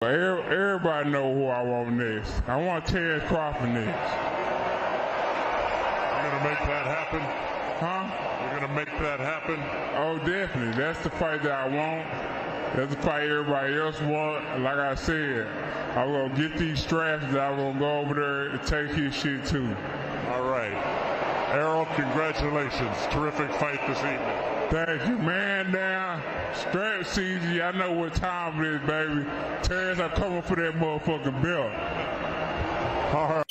Everybody know who I want next. I want Terrence Crawford next. You're going to make that happen? Huh? You're going to make that happen? Oh, definitely. That's the fight that I want. That's the fight everybody else want. Like I said, I'm going to get these straps and I'm going to go over there and take his shit too. All right. Errol, congratulations. Terrific fight this evening. Thank you, man. Now, strap season, y'all know what time it is, baby. Terrence, I'm coming for that motherfucking belt. All right.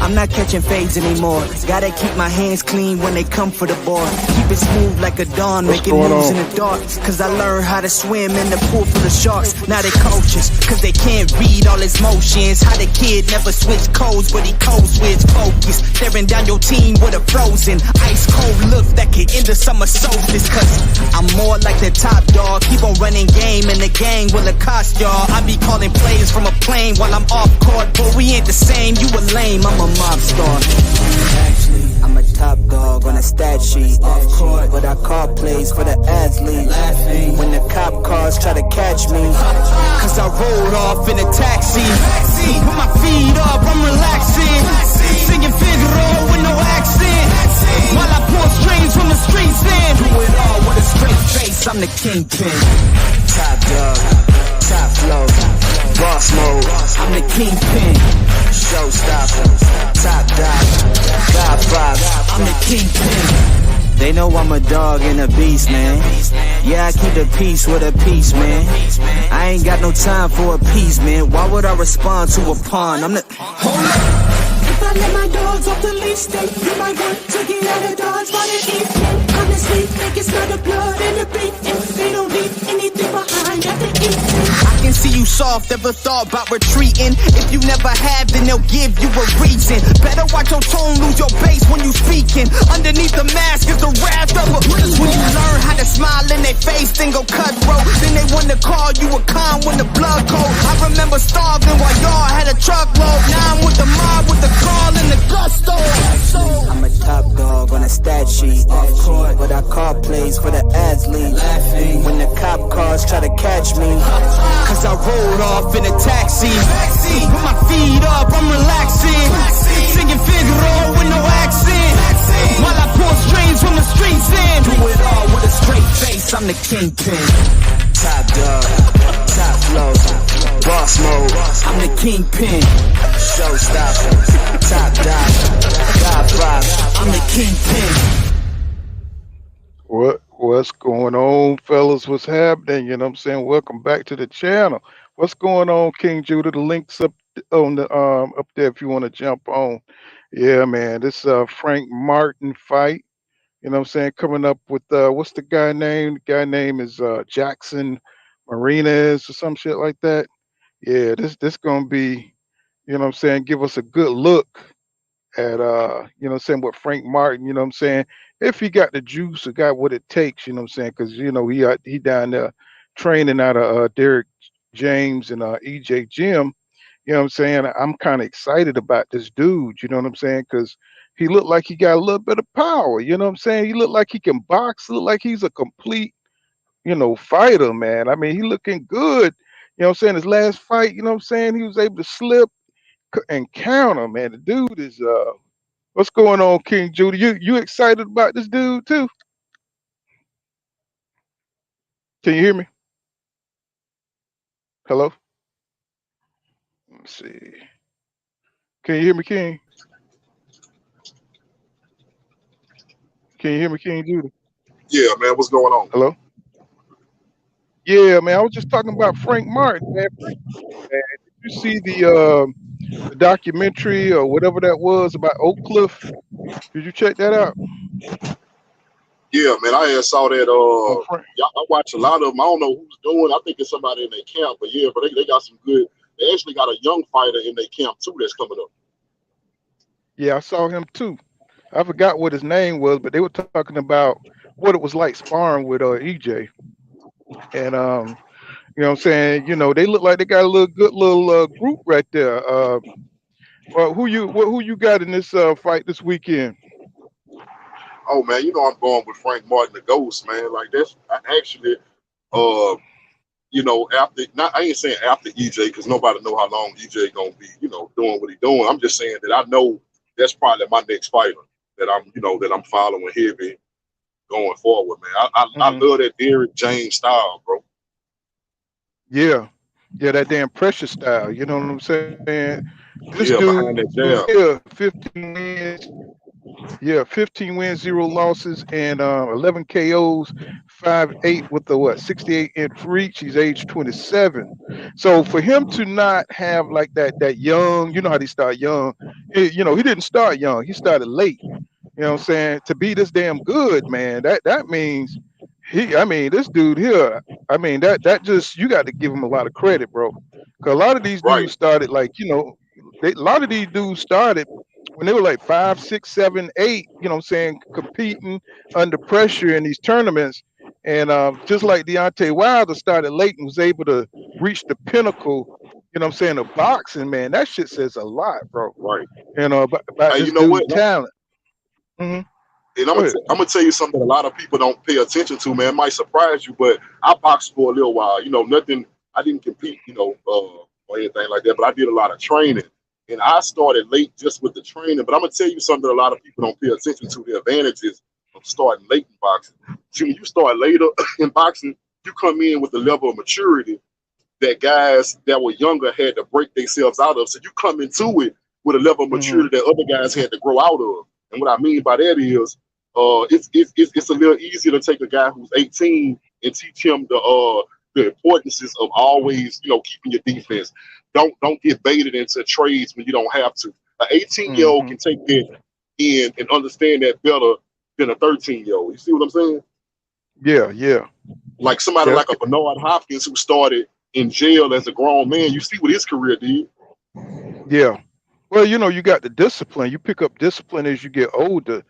I'm not catching fades anymore. Gotta keep my hands clean when they come for the ball. Keep it smooth like a dawn, making moves in the dark. Cause I learned how to swim in the pool full of sharks. Now they coaches, cause they can't read all his motions. How the kid never switched codes, but he codes with focus. Staring down your team with a frozen, ice cold look that could end the summer solstice. Cause I'm more like the top dog. Keep on running game and the gang will accost y'all. I be calling plays from a plane while I'm off court. But we ain't the same, you a lame, I'm a mob star. Actually, I'm a top dog on a stat sheet. Off court, but I call plays for the athlete. Laughing when the cop cars try to catch me. Cause I rolled off in a taxi. Put my feet up, I'm relaxing. Singing Figaro with no accent. While I pull strings from the streets then. Do it all with a straight face, I'm the kingpin. Top dog, top flow, boss mode. I'm the kingpin. Showstopper, top dog, God five. I'm the kingpin. They know I'm a dog and a beast, man. Yeah, I keep the peace with a peace, man. I ain't got no time for appeasement. Why would I respond to a pawn? I'm the... Hold up. If I let my dogs off the leash, then you might want to get out of Dodge by the evening. Honestly, think it's not the blood and the beat. If they don't leave anything behind at the evening. I can see you soft, ever thought about retreating. If you never have, then they'll give you a reason. Better watch your tone, lose your bass when you speaking. Underneath the mask is the wrath of a beast. When you learn how to smile in their face, then go cutthroat. Then they wanna call you a con when the blood cold. I remember starving while y'all had a truckload. Now I'm with the mob with the call and the gusto. I'm a top dog on a stat sheet. Off court, but I call plays for the athlete. Laughing when the cop cars try to catch me. Cause I rolled off in a taxi. Put my feet up, I'm relaxing. Singing Figaro with no accent. While I pull strings from the streets in. Do it all with a straight face, I'm the kingpin. Top dog, top flow, boss mode. I'm the kingpin. Showstopper, top dog, God five. I'm the kingpin. What's going on, fellas? What's happening? You know what I'm saying? Welcome back to the channel. What's going on, King Judah? The links up on the up there if you want to jump on. Yeah, man. This Frank Martin fight. You know what I'm saying? Coming up with what's the guy name? The guy name is Jackson Marinez or some shit like that. Yeah, this gonna be, you know what I'm saying, give us a good look at you know what I'm saying, with Frank Martin, you know what I'm saying, if he got the juice or got what it takes, you know what I'm saying, because you know he down there training out of Derrick James and EJ Jim, you know what I'm saying. I'm kind of excited about this dude, you know what I'm saying, because he looked like he got a little bit of power, you know what I'm saying. He looked like he can box, look like he's a complete, you know, fighter, man. I mean, he looking good, you know what I'm saying. His last fight, you know what I'm saying, he was able to slip and counter, man. The dude is what's going on, King Judy? You excited about this dude too? Can you hear me? Hello? Let's see. Can you hear me, King? Can you hear me, King Judy? Yeah, man, what's going on? Hello? Yeah, man. I was just talking about Frank Martin, man. Did you see the documentary or whatever that was about Oak Cliff? Did you check that out? Yeah, man, I had saw that. On Frank? Yeah, I watch a lot of them. I don't know who's doing. I think it's somebody in their camp, but yeah, but they got some good. They actually got a young fighter in their camp too that's coming up. Yeah, I saw him too. I forgot what his name was, but they were talking about what it was like sparring with EJ. And you know what I'm saying, you know, they look like they got a little good little group right there. Well, who you got in this fight this weekend? Oh man, you know I'm going with Frank Martin, the Ghost, man. Like that's actually, uh, you know, after not I ain't saying after EJ because nobody know how long EJ gonna be, you know, doing what he doing. I'm just saying that I know that's probably my next fighter that I'm following heavy going forward, man. I Hmm. love that Derrick James style, bro. Yeah, yeah, that damn pressure style. You know what I'm saying? This Yeah, dude behind that jab. here, 15 wins. Yeah, 15 wins, 0 losses, and 11 KOs, 5'8" with the what 68-inch reach. He's age 27. So for him to not have like that young, you know how they start young. You know, he didn't start young. He started late. You know what I'm saying? To be this damn good, man, that means I mean, this dude here, I mean, that just you got to give him a lot of credit, bro. Cause a lot of these Right, dudes started like, a lot of these dudes started when they were like 5, 6, 7, 8, you know what I'm saying, competing under pressure in these tournaments. And just like Deontay Wilder started late and was able to reach the pinnacle, you know what I'm saying, of boxing, man, that shit says a lot, bro. right. You know, about Hey, you this know what? dude talent. Hmm. And Go ahead. I'm gonna tell you something that a lot of people don't pay attention to, man. It might surprise you, but I boxed for a little while. You know, nothing. I didn't compete, or anything like that, but I did a lot of training, and I started late just with the training. But I'm gonna tell you something that a lot of people don't pay attention to: the advantages of starting late in boxing. See, when you start later in boxing, you come in with a level of maturity that guys that were younger had to break themselves out of. So you come into it with a level of Hmm. maturity that other guys had to grow out of. And what I mean by that is, it's a little easier to take a guy who's 18 and teach him the importances of always, keeping your defense. Don't get baited into trades when you don't have to. An 18-year-old Hmm. can take that in and understand that better than a 13-year-old. You see what I'm saying? Yeah, yeah, Like somebody yeah, like a Bernard Hopkins who started in jail as a grown man. You see what his career did. yeah. Well, you got the discipline. You pick up discipline as you get older.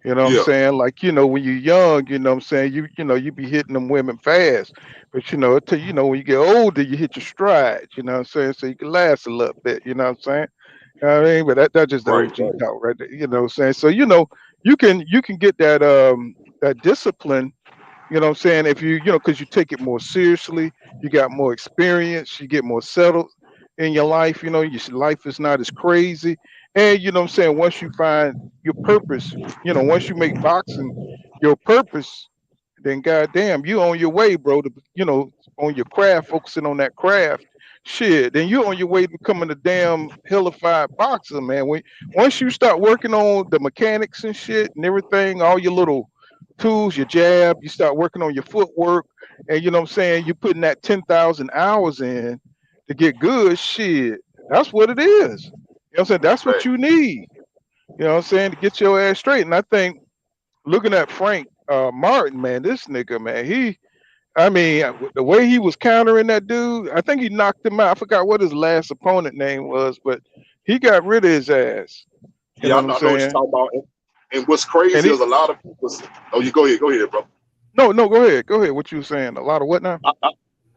You know what I'm Yeah, saying? Like, when you're young, you know what I'm saying, you be hitting them women fast. But when you get older, you hit your stride, you know what I'm saying? So you can last a little bit, you know what I'm saying? You know what I mean? But that's just the right, OG right, talk right there, you know what I'm saying? So you can get that discipline, you know what I'm saying? If because you take it more seriously, you got more experience, you get more settled in your life, your life is not as crazy. And you know what I'm saying, once you find your purpose, once you make boxing your purpose, then goddamn, you on your way, bro, to on your craft, focusing on that craft. Shit, then you're on your way to becoming a damn hellified boxer, man. Once you start working on the mechanics and shit and everything, all your little tools, your jab, you start working on your footwork, and you know what I'm saying, you're putting that 10,000 hours in to get good. Shit, that's what it is. You know what I'm saying? That's what right. you need. You know what I'm saying, to get your ass straight. And I think looking at Frank Martin, man, this nigga, man, I mean, the way he was countering that dude, I think he knocked him out. I forgot what his last opponent name was, but he got rid of his ass. You Yeah, know what I'm I know what you're saying? talking about. And what's And crazy he, is a lot of people. Oh, you go ahead, bro. no, no, go ahead, go ahead. What you were saying? A lot of what now?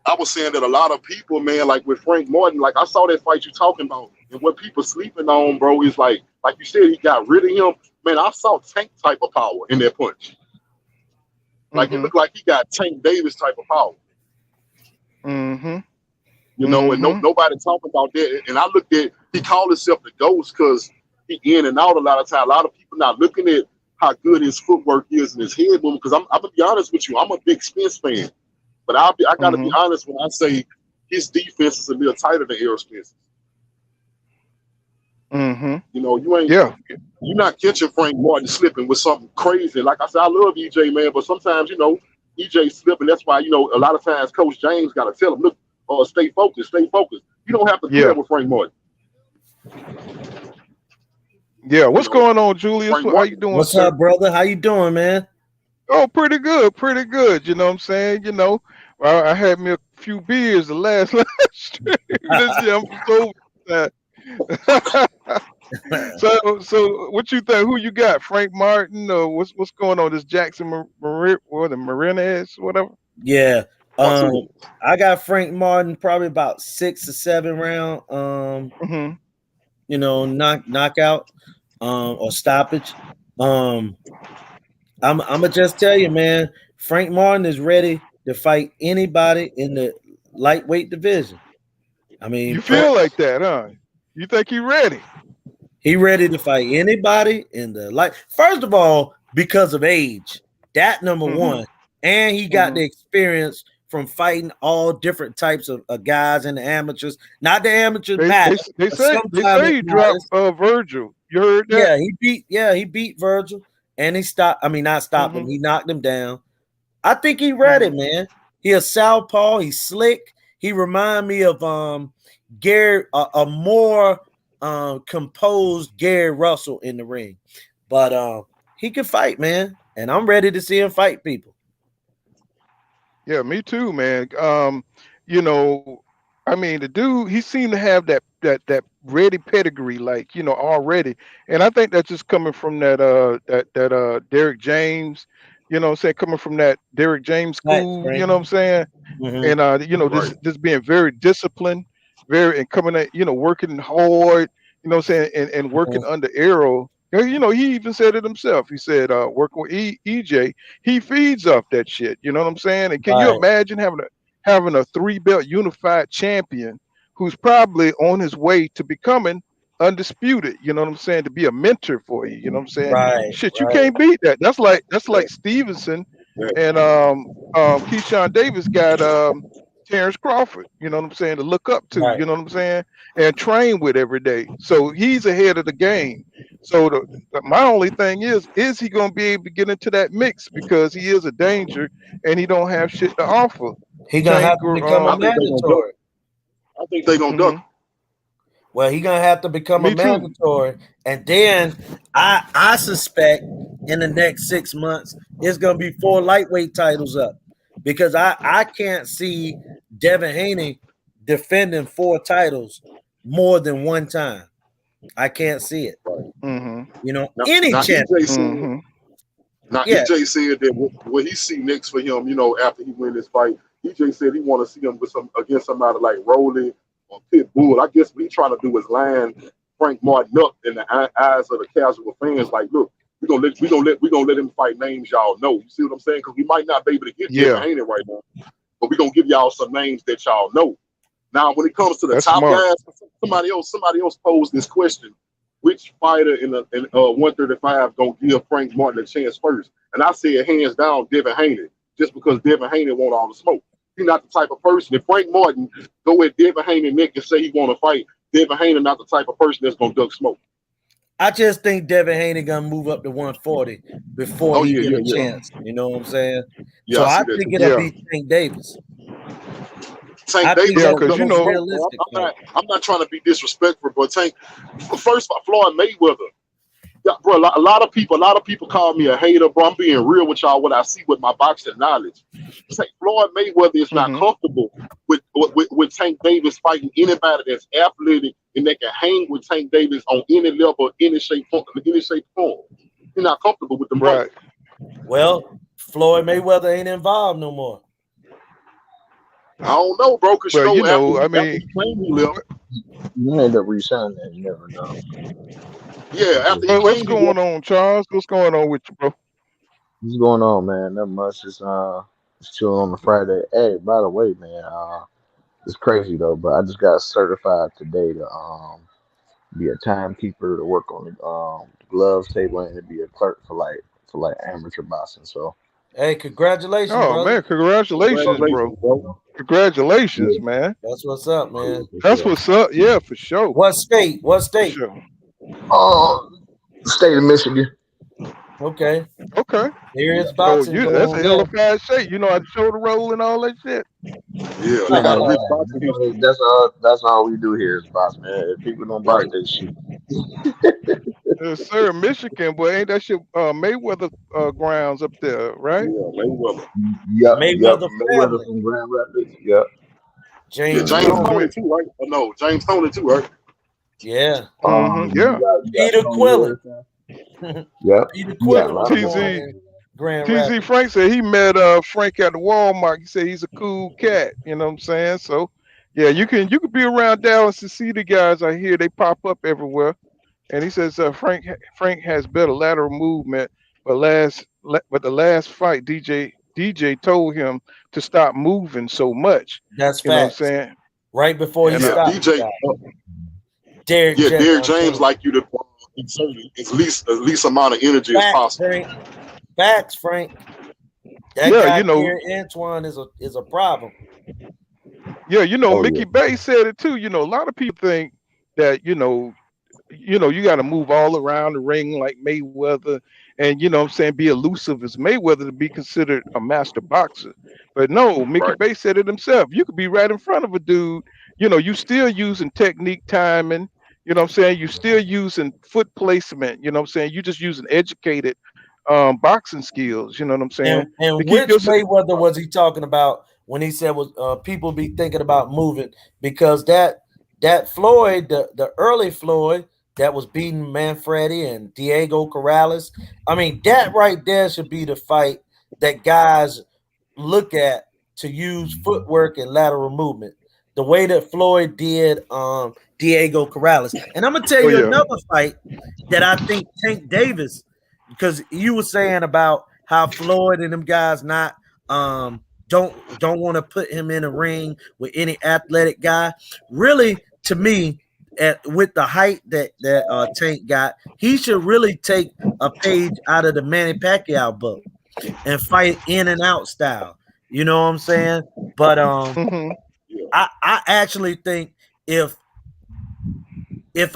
I was saying that a lot of people, man, like with Frank Martin, like I saw that fight you talking about, and what people sleeping on, bro, is like you said, he got rid of him. Man, I saw Tank type of power in that punch. Like it Mm-hmm. looked like he got Tank Davis type of power, Mm-hmm. and Mm-hmm. nobody talking about that. And I looked at he called himself the ghost because he in and out a lot of time. A lot of people not looking at how good his footwork is and his head movement. Because I'm gonna be honest with you, I'm a big Spence fan. But I got to be Mm-hmm. honest when I say his defense is a little tighter than Errol Spence. Mm-hmm. Yeah. You're not catching Frank Martin slipping with something crazy. Like I said, I love EJ, man, but sometimes EJ slipping. That's why a lot of times Coach James got to tell him, look, stay focused, stay focused. You don't have to do that Yeah. with Frank Martin. Yeah. You What's know, going on, Julius? Frank How you Martin. doing, What's sir? up, brother? How you doing, man? Oh, pretty good, pretty good. You know what I'm saying? Well, I had me a few beers the last stream. This year I'm so so what you think? Who you got? Frank Martin or what's going on? This Jackson Marinez, whatever. Yeah. Um, Martinez. I got Frank Martin probably about 6 or 7 round. Hmm. knockout or stoppage. I'm gonna just tell you, man. Frank Martin is ready to fight anybody in the lightweight division. I mean, You feel like that, huh? You think he ready? he ready to fight anybody in the light. First of all, because of age, that number one, and he got the experience from fighting all different types of guys and the amateurs. Not the amateurs matter. They say he dropped Virgil. You heard that? He beat Virgil, and he stopped. I mean, not stopped him. He knocked him down. I think he ready, man. He a southpaw. He's slick. He remind me of Gary, a more composed Gary Russell in the ring, but he can fight, man, and I'm ready to see him fight people. Yeah, me too, man. I mean, the dude, he seemed to have that ready pedigree, like already, and I think that's just coming from that Derrick James, coming from that Derrick James school, you know what I'm saying, and this being very disciplined, and coming at working hard, and working under Errol. He even said it himself. He said, working with EJ, he feeds off that shit. You know what I'm saying? And can you imagine having a 3-belt unified champion who's probably on his way to becoming undisputed? You know what I'm saying? To be a mentor for you. You know what I'm saying? You can't beat that. That's like Stevenson and Keyshawn Davis got Terrence Crawford, you know what I'm saying, to look up to, you know what I'm saying, and train with every day. So he's ahead of the game. So my only thing is he going to be able to get into that mix, because he is a danger and he don't have shit to offer. He gonna have to become a mandatory. I think they're gonna duck. Well, he gonna have to become a mandatory, and then I suspect in the next 6 months it's gonna be 4 lightweight titles up. Because I can't see Devin Haney defending 4 titles more than one time. I can't see it. Any chance. EJ said that what he see next for him, after he win this fight, EJ said he want to see him against somebody like Rolly or Pitbull. I guess what he's trying to do is line Frank Martin up in the eyes of the casual fans. Like, look, we're gonna let him fight names y'all know. You see what I'm saying? Because we might not be able to get Devin Haney right now, but we're gonna give y'all some names that y'all know. Now, when it comes to the top guys, somebody else posed this question: which fighter in 135 gonna give Frank Martin a chance first? And I said hands down Devin Haney, just because Devin Haney want all the smoke. He's not the type of person. If Frank Martin go at Devin Haney neck and say he want to fight, Devin Haney not the type of person that's gonna duck smoke. I just think Devin Haney gonna move up to 140 before he get a chance. You know what I'm saying? Yeah, so I think it'll be Tank Davis. Tank Davis, because I'm not trying to be disrespectful, but Tank, first Floyd Mayweather. Yeah, bro, a lot of people call me a hater, bro. I'm being real with y'all. What I see with my boxing knowledge, Floyd Mayweather is not comfortable with Tank Davis fighting anybody that's athletic and that can hang with Tank Davis on any level, any shape, form. He's not comfortable with them. Right. Well, Floyd Mayweather ain't involved no more. I don't know, bro. Because after he left, you end up resigning that. You never know. Yeah. What's going on, Charles? What's going on with you, bro? What's going on, man? Not much. Just chilling on the Friday. Hey, by the way, man, it's crazy though, but I just got certified today to be a timekeeper, to work on the gloves table, and to be a clerk for like amateur boxing. So, hey, congratulations! brother. Man, congratulations, bro. Congratulations, man. That's what's up, man. That's what's up. Yeah, for sure. What state? For sure. State of Michigan. Okay. Here is boxing. Oh, that's a hell of a shape. You know how to shoulder roll and all that shit. Yeah, I got a rich boxing. That's all we do here is box, man. If people don't box, they shoot. Yes, sir. Michigan, boy, ain't that shit Mayweather grounds up there, right? Yeah, Mayweather. Yeah, Mayweather from Grand Rapids. Yeah. James Tony too, right? Oh, no, James Tony too, right? Yeah. Yeah. Peter Quillen. Yeah. Peter Quillen. TZ Frank said he met Frank at the Walmart. He said he's a cool cat. You know what I'm saying? So, Yeah, you can be around Dallas and see the guys I hear they pop up everywhere. And he says Frank has better lateral movement, but the last fight DJ told him to stop moving so much. That's You know what I'm facts. saying? Right before he And Yeah, stopped, DJ. Derrick Yeah, James. Derrick James like you to exert as least amount of energy as Facts, possible. Frank. Facts, Frank. That yeah, guy you know, here, Antoine, is a problem. yeah, Oh yeah. Mickey Bay said it too. A lot of people think that you got to move all around the ring like Mayweather, and what I'm saying, be elusive as Mayweather to be considered a master boxer. But no, Mickey Right. Bay said it himself. You could be right in front of a dude. You still using technique, timing. You know what I'm saying? You still using foot placement. You know what I'm saying? You just using educated boxing skills. You know what I'm saying? To And keep which yourself. Mayweather was he talking about when he said was people be thinking about moving? Because that Floyd, the early Floyd that was beating Manfredi and Diego Corrales, I mean that right there should be the fight that guys look at to use footwork and lateral movement. The way that Floyd did Diego Corrales. And I'm gonna tell Oh you yeah. another fight that I think Tank Davis, because you were saying about how Floyd and them guys not don't want to put him in a ring with any athletic guy. Really, to me, with the height that Tank got, he should really take a page out of the Manny Pacquiao book and fight in and out style. You know what I'm saying? But Hmm. I actually think if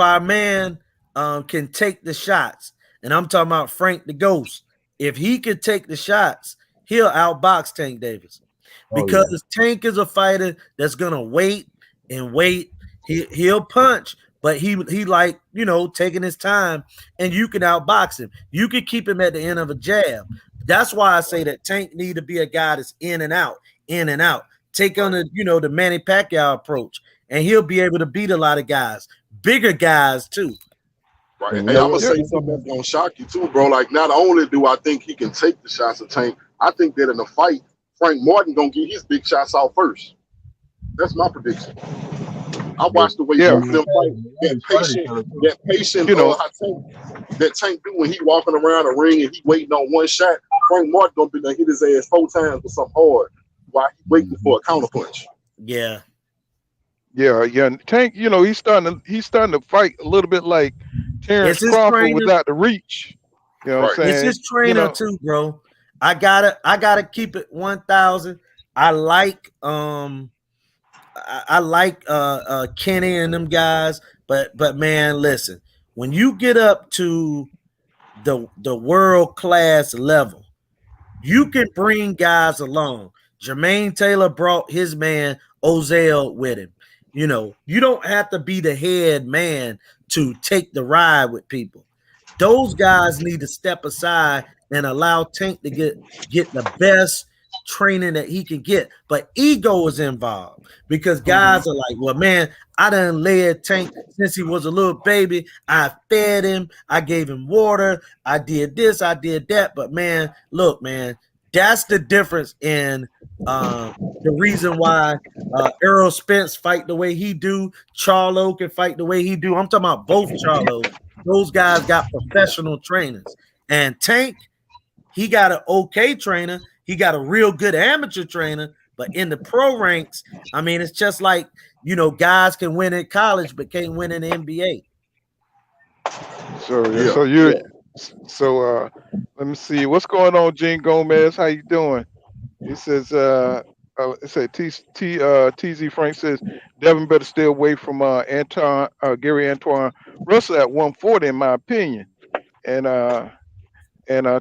our man can take the shots, and I'm talking about Frank the Ghost, if he could take the shots, he'll outbox Tank Davis. Oh yeah. Because Tank is a fighter that's gonna wait and wait. He'll punch, but he like taking his time, and you can outbox him. You can keep him at the end of a jab. That's why I say that Tank need to be a guy that's in and out, in and out. Take on the Manny Pacquiao approach, and he'll be able to beat a lot of guys, bigger guys too. Right. And you Hey, know I'm gonna what? say something that's gonna shock you too, bro. Like, not only do I think he can take the shots of Tank, I think that in the fight, Frank Martin gonna get his big shots out first. That's my prediction. I watched the way Yeah. both of them fight. That patient, You know. that Tank do when he walking around the ring and he waiting on one shot. Frank Martin gonna be done hit his ass 4 times with something hard while he waiting for a counter punch. Yeah. Yeah. And Tank, he's starting to fight a little bit like Terrence It's his Crawford trainer. without the reach. You know what I'm Right. It's saying? his trainer too, bro. I gotta keep it 1,000. I like I like Kenny and them guys, but man, listen, when you get up to the world class level, you can bring guys along. Jermaine Taylor brought his man Ozell with him. You don't have to be the head man to take the ride with people. Those guys need to step aside and allow Tank to get the best training that he can get. But ego is involved because guys are like, well, man, I done led Tank since he was a little baby. I fed him, I gave him water, I did this, I did that. But man, look, man, that's the difference in the reason why Errol Spence fight the way he do, Charlo can fight the way he do. I'm talking about both Charlos. Those guys got professional trainers. And Tank, he got an okay trainer. He got a real good amateur trainer. But in the pro ranks, I mean, it's just like, guys can win in college but can't win in the NBA. So let me see what's going on, Gene Gomez. How you doing? He says it said TZ Frank says Devin better stay away from Gary Antoine Russell at 140 in my opinion. And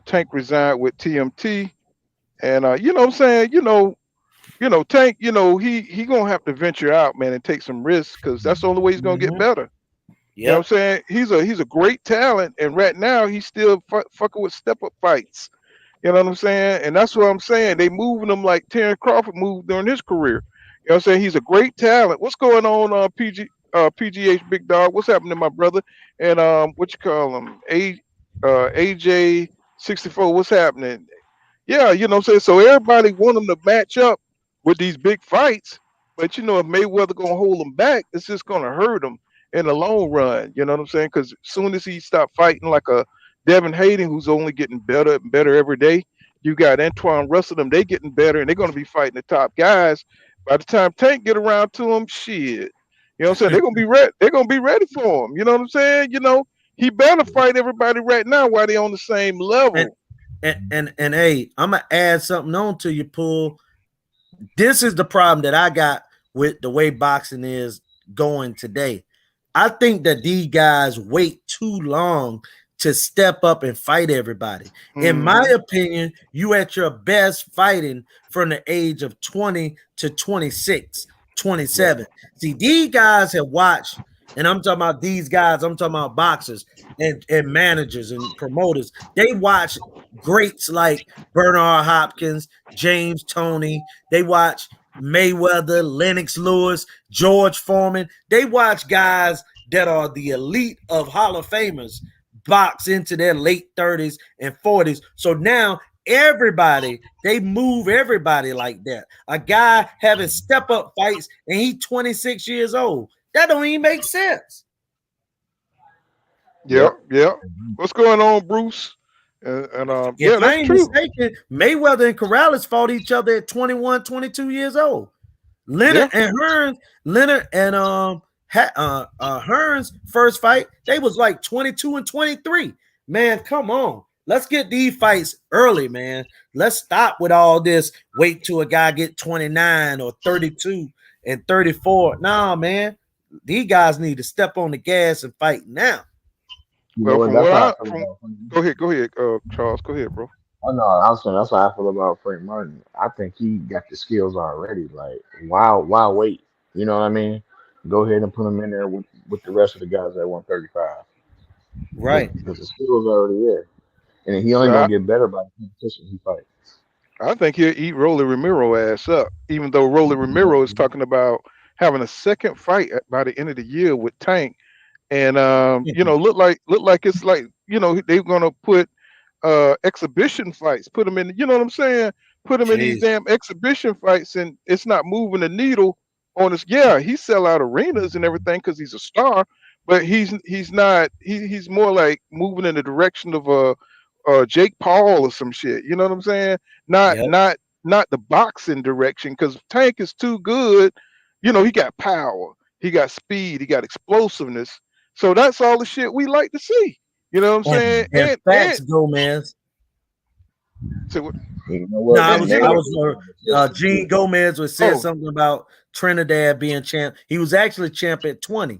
Tank resigned with TMT. And you know what I'm saying, Tank, he gonna have to venture out, man, and take some risks because that's the only way he's gonna get better. You know what I'm saying? He's a great talent, and right now he's still fucking with step up fights. You know what I'm saying? And that's what I'm saying. They moving him like Terrence Crawford moved during his career. You know what I'm saying? He's a great talent. What's going on, PGH Big Dog? What's happening, my brother? And what you call him? AJ 64. What's happening? Yeah, you know what I'm saying? So everybody want him to match up with these big fights. But if Mayweather gonna hold him back, it's just gonna hurt him in the long run. You know what I'm saying? Because as soon as he stop fighting like a Devin Haney, who's only getting better and better every day, you got Antoine Russell, them they getting better, and they're gonna be fighting the top guys. By the time Tank get around to him, shit, what I'm saying? They're gonna be ready. They're gonna be ready for him. You know what I'm saying? He better fight everybody right now while they on the same level. And hey, I'm gonna add something on to your pool. This is the problem that I got with the way boxing is going today. I think that these guys wait too long to step up and fight everybody. In my opinion, you at your best fighting from the age of 20 to 26, 27. See, these guys have watched, and I'm talking about these guys, I'm talking about boxers and managers and promoters. They watch greats like Bernard Hopkins, James Toney. They watch Mayweather, Lennox Lewis, George Foreman. They watch guys that are the elite of Hall of Famers box into their late 30s and 40s. So now everybody, they move everybody like that. A guy having step up fights and he's 26 years old. That don't even make sense. Yeah. What's going on, Bruce? If I ain't mistaken, Mayweather and Corrales fought each other at 21, 22 years old. Leonard and Hearns' first fight, they was like 22 and 23. Man, come on. Let's get these fights early, man. Let's stop with all this. Wait till a guy get 29 or 32 and 34. Nah, man. These guys need to step on the gas and fight now. Well, go ahead, Charles. Go ahead, bro. Oh no, I was saying that's what I feel about Frank Martin. I think he got the skills already. Like, why wait? You know what I mean? Go ahead and put him in there with the rest of the guys at 135. Right. Because the skills are already there. And he only gonna get better by the competition he fights. I think he'll eat Rolly Ramiro ass up, even though Rolly Ramiro is talking about having a second fight by the end of the year with Tank. And look like it's like they're gonna put exhibition fights, put them in, you know what I'm saying? Put them in these damn exhibition fights, and it's not moving the needle on us. Yeah, he sell out arenas and everything because he's a star, but he's not. He's more like moving in the direction of Jake Paul or some shit. You know what I'm saying? Not the boxing direction, because Tank is too good. He got power, he got speed, he got explosiveness. So that's all the shit we like to see. You know what I'm saying? And facts, Gomez. So what? I was Gene Gomez was said something about Trinidad being champ. He was actually champ at 20.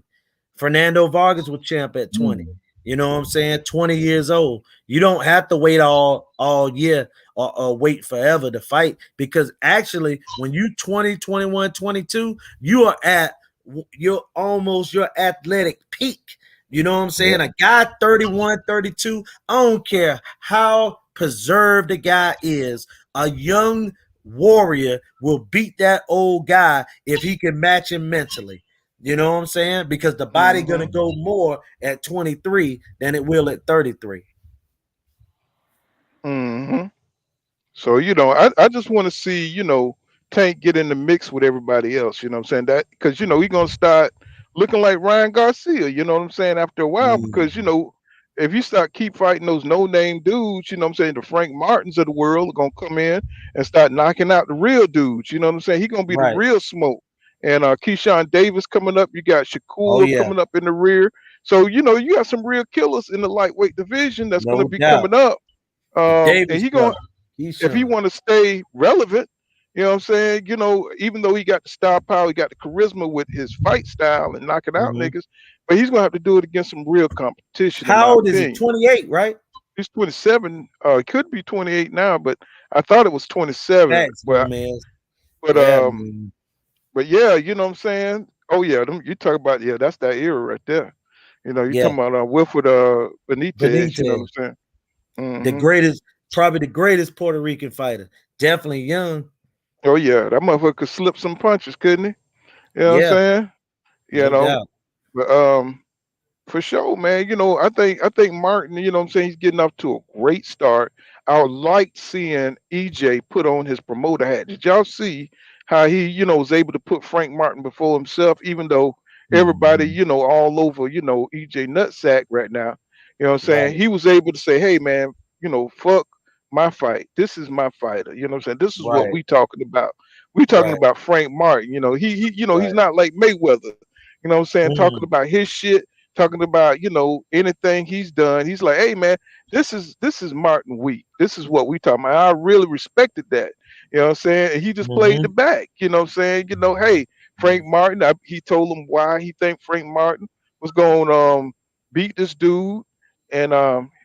Fernando Vargas was champ at 20. You know what I'm saying? 20 years old. You don't have to wait all year or wait forever to fight, because actually when you 20, 21, 22, you are at your athletic peak. You know what I'm saying? A guy 31, 32, I don't care how preserved the guy is, a young warrior will beat that old guy if he can match him mentally. You know what I'm saying? Because the body gonna go more at 23 than it will at 33. So I just want to see Tank get in the mix with everybody else. You know what I'm saying? That because he's gonna start looking like Ryan Garcia. You know what I'm saying? After a while, because if you keep fighting those no-name dudes, you know what I'm saying, the Frank Martins of the world are gonna come in and start knocking out the real dudes. You know what I'm saying? He's gonna be the real smoke. And Keyshawn Davis coming up. You got Shakur coming up in the rear. So you got some real killers in the lightweight division that's going to be coming up. And if he want to stay relevant, you know what I'm saying? Even though he got the star power, he got the charisma with his fight style and knocking out niggas, but he's going to have to do it against some real competition. How old is he? 28, right? He's 27. He could be 28 now, but I thought it was 27. Thanks, man. But yeah, you know what I'm saying? Oh yeah, you talk about that's that era right there. You talking about Wilfred Benitez. You know what I'm saying? The greatest, probably the greatest Puerto Rican fighter. Definitely young. Oh yeah, that motherfucker could slip some punches, couldn't he? You know what I'm saying? But for sure, man. I think Martin, you know what I'm saying, he's getting off to a great start. I like seeing EJ put on his promoter hat. Did y'all see how he, was able to put Frank Martin before himself, even though everybody, all over, EJ Nutsack right now. You know what I'm saying? Right. He was able to say, hey man, fuck my fight. This is my fighter. You know what I'm saying? This is what Right. we talking about. We talking Right. about Frank Martin. He he's Right. not like Mayweather. You know what I'm saying? Talking Mm. about his shit, talking about, anything he's done. He's like, hey man, this is Martin. This is what we talking about. I really respected that. You know what I'm saying? And he just played the Mm-hmm. back. You know what I'm saying? Hey, Frank Martin. He told him why he think Frank Martin was going to beat this dude. And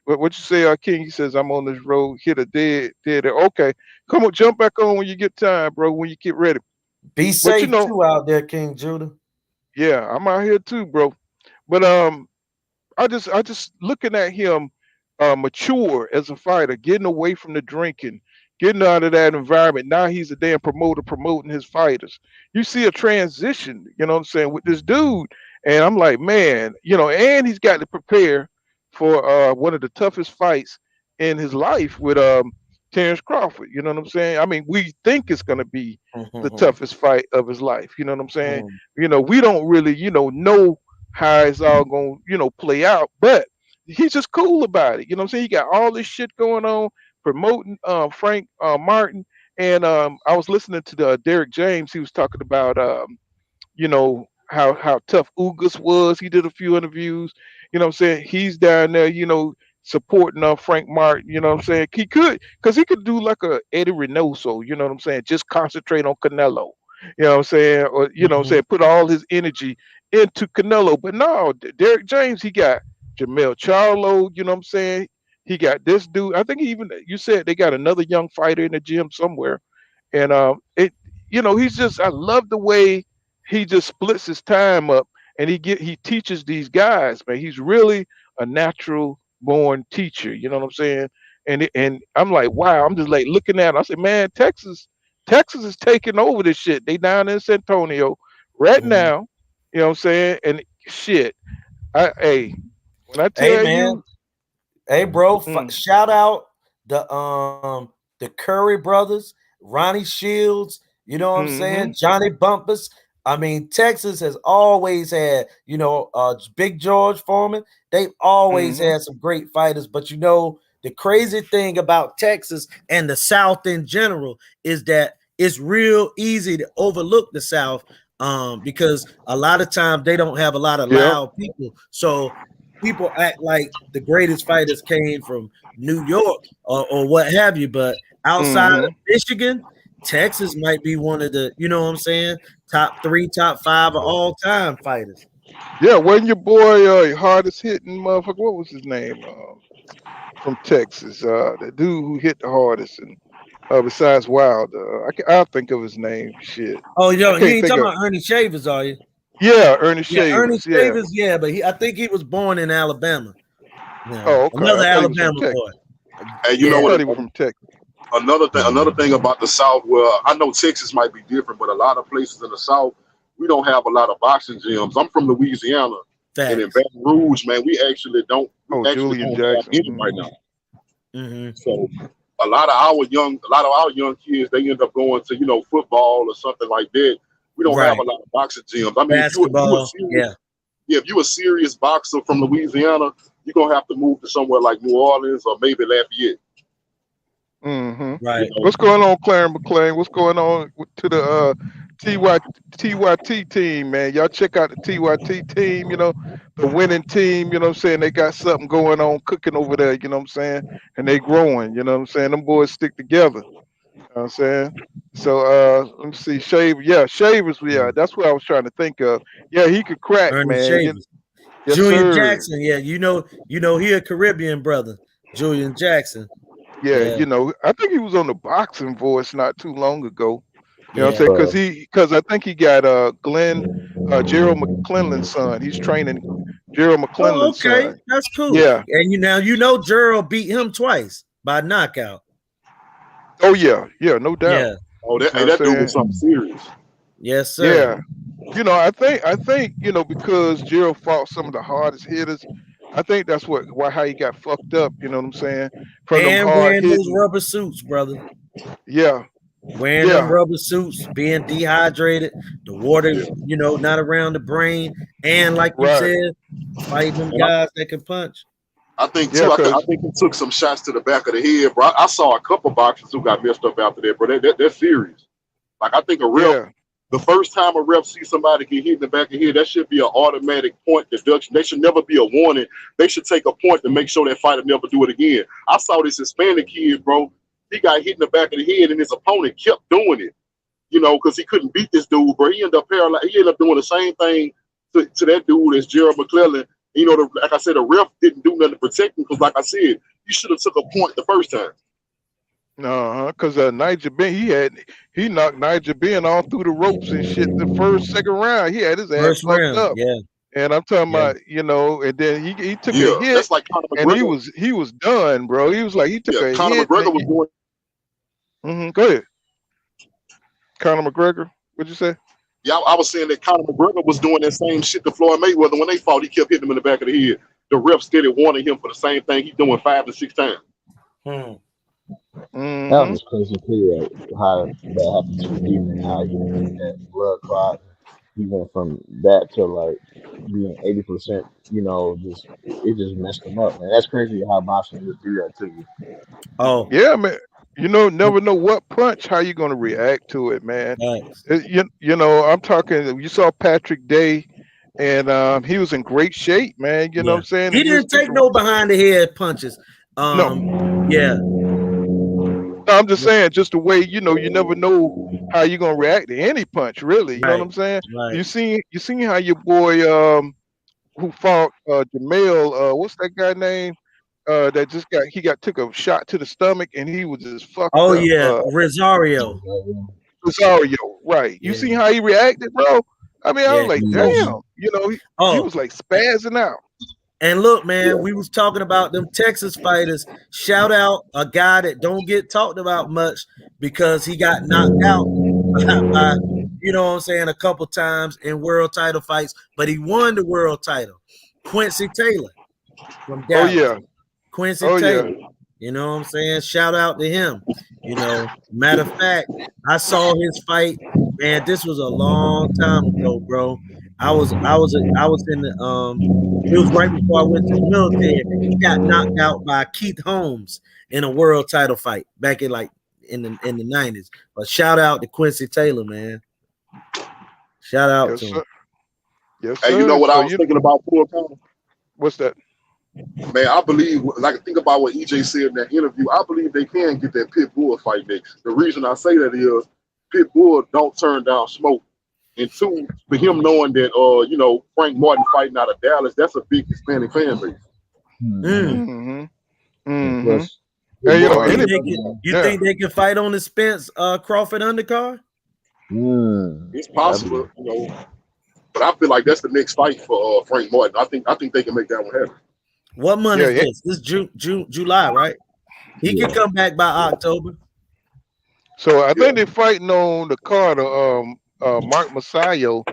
what you say, King? He says, I'm on this road, hit a dead. Okay, come on, jump back on when you get time, bro. When you get ready. Be But safe too out there, King Judah. yeah, I'm out here too, bro. But I just looking at him mature as a fighter, getting away from the drinking, getting out of that environment. Now he's a damn promoter promoting his fighters. You see a transition, you know what I'm saying, with this dude. And I'm like, man, and he's got to prepare for one of the toughest fights in his life with Terrence Crawford. You know what I'm saying? I mean, we think it's gonna be the toughest fight of his life. You know what I'm saying? We don't really, know how it's all gonna, play out, but he's just cool about it. You know what I'm saying? He got all this shit going on, promoting Frank Martin. And I was listening to the Derrick James. He was talking about how tough Ugas was. He did a few interviews. You know what I'm saying? He's down there, supporting Frank Martin. You know what I'm saying? He could, because he could do like a Eddie Reynoso. You know what I'm saying? Just concentrate on Canelo. You know what I'm saying? Or what I'm saying, put all his energy into Canelo. But no, Derrick James, he got Jamel Charlo. You know what I'm saying? He got this dude. I think even you said they got another young fighter in the gym somewhere. And he's just, I love the way he just splits his time up, and he teaches these guys, man. He's really a natural born teacher. You know what I'm saying? And I'm like, wow. I'm just like looking at him. I said, man, Texas is taking over this shit. They down in San Antonio right now. You know what I'm saying? And shit, hey, when I Hey tell man, you, hey bro, mm, shout out the Curry brothers, Ronnie Shields. You know what I'm mm-hmm, saying? Johnny Bumpus. I mean, Texas has always had, Big George Foreman. They've always mm-hmm, had some great fighters. But the crazy thing about Texas and the South in general is that it's real easy to overlook the South because a lot of times they don't have a lot of yep, loud people. So people act like the greatest fighters came from New York or what have you. But outside of mm-hmm. Michigan, Texas might be one of the, you know what I'm saying, top 3, top 5 of all time fighters. Yeah, wasn't your boy hardest hitting motherfucker? What was his name? From Texas, the dude who hit the hardest, and besides Wild, I'll think of his name. Shit, Oh, I you can't ain't think talking of. about Ernie Shavers, are you? Yeah, Ernest Yeah, Ernie Shavers. Yeah. Shavers, yeah, but I think he was born in Alabama. Yeah, Oh, okay. I another thought he was from Alabama Texas. boy. And you I know Yeah. what? thought he was from Texas. Another thing about the South, well, I know Texas might be different, but a lot of places in the South, we don't have a lot of boxing gyms. I'm from Louisiana, and in Facts. Baton Rouge, man, we actually don't Oh, Julian have Jackson. any right now. Mm-hmm. So a lot of our young kids, they end up going to football or something like that. We don't have Right. a lot of boxing gyms. I mean, Basketball. Yeah. if you a serious boxer from Louisiana, you're gonna have to move to somewhere like New Orleans or maybe Lafayette. Mm-hmm. You Right. know, What's going on, Clarence McClain? What's going on to the TYT team, man? Y'all check out the TYT team. The winning team. You know what I'm saying? They got something going on, cooking over there. You know what I'm saying? And they growing. You know what I'm saying? Them boys stick together. You know what I'm saying? So let me see. Shavers. Yeah, that's what I was trying to think of. Yeah, he could crack, Ernie man. Shavers. Yes, Julian sir. Jackson. Yeah, he a Caribbean brother. Julian Jackson. Yeah, Yeah. I think he was on the Boxing Voice not too long ago. You know what I'm Yeah. saying? Because I think he got Gerald McClellan's son. He's training Gerald Oh, McClellan's okay. son. That's cool. Yeah. And Gerald beat him twice by knockout. Oh yeah, yeah, no doubt. Yeah. You know what I'm that dude was saying? something serious. Yes, sir. Yeah. I think because Gerald fought some of the hardest hitters. I think that's why how he got fucked up. You know what I'm saying? From them And hard wearing those hitting. rubber suits, brother. Yeah. wearing them rubber suits, being dehydrated, the water, not around the brain, and like you said, fighting them guys that can punch. I think too. I think he took some shots to the back of the head, bro. I saw a couple boxers who got messed up after that, bro. They're serious. Like, I think a ref, the first time a ref sees somebody get hit in the back of the head, that should be an automatic point deduction. They should never be a warning. They should take a point to make sure that fighter never do it again. I saw this Hispanic kid, bro. He got hit in the back of the head, and his opponent kept doing it, because he couldn't beat this dude, bro. He ended up paralyzed. He ended up doing the same thing to that dude as Gerald McClellan. Like I said, the ref didn't do nothing to protect him because, like I said, you should have took a point the first time. Because Nigel Ben, he knocked Nigel Ben all through the ropes and shit the second round. He had his ass fucked up. Yeah. And I'm talking about, and then he took a hit, that's like Conor McGregor. And he was done, bro. He was like, he took a Conor hit. McGregor was doing. Go ahead. Conor McGregor, what'd you say? Yeah, I was saying that Conor McGregor was doing that same shit to Floyd Mayweather when they fought. He kept hitting him in the back of the head. The ref steady warning him for the same thing he's doing 5 to 6 times. That was crazy too. How that happened to Demon, how he went that blood clot. He went from that to like being 80%. It just messed him up, man. That's crazy how boxing would do that to you. Oh yeah, man. Never know what punch, how you gonna react to it, man. Nice. I'm talking. You saw Patrick Day, and he was in great shape, man. You know what I'm saying? He didn't take no behind the head punches. No. Yeah. I'm just saying, just the way you never know how you're gonna react to any punch, really. You know what I'm saying? Right. You seen how your boy who fought Jamel, what's that guy name? That just took a shot to the stomach and he was just fucked up. Rosario, right. You see how he reacted, bro? I mean, I was like, damn, he was like spazzing out. And look, man, we was talking about them Texas fighters. Shout out a guy that don't get talked about much because he got knocked out by, a couple times in world title fights, but he won the world title. Quincy Taylor from Dallas. Quincy Taylor. Yeah. You know what I'm saying? Shout out to him. Matter of fact, I saw his fight. Man, this was a long time ago, bro. I was in the it was right before I went to the military. He got knocked out by Keith Holmes in a world title fight back in the 90s. But shout out to Quincy Taylor, man. Shout out to him. Yes, hey, you know what I was thinking about full count? What's that? Man, I believe, think about what EJ said in that interview. I believe they can get that Pitbull fight next. The reason I say that is Pitbull don't turn down smoke. And two, for him knowing that, Frank Martin fighting out of Dallas, that's a big Hispanic fan base. You think they can fight on the Spence Crawford undercard? It's possible, but I feel like that's the next fight for Frank Martin. I think they can make that one happen. What month is this? This is July, right? He can come back by October. So I think they're fighting on the card of Mark Masayo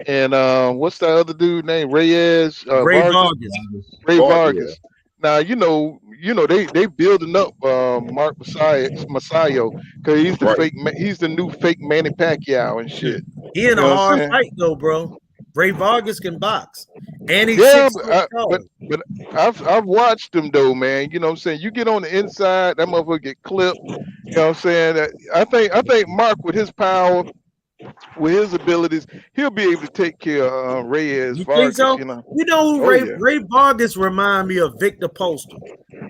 and what's that other dude named Reyes? Ray Vargas. Ray Vargas. Now they building up Mark Masayo because he's the he's the new fake Manny Pacquiao and shit. He in a hard fight though, bro. Ray Vargas can box, and he's but I've watched him though, man. You know what I'm saying? You get on the inside, that motherfucker get clipped. You know what I'm saying? I think Mark with his power, with his abilities, he'll be able to take care of Reyes. You Vargas, think so? You know who Ray Vargas remind me of Victor Postal.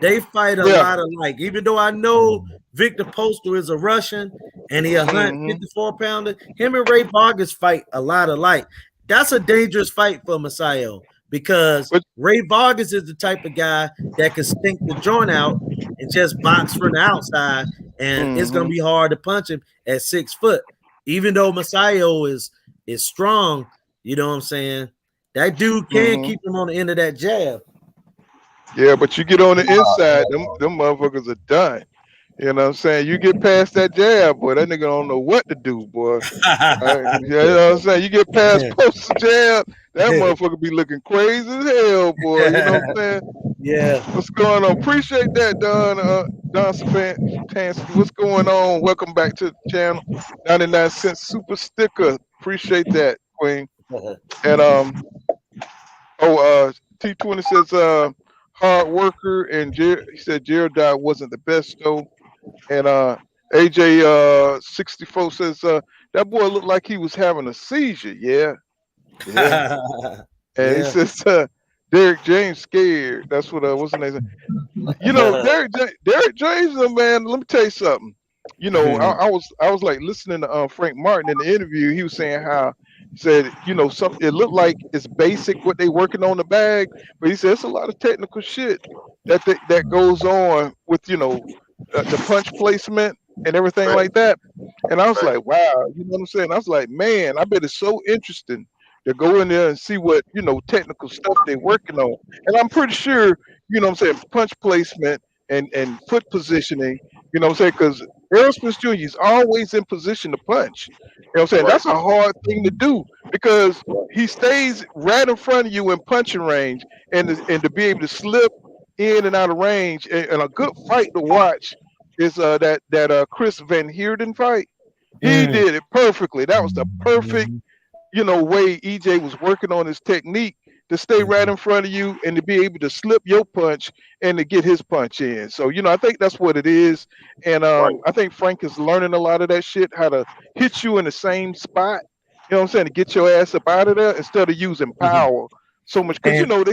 They fight a lot alike. Even though I know Victor Postal is a Russian and he a 154-pounder, him and Ray Vargas fight a lot alike. That's a dangerous fight for Masayo because Ray Vargas is the type of guy that can stink the joint out and just box from the outside, and it's gonna be hard to punch him at 6 foot. Even though Masayo is strong, you know what I'm saying? That dude can keep him on the end of that jab. Yeah, but you get on the inside, them motherfuckers are done. You know what I'm saying? You get past that jab, boy, that nigga don't know what to do, boy. You know what I'm saying? You get past post jab, that motherfucker be looking crazy as hell, boy. You know what I'm saying? Yeah. What's going on? Appreciate that, Don. Don Stefanski. What's going on? Welcome back to the channel. 99 cent super sticker. Appreciate that, Queen. And T20 says hard worker, and he said Jared wasn't the best though. And AJ 64 says that boy looked like he was having a seizure. Yeah. And he Yeah. says Derrick James scared. That's what what's the name? You know, Derrick James, man. Let me tell you something. You know, I was like listening to Frank Martin in the interview. He was saying how he said, you know, it looked like it's basic what they working on the bag, but he said it's a lot of technical shit that goes on with, you know, the punch placement and everything like that. And I was like, wow, you know what I'm saying? I was like, man, I bet it's so interesting to go in there and see what, you know, technical stuff they're working on. And I'm pretty sure, you know what I'm saying, punch placement and foot positioning, you know what I'm saying, because Errol Spence Jr. is always in position to punch. You know what I'm saying? That's a hard thing to do because he stays right in front of you in punching range, and to be able to slip in and out of range. And a good fight to watch is that Chris Van Heerden fight. He did it perfectly. That was the perfect, you know, way EJ was working on his technique to stay right in front of you and to be able to slip your punch and to get his punch in. So, you know, I think that's what it is. And I think Frank is learning a lot of that shit, how to hit you in the same spot, you know what I'm saying, to get your ass up out of there instead of using power so much. Because, you know,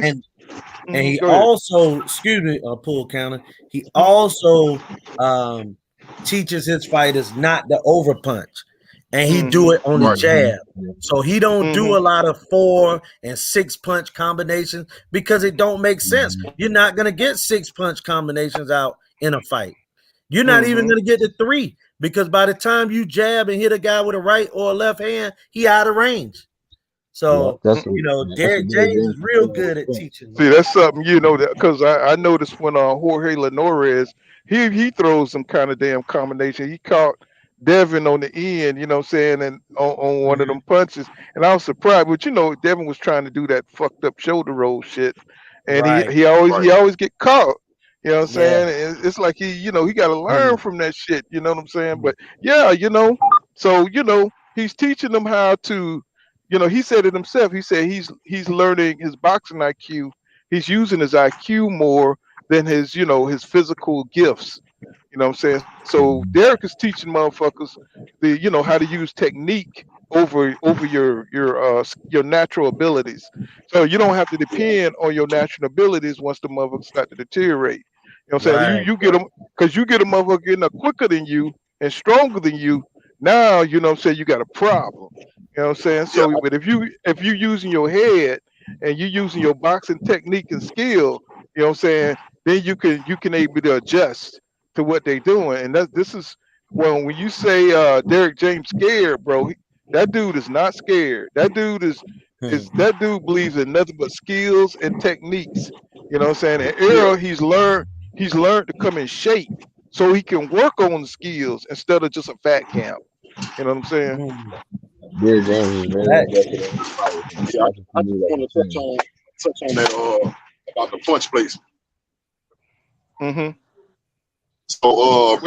and he go ahead. also, excuse me, pull counter. He also teaches his fighters not to overpunch. And he do it on the jab. So he don't do a lot of 4 and 6 punch combinations because it don't make sense. You're not going to get 6 punch combinations out in a fight. You're not even going to get to 3 because by the time you jab and hit a guy with a right or a left hand, he out of range. So, you know, Derrick James is real good at teaching. See, that's something, you know, that because I noticed when Jorge Linares, he throws some kind of damn combination. He caught Devin on the end, you know what I'm saying, and on one of them punches. And I was surprised, but you know, Devin was trying to do that fucked up shoulder roll shit. And he always get caught. You know what I'm saying? It's like he got to learn from that shit. You know what I'm saying? But yeah, you know, so you know, he's teaching them how to, you know, he said it himself. He said he's learning his boxing IQ. He's using his IQ more than his, you know, his physical gifts. You know what I'm saying? So Derrick is teaching motherfuckers you know, how to use technique over your natural abilities. So you don't have to depend on your natural abilities once the motherfuckers start to deteriorate. You know what I'm saying? You get them because you get a motherfucker getting up quicker than you and stronger than you. Now, you know what I'm saying, you got a problem. You know what I'm saying? So but if you using your head and you using your boxing technique and skill, you know what I'm saying, then you can able to adjust to what they're doing. And this is when you say Derrick James scared, bro, that dude is not scared. That dude that dude believes in nothing but skills and techniques. You know what I'm saying? And Errol, he's learned to come in shape so he can work on the skills instead of just a fat camp. You know what I'm saying? Derrick James is very invested in his fight. I just want to touch on that about the punch placement. So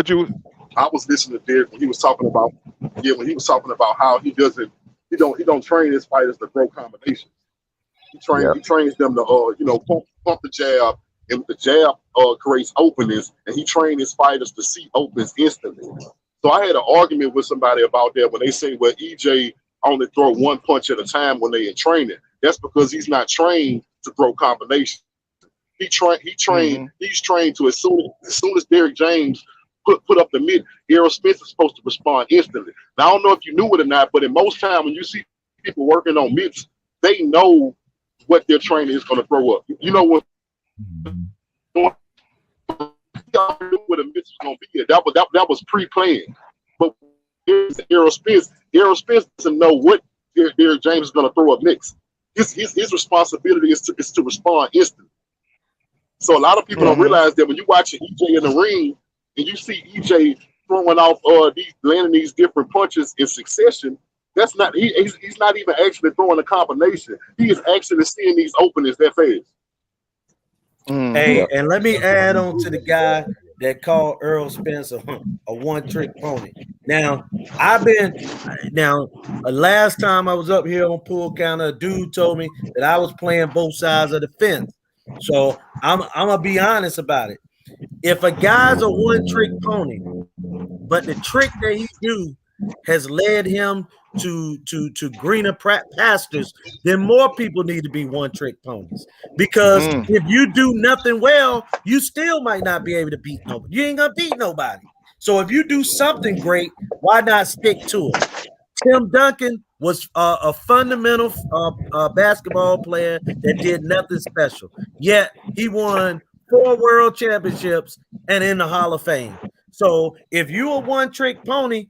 I was listening to Derrick when he was talking about how he don't train his fighters to throw combinations. He trains them to you know, pump the jab, and the jab creates openings, and he trains his fighters to see opens instantly. So I had an argument with somebody about that when they say, well, EJ only throw 1 punch at a time when they in training. That's because he's not trained to throw combinations. He's trained to as soon as Derrick James put up the mid, Errol Spence is supposed to respond instantly. Now I don't know if you knew it or not, but in most time when you see people working on mids, they know what their trainer is going to throw up. You know what a mid was going to be. That was pre-planned. But Errol Spence doesn't know what Derrick James is going to throw up next. His responsibility is to respond instantly. So a lot of people don't realize that when you watch EJ in the ring and you see EJ throwing off landing these different punches in succession, that's not he's not even actually throwing a combination. He is actually seeing these openings that fast. Hey, and let me add on to the guy that called Errol Spence a one-trick pony. Now, last time I was up here on Pool Counter, a dude told me that I was playing both sides of the fence. So I'm gonna be honest about it. If a guy's a one-trick pony, but the trick that he do has led him to greener pastures, then more people need to be one-trick ponies. Because if you do nothing well, you still might not be able to beat nobody. You ain't gonna beat nobody. So if you do something great, why not stick to it? Tim Duncan was a fundamental basketball player that did nothing special. Yet he won 4 world championships and in the Hall of Fame. So if you're a one-trick pony,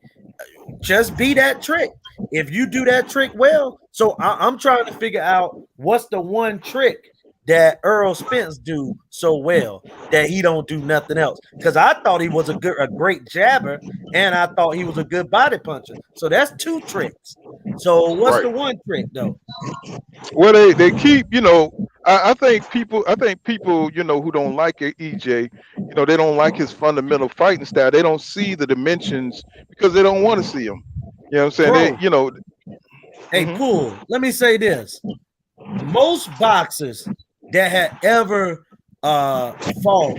just be that trick. If you do that trick well, so I'm trying to figure out what's the one trick that Errol Spence do so well that he don't do nothing else. Because I thought he was a great jabber, and I thought he was a good body puncher. So that's 2 tricks. So what's the one trick though? Well, they keep, I think people, who don't like it, EJ, they don't like his fundamental fighting style. They don't see the dimensions because they don't want to see them. You know what I'm saying? Hey, Pool, let me say this. Most boxers that had ever fought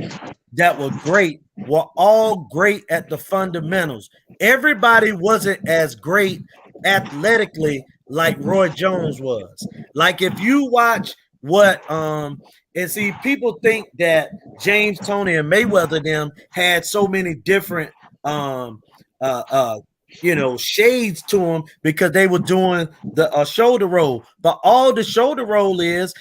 that were great were all great at the fundamentals. Everybody wasn't as great athletically like Roy Jones was. Like if you watch what and see, people think that James, Tony, and Mayweather them had so many different shades to them because they were doing the shoulder roll. But all the shoulder roll is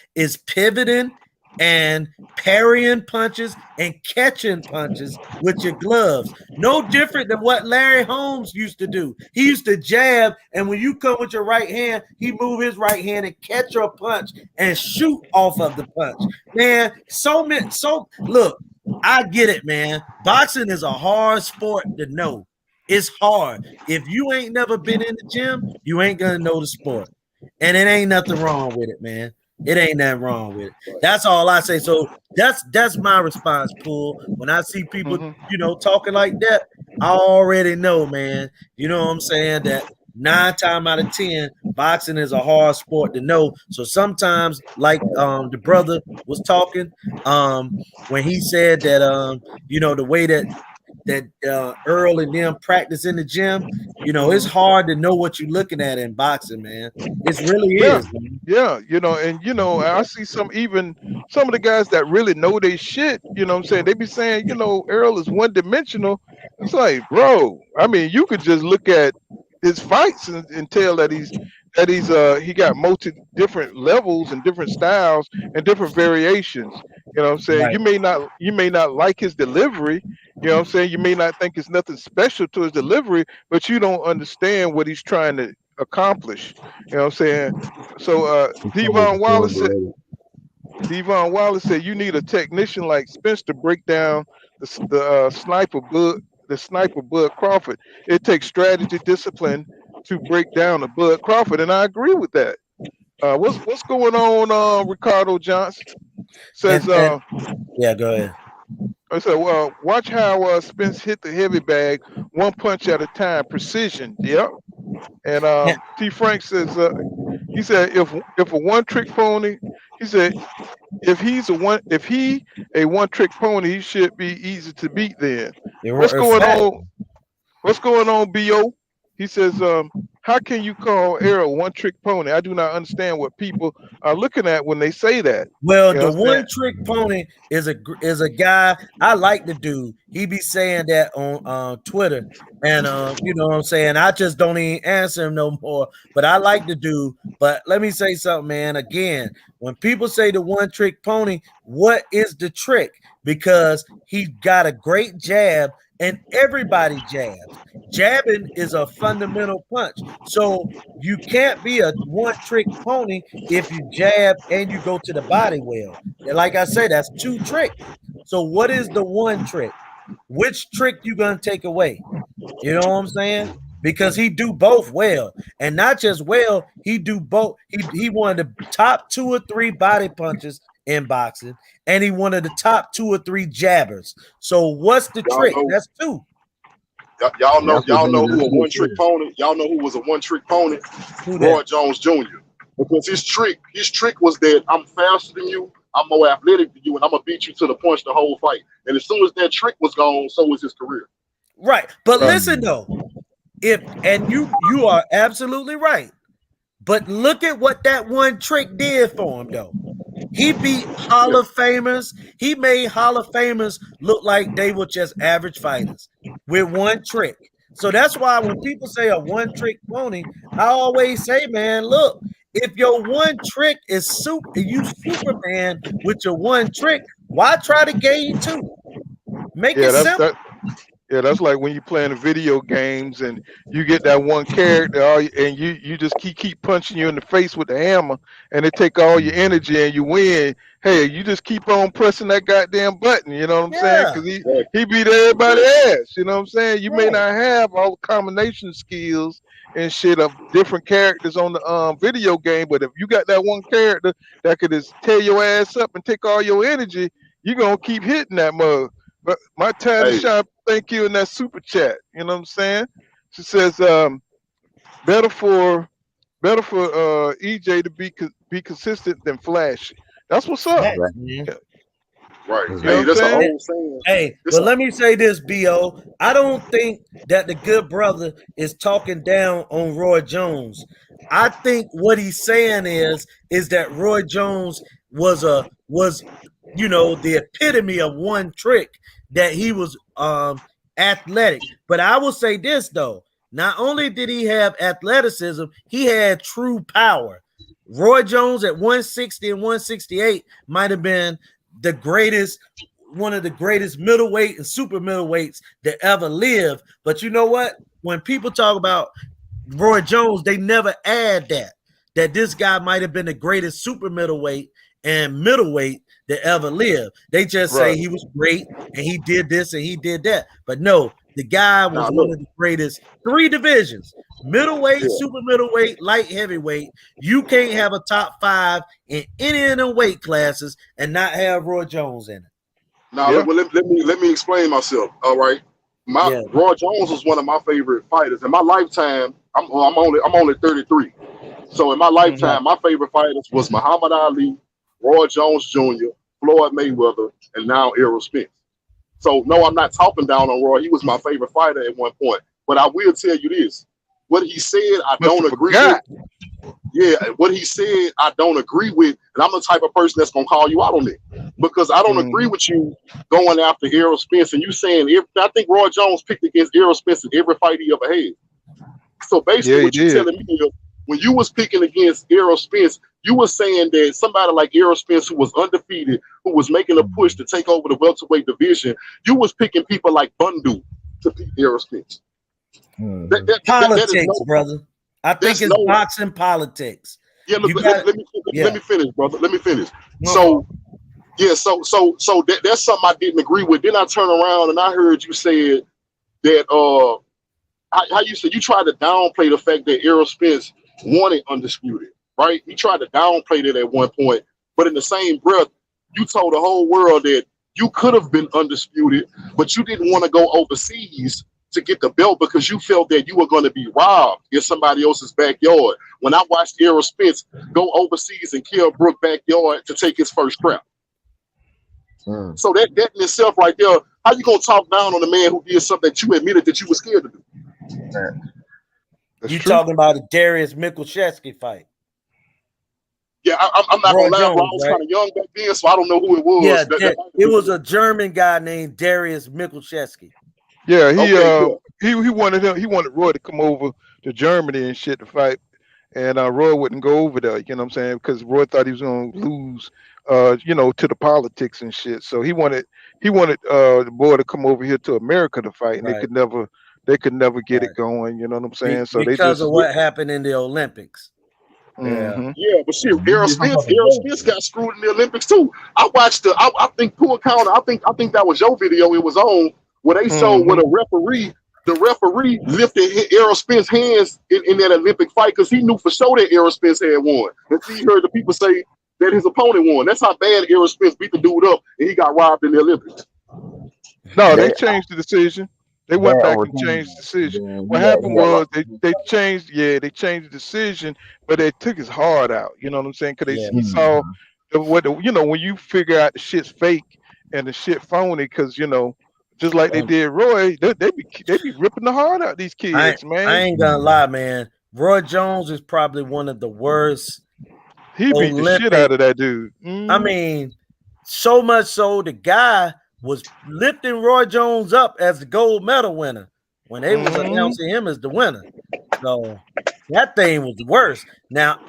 pivoting and parrying punches and catching punches with your gloves. No different than what Larry Holmes used to do. He used to jab, and when you come with your right hand, he move his right hand and catch your punch and shoot off of the punch. Man, look, I get it, man. Boxing is a hard sport to know. It's hard. If you ain't never been in the gym, you ain't gonna know the sport. And it ain't nothing wrong with it, man. It ain't nothing wrong with it. That's all I say. So that's my response, Pool. When I see people, talking like that, I already know, man. You know what I'm saying? That 9 times out of 10, boxing is a hard sport to know. So sometimes, like the brother was talking, when he said that the way that Earl and them practice in the gym, it's hard to know what you're looking at in boxing, man. It really is. Man. Yeah, I see some of the guys that really know their shit, what I'm saying? They be saying, Earl is one-dimensional. It's like, bro, I mean, you could just look at his fights and tell that he got multi different levels and different styles and different variations. You know what I'm saying? Right. You may not like his delivery. You know what I'm saying? You may not think it's nothing special to his delivery, but you don't understand what he's trying to accomplish. You know what I'm saying? So Devon Wallace said you need a technician like Spence to break down the sniper Bud Crawford. It takes strategy, discipline to break down a Bud Crawford, and I agree with that. What's going on, Ricardo Johnson? Says yeah, go ahead. I said, well, watch how Spence hit the heavy bag, one punch at a time, precision. Yep. And T. Frank says, he said, if a one-trick pony, he said, if he a one-trick pony, he should be easy to beat. Then what's going on? What's going on, Bo? He says, how can you call Errol one-trick pony? I do not understand what people are looking at when they say that. Well, the one-trick pony is a guy. I like the dude. He be saying that on Twitter, and you know what I'm saying. I just don't even answer him no more. But I like the dude. But let me say something, man. Again, when people say the one-trick pony, what is the trick? Because he got a great jab. And everybody jabs. Jabbing is a fundamental punch. So you can't be a one-trick pony if you jab and you go to the body well. And like I say, that's 2 tricks. So what is the one trick? Which trick you gonna take away? You know what I'm saying? Because he do both well. And not just well, he do both. He one of the top 2 or 3 body punches in boxing, and he one of the top 2 or 3 jabbers. So what's the trick? That's 2. Y'all know who a one-trick pony. Y'all know who was a one-trick pony? Roy Jones Jr. Because his trick was that I'm faster than you, I'm more athletic than you, and I'm gonna beat you to the punch the whole fight. And as soon as that trick was gone, so was his career. Right. But listen though, you are absolutely right. But look at what that one trick did for him though. He beat Hall of Famers. He made Hall of Famers look like they were just average fighters with one trick. So that's why when people say a one-trick pony, I always say, man, look, if your one trick is Superman with your one trick, why try to gain 2? Make it simple. That's like when you're playing the video games and you get that one character and you just keep punching you in the face with the hammer and it take all your energy and you win. Hey, you just keep on pressing that goddamn button, you know what I'm saying? Because he beat everybody's ass, you know what I'm saying? You may not have all the combination skills and shit of different characters on the video game, but if you got that one character that could just tear your ass up and take all your energy, you're gonna keep hitting that mug. But my time to shine, thank you in that super chat. You know what I'm saying? She says, better for EJ to be consistent than flashy. That's what's up. Right. You know Hey, that's the whole saying. Hey, but let me say this, B.O. I don't think that the good brother is talking down on Roy Jones. I think what he's saying is that Roy Jones was the epitome of one trick, that he was athletic. But I will say this though, not only did he have athleticism, he had true power. Roy Jones at 160 and 168 might have been one of the greatest middleweight and super middleweights that ever lived. But you know what? When people talk about Roy Jones, they never add that this guy might have been the greatest super middleweight and middleweight that ever lived. They just say he was great and he did this and he did that. But no, the guy was one of the greatest 3 divisions: middleweight, super middleweight, light heavyweight. You can't have a top 5 in any of them weight classes and not have Roy Jones in it. Now, let me explain myself. All right, Roy Jones was one of my favorite fighters in my lifetime. I'm only 33, so in my lifetime, my favorite fighters was Muhammad Ali, Roy Jones Jr., Floyd Mayweather, and now Errol Spence. So no, I'm not talking down on Roy. He was my favorite fighter at one point. But I will tell you this: what he said, I don't agree with. Yeah, what he said, I don't agree with, and I'm the type of person that's gonna call you out on it because I don't agree with you going after Errol Spence and you saying I think Roy Jones picked against Errol Spence in every fight he ever had. So basically, what you're telling me is when you was picking against Errol Spence, you were saying that somebody like Errol Spence, who was undefeated, who was making a push to take over the welterweight division, you was picking people like Bundu to beat Errol Spence. Politics, brother. I think it's boxing politics. Yeah, look, let me finish, brother. Let me finish. So that's something I didn't agree with. Then I turned around and I heard you said that how you said you tried to downplay the fact that Errol Spence wanted undisputed, right? He tried to downplay that at one point, but in the same breath, you told the whole world that you could have been undisputed, but you didn't want to go overseas to get the belt because you felt that you were going to be robbed in somebody else's backyard. When I watched Errol Spence go overseas and kill Brook backyard to take his first crap. So that in itself right there, how you going to talk down on the man who did something that you admitted that you were scared to do? You talking about a Darius Michalczewski fight? Yeah, I'm not going to lie. I was kind of young back then, so I don't know who it was. Yeah, it was a German guy named Darius Michalczewski. Yeah, he wanted Roy to come over to Germany and shit to fight, and Roy wouldn't go over there. You know what I'm saying? Because Roy thought he was going to lose, to the politics and shit. So he wanted the boy to come over here to America to fight, and they could never get it going. You know what I'm saying? So because of what happened in the Olympics. Yeah, but shit, Errol Spence got screwed in the Olympics too. I watched I think Pool Counter. I think that was your video. It was on where they showed when the referee lifted Errol Spence's hands in that Olympic fight because he knew for sure that Errol Spence had won. And he heard the people say that his opponent won. That's how bad Errol Spence beat the dude up, and he got robbed in the Olympics. No, they changed the decision. They went back and changed the decision. What happened was they changed the decision, but they took his heart out. You know what I'm saying? Because he saw when you figure out the shit's fake and the shit phony, because just like they did Roy, they be ripping the heart out these kids, man. I ain't gonna lie, man. Roy Jones is probably one of the worst. He beat the shit out of that dude. I mean, so much so the guy was lifting Roy Jones up as the gold medal winner when they was announcing him as the winner. So that thing was the worst. Now,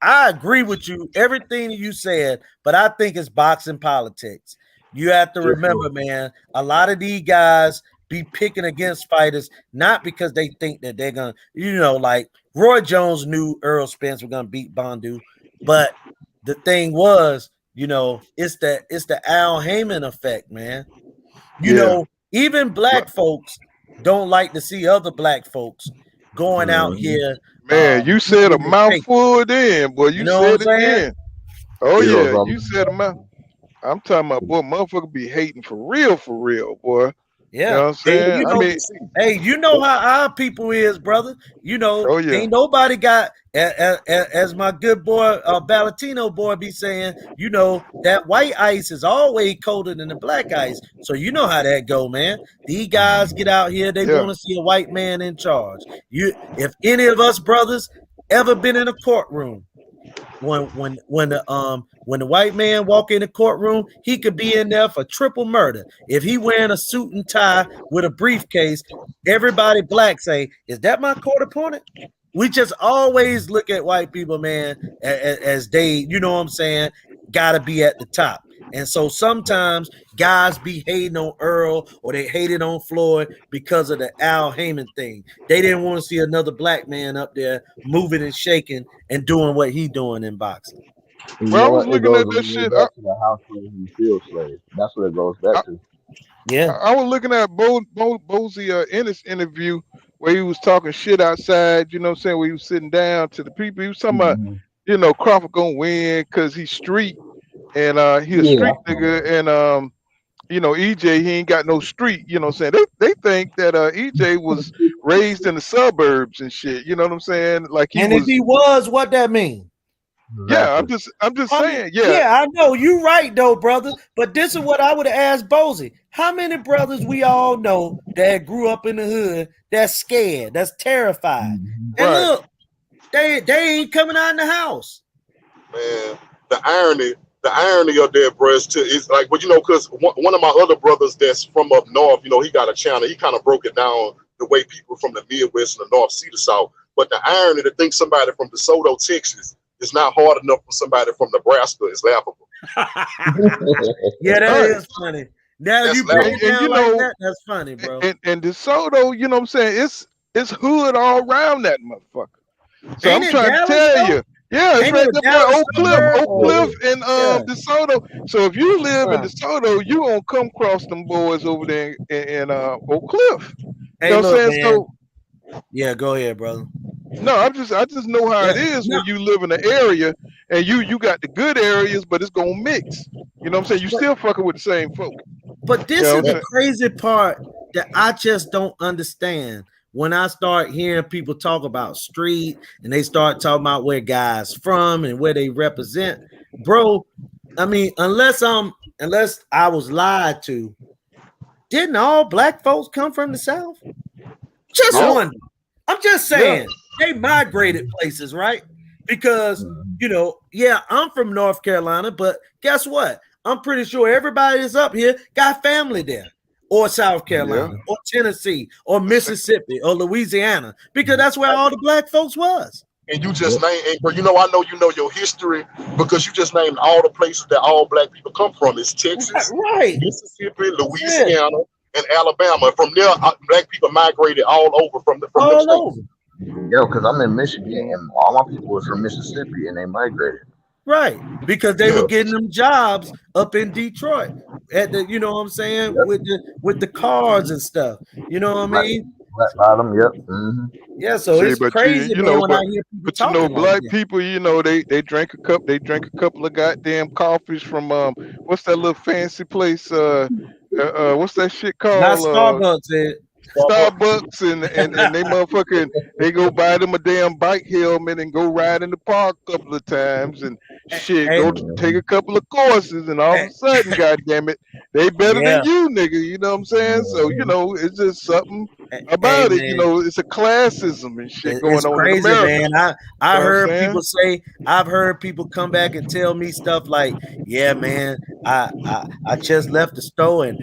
I agree with you, everything you said, but I think it's boxing politics. You have to remember, man, a lot of these guys be picking against fighters, not because they think that they're going to, like Roy Jones knew Errol Spence was going to beat Bondu, but the thing was, it's the Al Heyman effect, man. Even black folks don't like to see other black folks going out here. Man, you said a mouthful then, boy. You said it then. Oh yeah, you said a mouth. I'm talking about, boy, motherfucker be hating for real, boy. Yeah, you know what I'm saying? Hey, you know how our people is, brother. Ain't nobody got, as my good boy, Valentino boy be saying, that white ice is always colder than the black ice. So you know how that go, man. These guys get out here, they want to see a white man in charge. If any of us brothers ever been in a courtroom, when the white man walk in the courtroom, he could be in there for triple murder. If he wearing a suit and tie with a briefcase, everybody black say, "Is that my court opponent?" We just always look at white people, man, as they, what I'm saying, gotta be at the top. And so sometimes guys be hating on Earl or they hated on Floyd because of the Al Heyman thing. They didn't want to see another black man up there moving and shaking and doing what he doing in boxing. Well, I was looking at this shit. Back to the house and field slave. That's what it goes back to. Yeah, I was looking at Bozy in his interview where he was talking shit outside. You know what I'm saying? Where he was sitting down to the people. He was talking about, Crawford gonna win because he's street. And he a street nigga, and EJ, he ain't got no street, you know what I'm saying? They think that EJ was raised in the suburbs and shit, you know what I'm saying? Like if he was, what that mean? Yeah, I'm just saying, yeah. Yeah, I know you right though, brother. But this is what I would have asked Bozy. How many brothers we all know that grew up in the hood that's scared, that's terrified? And look, they ain't coming out in the house. Man, the irony of that, bro, is like, but because one of my other brothers that's from up north, he got a channel. He kind of broke it down the way people from the Midwest and the North see the South. But the irony to think somebody from DeSoto, Texas, is not hard enough for somebody from Nebraska is laughable. Yeah, that is funny. Now you break it down like that, that's funny, bro. And DeSoto, you know what I'm saying? It's hood all around that motherfucker. So I'm trying to tell you. Yeah, it's right there by Oak Cliff and DeSoto. So if you live in DeSoto, you gonna come across them boys over there in Oak Cliff. Hey, you know what I'm saying? Man. Yeah, go ahead, brother. No, I just know how it is when you live in an area and you got the good areas, but it's gonna mix. You know what I'm saying? You still fucking with the same folk. But this is the crazy part that I just don't understand. When I start hearing people talk about street and they start talking about where guys from and where they represent, bro, I mean, unless I was lied to, didn't all black folks come from the South? Just wonder. I'm just saying they migrated places, right? Because, I'm from North Carolina, but guess what? I'm pretty sure everybody that's up here got family there. Or South Carolina, or Tennessee, or Mississippi, or Louisiana, because that's where all the black folks was. And you just named, but I know you know your history because you just named all the places that all black people come from. It's Texas, Mississippi, Louisiana, and Alabama. From there, black people migrated all over from the states. Yo, because I'm in Michigan, and all my people was from Mississippi, and they migrated. Right, because they were getting them jobs up in Detroit at the, you know what I'm saying, with the cars and stuff. You know what I mean? Black bottom, yep. Mm-hmm. Yeah, so See, it's but crazy, man, when I hear people talking like black that. people, they drink a couple of goddamn coffees from what's that little fancy place? What's that shit Not called? Starbucks, Starbucks and they motherfucking they go buy them a damn bike helmet and go ride in the park a couple of times and shit, Hey, go take a couple of courses and all of hey, a sudden, goddamn it, they better yeah, than you, nigga. You know what I'm saying? So, it's just something hey, about it, man. it's a classism and shit going It's on in crazy, America. man. You I know what I'm heard saying? people say, I've heard people come back and tell me stuff like, yeah, man, I just left the store and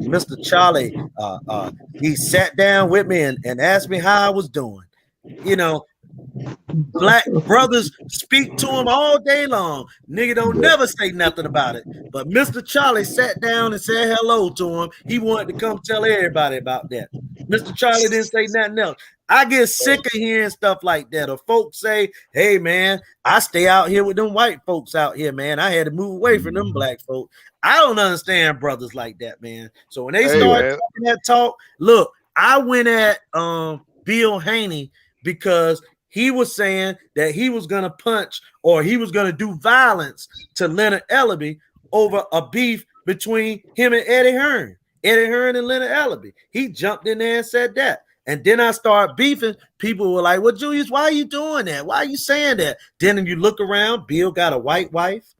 Mr. Charlie he sat down with me and asked me how I was doing. You know, black brothers speak to him all day long. Nigga don't never say nothing about it. But Mr. Charlie sat down and said hello to him. He wanted to come tell everybody about that. Mr. Charlie didn't say nothing else. I get sick of hearing stuff like that. Or folks say, hey, man, I stay out here with them white folks out here, man. I had to move away from them black folks. I don't understand brothers like that, man. So when they start talking that talk, look, I went at Bill Haney because he was saying that he was going to punch or he was going to do violence to Leonard Ellaby over a beef between him and Eddie Hearn and Leonard Ellaby. He jumped in there and said that. And then I started beefing. People were like, well, Julius, why are you doing that? Why are you saying that? Then you look around, Bill got a white wife,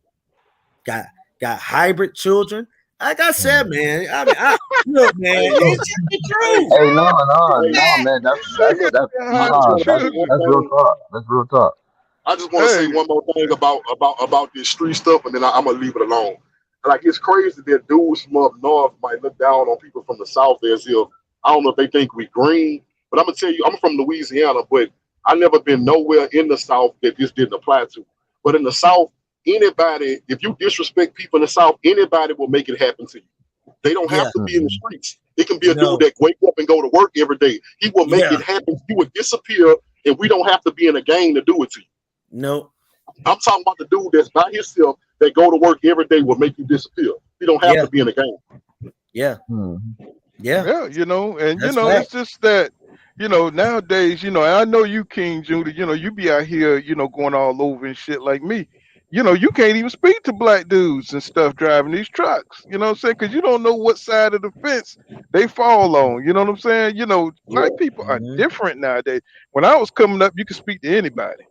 got hybrid children. Like I said, man, look, man, it's just the truth. Hey, no, man, that's real talk. That's real talk. I just want to say one more thing about this street stuff, and then I'm gonna leave it alone. Like, it's crazy that dudes from up north might look down on people from the south as if, I don't know if they think we green, but I'm gonna tell you, I'm from Louisiana, but I never been nowhere in the south that this didn't apply to. But in the south, anybody, if you disrespect people in the south, anybody will make it happen to you. They don't have to be in the streets. It can be a dude that wake up and go to work every day. He will make it happen. You would disappear, and we don't have to be in a gang to do it to you. No. I'm talking about the dude that's by himself that go to work every day will make you disappear. You don't have to be in a gang. Yeah. Yeah, and it's just that, nowadays, I know you, King Judah, you be out here, going all over and shit like me. You can't even speak to black dudes and stuff driving these trucks. You know what I'm saying? Because you don't know what side of the fence they fall on. You know what I'm saying? Black people are different nowadays. When I was coming up, you could speak to anybody.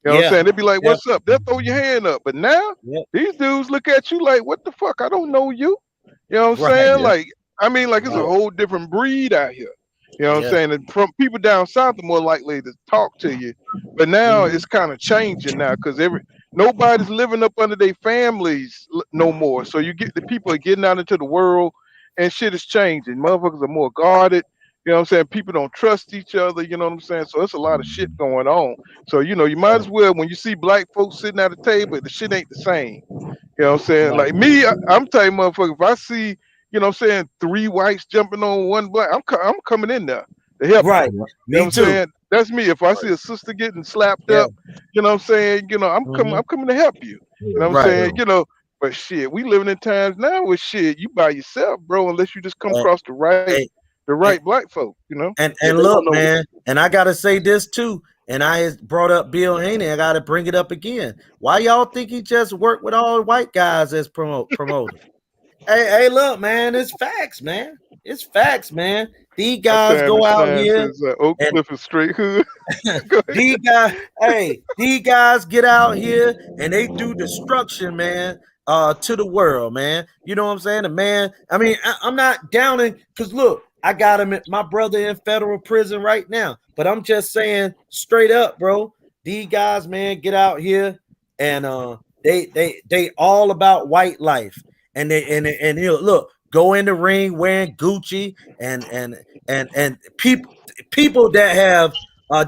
You know what I'm saying? They'd be like, what's up? They'll throw your hand up. But now, these dudes look at you like, what the fuck? I don't know you. You know what I'm saying? Like, it's a whole different breed out here. You know what I'm saying? And from people down south are more likely to talk to you. But now it's kind of changing now because nobody's living up under their families no more. So the people are getting out into the world and shit is changing. Motherfuckers are more guarded. You know what I'm saying? People don't trust each other. You know what I'm saying? So it's a lot of shit going on. So, you might as well, when you see black folks sitting at a table, the shit ain't the same. You know what I'm saying? Like me, I'm telling you, motherfucker, if I see, you know what I'm saying, 3 whites jumping on 1 black, I'm coming in there to help. Right. You know what I'm saying? That's me. If I see a sister getting slapped up, you know what I'm saying, I'm coming to help you. You know what I'm saying? But shit, we living in times now with shit, you by yourself, bro, unless you just come across the right black folk, And look, man, and I gotta say this too. And I brought up Bill Haney. I gotta bring it up again. Why y'all think he just worked with all white guys as promoter? hey, look, man, it's facts, man. It's facts, man. These guys go out here. Oak Cliff is straight hood. These guys get out here and they do destruction, man. To the world, man. You know what I'm saying? I'm not downing because look, I got my brother in federal prison right now. But I'm just saying straight up, bro. These guys, man, get out here and they all about white life. And look, go in the ring wearing Gucci and people that have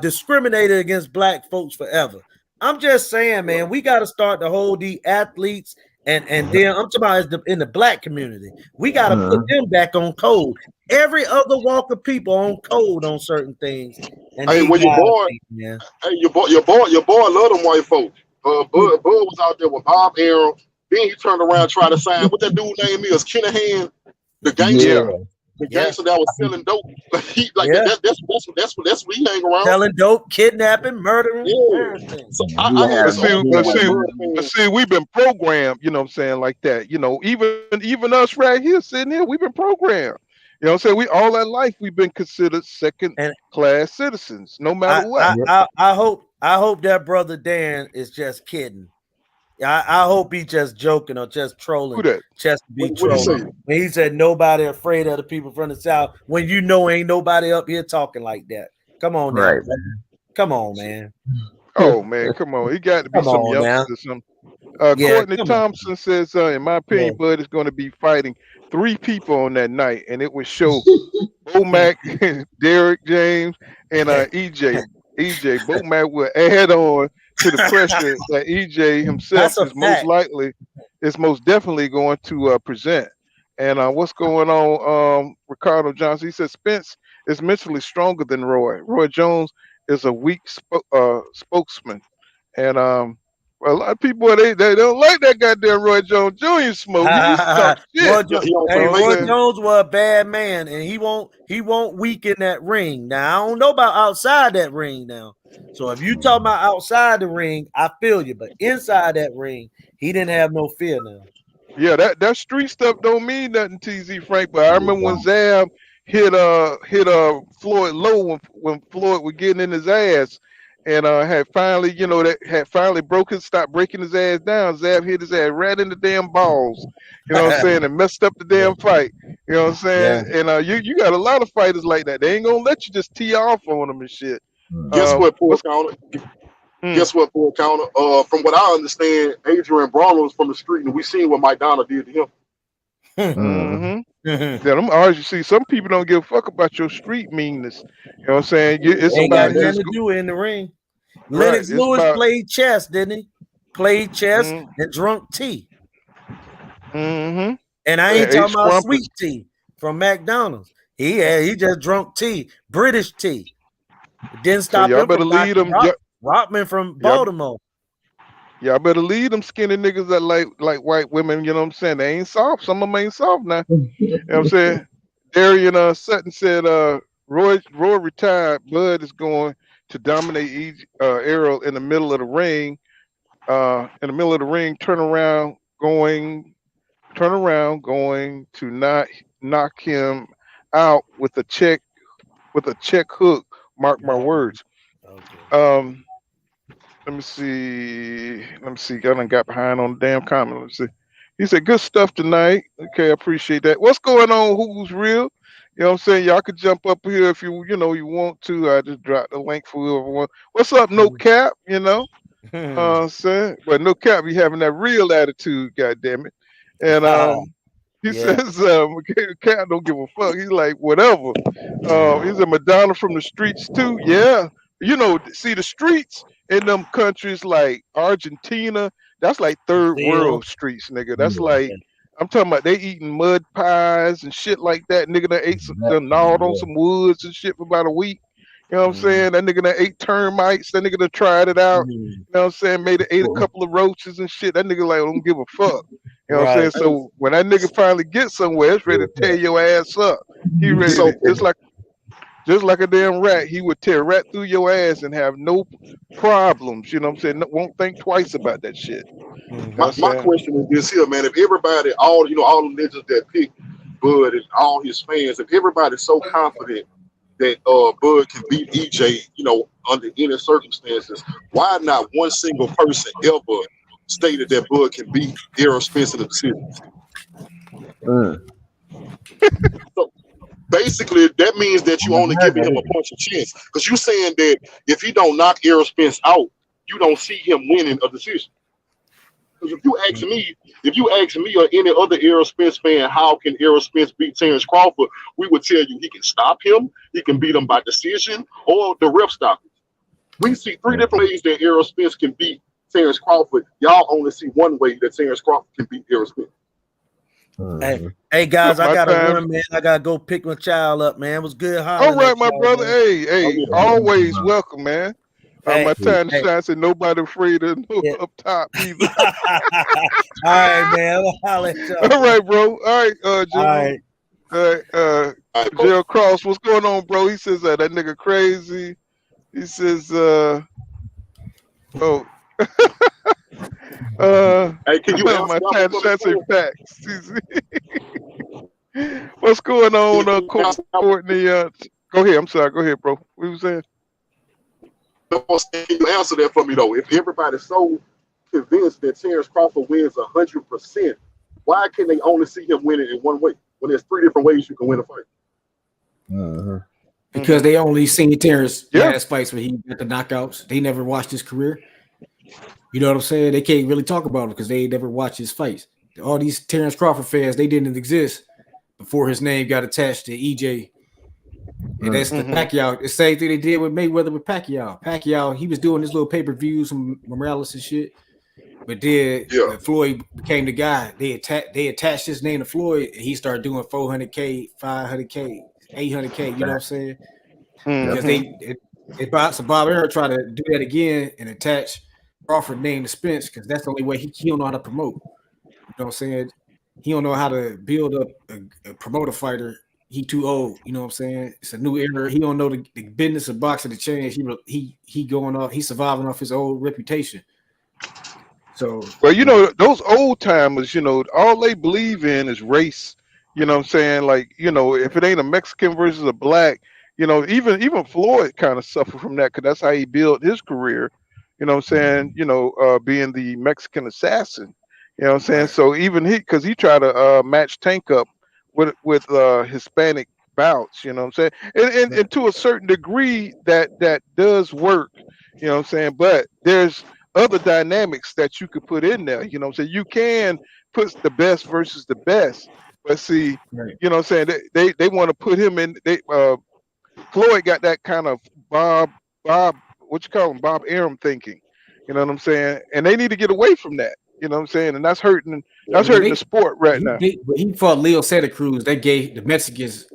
discriminated against black folks forever. I'm just saying, man, we got to start to hold these athletes and then I'm talking about in the black community. We got to put them back on code. Every other walk of people on code on certain things. And your boy love them white folks. Bud was out there with Bob Aaron. Then he turned around and tried to sign what that dude name is, Kinahan, the gangster. the gangster that was selling dope. That's what he hang around. Selling dope, kidnapping, murdering, everything. So I had but see, we've been programmed, you know what I'm saying, like that. You know, even us right here sitting here, we've been programmed. You know what I'm saying? We all our life we've been considered second class citizens, no matter what. I hope that brother Dan is just kidding. I hope he just joking or just trolling, just to be trolling. When he said nobody afraid of the people from the South, when you know ain't nobody up here talking like that. Come on, now, come on, man. Oh man, come on! He got to be some youngsters. Some. Courtney Thompson says, in my opinion, Bud is going to be fighting 3 people on that night, and it would show Bo-Mac, Derrick James, and EJ. Bo-Mac will add on to the pressure that EJ himself is most definitely going to present. And what's going on, Ricardo Johnson? He says Spence is mentally stronger than Roy. Roy Jones is a weak spokesman, and a lot of people they don't like that goddamn Roy Jones Jr. smoke. He used to talk shit. Roy Jones was a bad man, and he won't weaken that ring. Now I don't know about outside that ring now. So if you talk about outside the ring, I feel you, but inside that ring, he didn't have no fear now. Yeah, that street stuff don't mean nothing, TZ Frank. But I remember when Zab hit Floyd low when Floyd was getting in his ass. And had finally, stopped breaking his ass down. Zab hit his ass right in the damn balls, you know what I'm saying, and messed up the damn fight. You know what I'm saying? Yeah. And you got a lot of fighters like that. They ain't gonna let you just tee off on them and shit. Guess what, Paul Counter? Guess what, Paul Counter? From what I understand, Adrian Brown was from the street, and we seen what Mike Donald did to him. Yeah, them always, you see, some people don't give a fuck about your street meanness. You know what I'm saying? It's ain't got nothing to do in the ring. Lennox Lewis played chess, didn't he? Played chess and drunk tea. And I ain't talking about sweet tea from McDonald's. He just drunk tea, British tea. It didn't stop him from lead them. Rockman from Baltimore. Y'all better lead them skinny niggas that like white women, you know what I'm saying? They ain't soft. Some of them ain't soft now. You know what I'm saying? Darian Sutton said Roy retired. Bud is going to dominate Errol in the middle of the ring. Turn around, going to knock him out with a check hook. Mark my words. Okay. Let me see. I done got behind on the damn comment. Let's see. He said, good stuff tonight. Okay, I appreciate that. What's going on? Who's real? You know what I'm saying? Y'all could jump up here if you want to. I just dropped the link for whoever. What's up, No Cap? You know? I'm saying? But No Cap be having that real attitude, goddammit. And he says, Cap don't give a fuck. He's like, whatever. He's a Madonna from the streets too. Yeah. You know, see the streets in them countries like Argentina, that's like third world streets, nigga. That's like, I'm talking about they eating mud pies and shit like that. Nigga that ate gnawed on some woods and shit for about a week. You know what I'm saying? That nigga that ate termites, that nigga that tried it out. You know what I'm saying? Ate a couple of roaches and shit. That nigga like don't give a fuck. You know what I'm saying? So when that nigga finally gets somewhere, it's ready to tear your ass up. He ready to, just like a damn rat, he would tear right through your ass and have no problems. You know what I'm saying? Won't think twice about that shit. My question is this here, man. If everybody, all the niggas that pick Bud and all his fans, if everybody's so confident that Bud can beat EJ, under any circumstances, why not one single person ever stated that Bud can beat Errol Spence in the decision? So basically, that means that you only giving him a bunch of chance. Because you saying that if he don't knock Errol Spence out, you don't see him winning a decision. Because if you ask me or any other Errol Spence fan, how can Errol Spence beat Terrence Crawford? We would tell you he can stop him, he can beat him by decision, or the ref stop him. We see 3 different ways that Errol Spence can beat Terrence Crawford. Y'all only see one way that Terrence Crawford can beat Errol Spence. Hey guys, I gotta run, man. I gotta go pick my child up, man. It was good. All right, my brother. Man. Hey, always welcome, man. My time to shine. Said nobody afraid of up top either. All right, man. I'll let y'all. All right, bro. All right, Jimmy. All right. Gerald Cross, what's going on, bro? He says that nigga crazy. He says, Hey, can you my answer chat that say for facts. What's going on, Courtney? Go ahead. I'm sorry. Go ahead, bro. What you saying? Can you answer that for me though? If everybody's so convinced that Terrence Crawford wins 100%, why can they only see him winning in one way when there's 3 different ways you can win a fight? Because they only seen Terrence last fights where he got the knockouts. They never watched his career. You know what I'm saying? They can't really talk about him because they never watched his fights. All these Terrence Crawford fans, they didn't exist before his name got attached to EJ. And that's the Pacquiao. The same thing they did with Mayweather with Pacquiao. Pacquiao, he was doing his little pay-per-views from Morales and shit. But then when Floyd became the guy, they attached his name to Floyd, and he started doing 400K, 500K, 800K. You know what I'm saying? Because Bob Arum tried to do that again and attach Crawford name to Spence because that's the only way he don't know how to promote. You know what I'm saying? He don't know how to build up a promoter fighter. He too old. You know what I'm saying? It's a new era. He don't know the business of boxing to change. He going off. He's surviving off his old reputation. So, well, you know, those old timers, you know, all they believe in is race. You know what I'm saying? Like, you know, if it ain't a Mexican versus a black, you know, even Floyd kind of suffered from that because that's how he built his career. You know what I'm saying? You know, being the Mexican assassin. You know what I'm saying? Right. So even because he tried to match Tank up with Hispanic bouts. You know what I'm saying? And to a certain degree, that does work. You know what I'm saying? But there's other dynamics that you could put in there. You know what I'm saying? You can put the best versus the best. But see, you know what I'm saying? They want to put him in. Floyd got that kind of Bob, what you call him, Bob Arum thinking. You know what I'm saying? And they need to get away from that. You know what I'm saying? And that's hurting. That's hurting the sport right now. He fought Leo Santa Cruz. They gave the Mexicans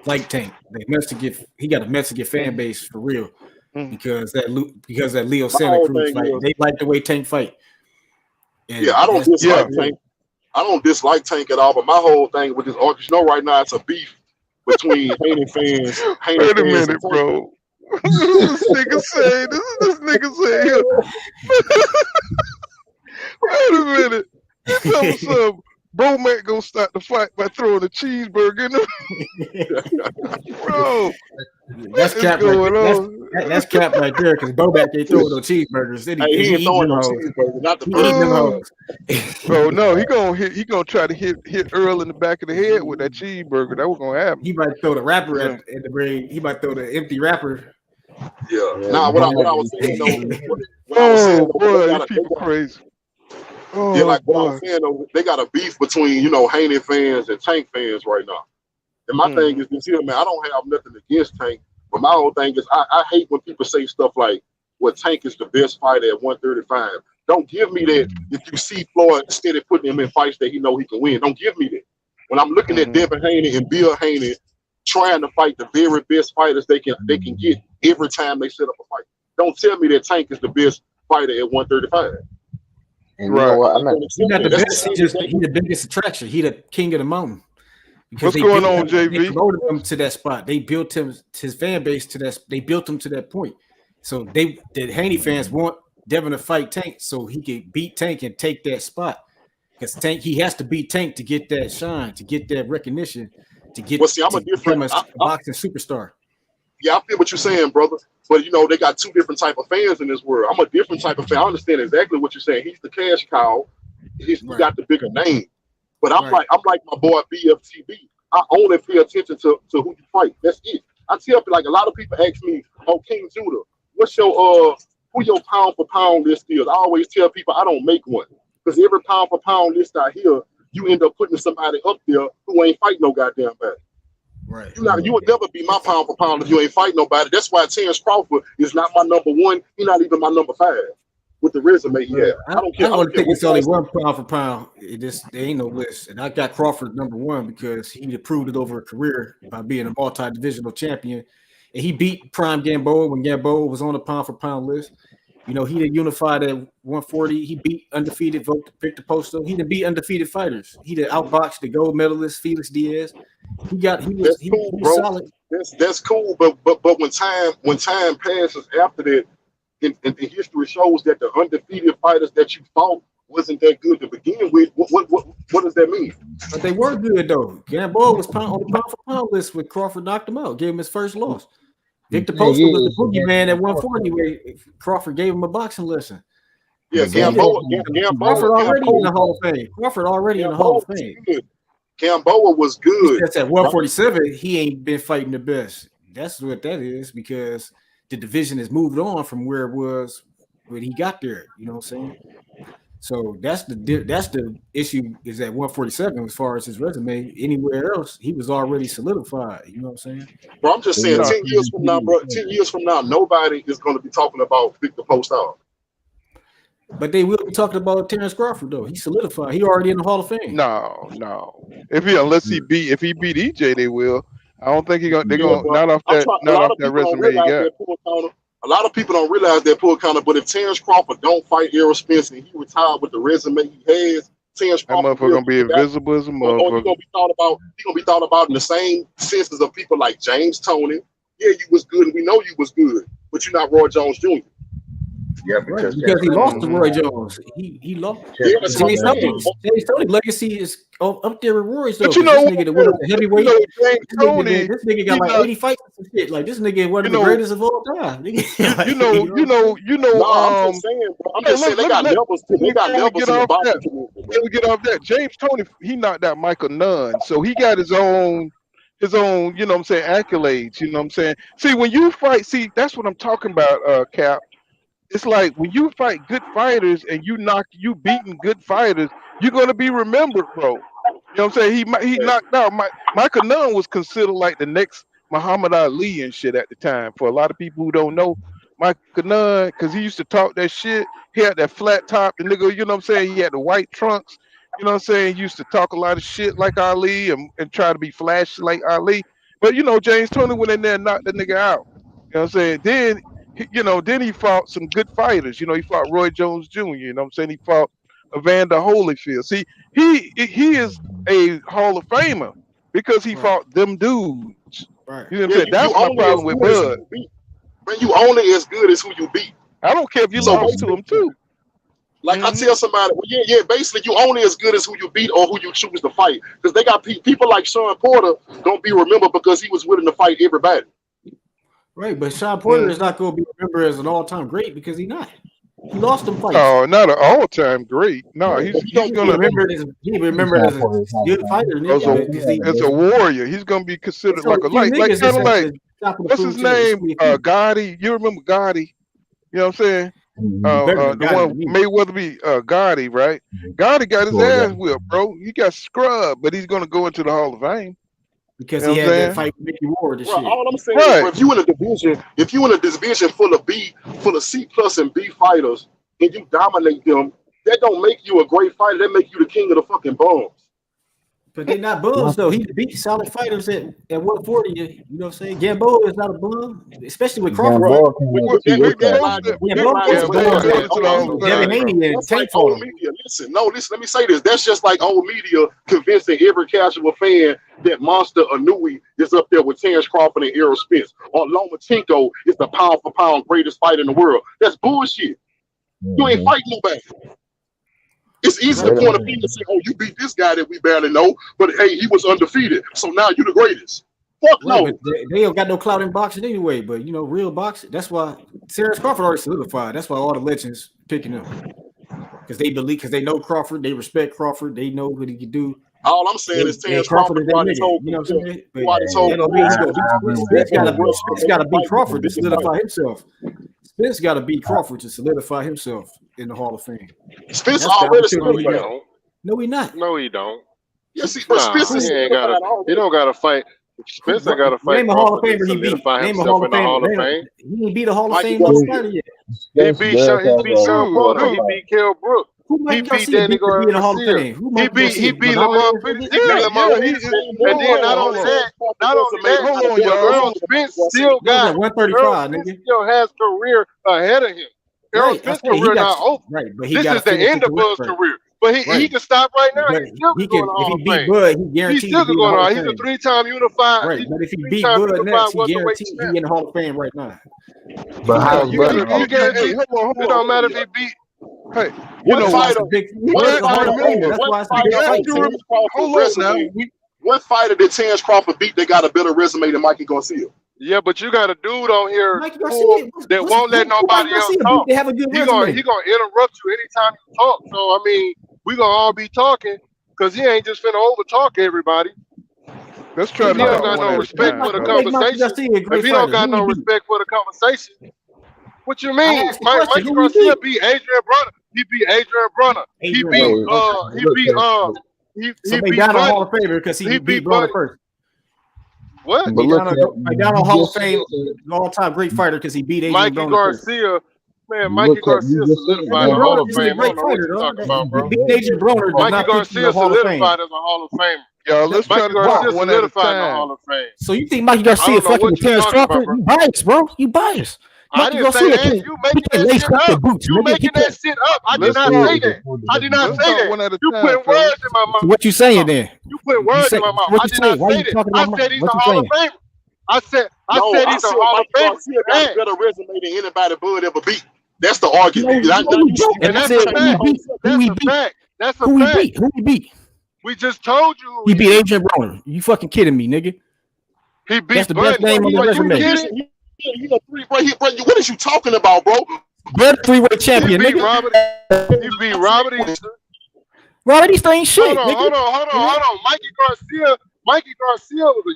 like Tank. He got a Mexican fan base for real because that Leo Santa Cruz fight. They like the way Tank fight. And I don't dislike Tank. I don't dislike Tank at all. But my whole thing with this argument, you know, right now it's a beef between Haney fans. Wait a minute, bro. This nigga say this nigga say here. Wait a minute. Tell me something. Bro Mac gonna start the fight by throwing a cheeseburger in the bro. That's cap right, that's cap right there because Boback ain't throwing no cheeseburgers. He ain't throwing no cheeseburgers, not the bro, no, he gonna try to hit Earl in the back of the head with that cheeseburger. That was gonna happen. He might throw the wrapper at the ring. He might throw the empty wrapper. Nah, what I was saying though, boy, these people crazy. What I was saying though, they got a beef between, you know, Haney fans and Tank fans right now. And my thing is this here, man, I don't have nothing against Tank, but my whole thing is I hate when people say stuff like, well, Tank is the best fighter at 135. Don't give me that if you see Floyd steady putting him in fights that he know he can win. Don't give me that. When I'm looking at Devin Haney and Bill Haney trying to fight the very best fighters they can get every time they set up a fight. Don't tell me that Tank is the best fighter at 135. And you know what? He's not the best. He's the biggest attraction. He the king of the mountain. What's going on, JV? They promoted him to that spot. They built his fan base to that. They built him to that point. So the Haney fans want Devin to fight Tank so he can beat Tank and take that spot. Because Tank, he has to beat Tank to get that shine, to get that recognition, to get I'm a boxing superstar. Yeah, I feel what you're saying, brother. But, you know, they got two different type of fans in this world. I'm a different type of fan. I understand exactly what you're saying. He's the cash cow. He got the bigger name. But I'm like my boy BFTB. I only pay attention to who you fight. That's it. I tell people, like, a lot of people ask me, oh, King Judah, what's your who your pound for pound list is? I always tell people I don't make one. Because every pound for pound list I hear, you end up putting somebody up there who ain't fight no goddamn body. Right. You would never be my pound for pound if you ain't fight nobody. That's why Terrence Crawford is not my number one. He's not even my number 5 with the resume he has. I don't care. I don't think it's only one pound for pound. There ain't no list. And I got Crawford number 1 because he proved it over a career by being a multi-divisional champion. And he beat Prime Gamboa when Gamboa was on the pound for pound list. You know, he done unified at 140. He beat undefeated Victor Posto. He done beat undefeated fighters. He done outboxed the gold medalist Felix Diaz. He was solid. That's cool, but when time passes after that, and history shows that the undefeated fighters that you fought wasn't that good to begin with. What does that mean? But they were good though. Gamboa was on the pound for pound list when Crawford knocked him out, gave him his first loss. Victor Posto was the boogeyman at 140 where Crawford gave him a boxing lesson. Yeah, Gamboa Crawford already in the Hall of Fame. Crawford already in the Hall of Fame. Gamboa was good. That's at 147. He ain't been fighting the best. That's what that is, because the division has moved on from where it was when he got there. You know what I'm saying? So that's the issue, is at 147 as far as his resume. Anywhere else, he was already solidified. You know what I'm saying? Bro, I'm just saying, 10 years from now, bro, 10 years from now, nobody is going to be talking about Victor Posto. But they will be talking about Terrence Crawford though. He solidified. He already in the Hall of Fame. No. Unless he beat EJ, they will. I don't think they're gonna not off that resume he got. A lot of people don't realize that pull counter, but if Terrence Crawford don't fight Errol Spence and he retired with the resume he has, Terrence Crawford gonna be invisible as a motherfucker. He's gonna be thought about in the same senses of people like James Toney. Yeah, you was good, and we know you was good, but you're not Roy Jones Jr. Yeah, because he lost to Roy Jones. He lost. Yeah, James Toney's legacy is up there with Roy's though. But you know, this nigga that went up to heavyweight. James this nigga got like 80 fights and some shit. Like this nigga one of the greatest of all time. I'm just saying, they got levels. They got levels in the boxing community. Let me get off that. James Toney, he knocked out Michael Nunn, so he got his own, you know what I'm saying, accolades. You know what I'm saying. See, when you fight, that's what I'm talking about, Cap. It's like when you fight good fighters and you beating good fighters, you're gonna be remembered, bro. You know what I'm saying? He knocked out Michael Nunn was considered like the next Muhammad Ali and shit at the time. For a lot of people who don't know Michael Nunn, because he used to talk that shit. He had that flat top, the nigga. You know what I'm saying? He had the white trunks. You know what I'm saying? He used to talk a lot of shit like Ali and try to be flashy like Ali. But James Toney went in there and knocked the nigga out. You know what I'm saying? Then he fought some good fighters. He fought Roy Jones Jr. You know what I'm saying? He fought Evander Holyfield. See, he is a Hall of Famer because he fought them dudes. Right. You know what I'm saying? That's my problem with Bud. Man, you only as good as who you beat. I don't care if you lost to him too. Like I tell somebody, basically you only as good as who you beat or who you choose to fight. Because they got people like Sean Porter don't be remembered because he was willing to fight everybody. Right, but Sean Porter is not going to be remembered as an all-time great because he's not. He lost them fights. Oh, not an all-time great. No, he's going to remembered as a good fighter. As a warrior, he's going to be considered like what's his name? Gotti. You remember Gotti? You know what I'm saying? The one Mayweather be Gotti, right? Gotti got his ass whipped, bro. He got scrubbed, but he's going to go into the Hall of Fame. Because he had that fight with Mickey Ward and shit. All I'm saying is, if you in a division full of C+ and B fighters, and you dominate them, that don't make you a great fighter. That make you the king of the fucking bums. But they're not bums though. He beat solid fighters at 140. You know what I'm saying? Gamboa is not a bum, especially with Crawford. Devin Haney and Tank old media. Listen, let me say this. That's just like old media convincing every casual fan that Monster Anui is up there with Terrence Crawford and Errol Spence, or Lomachenko is the pound for pound greatest fighter in the world. That's bullshit. You ain't fighting nobody. It's easy to point a finger and say, "Oh, you beat this guy that we barely know," but hey, he was undefeated, so now you're the greatest. Fuck no. They don't got no clout in boxing anyway. But real boxing. That's why Terrence Crawford already solidified. That's why all the legends picking him because they know Crawford, they respect Crawford, they know what he can do. All I'm saying is Terrence Crawford is that nigga. You know what I'm saying? Spence got to beat Crawford to solidify himself. Spence got to beat Crawford to solidify himself in the Hall of Fame. Spence already solidified. No, he not. No, he don't. Yes, Spence he don't got to fight. Spence ain't got to fight. Name a Hall of Famer he beat. Name a Hall of Famer. He ain't beat a Hall of Fame fighter yet. He beat Sean Porter. He beat Kell Brook. He beat Danny Garcia. He beat Lamar Prince. And then not only that, hold on, y'all. Spence still got 135. Nigga still has career ahead of him. Errol Spence's career not over. Right, but this is the end of Bud's career. But he can stop right now. He's still going to Hall of Fame. Bud, he guaranteed he's still to be going on. He's a 3-time unified. Right, but if he beat Bud next, he guaranteed he in the Hall of Fame right now. But how you guarantee? It don't matter if he beat. Hey, what fighter did Terrence Crawford beat? They got a better resume than Mikey Garcia. Yeah, but you got a dude on here that won't let nobody else talk. He gonna interrupt you anytime you talk. So I mean, we gonna all be talking because he ain't just finna over talk everybody. Let's try to. He don't got no respect for the conversation. If he don't got no respect for the conversation, what you mean? Mikey Garcia beat Adrian Brunner. He beat Adrian Brunner. He beat down on Hall of Fame because he beat Brunner first. What? Down on Hall of Fame, all-time great fighter because he beat Adrian Mikey Garcia. Man, Mikey Garcia solidified the Hall of Fame. I don't know what you're talking about, bro. Adrian Brunner. Mikey Garcia solidified as a Hall of Fame. Yo, let's try to Garcia solidified in the Hall of Fame. So you think Mikey Garcia fucking with Terrence Crawford? You biased, bro. You biased. I didn't say that. You making that shit up. You making that shit up. I did not say that. I did not say that. You put words in my mouth. What you saying then? You put words in my mouth. I did not say that. I said he's a Hall of Famer. I said he's a Hall of Famer. He got a better resume than anybody Bud ever beat. That's the argument. And that's a fact. That's a fact. Who he beat? We just told you. He beat Adrian Brunner. You fucking kidding me, nigga? He beat. That's the best name on the resume. What is you talking about, bro? Bud, three-way champion, nigga. He beat Robert Easter. Robert Easter ain't shit. Hold on. Mikey Garcia was a.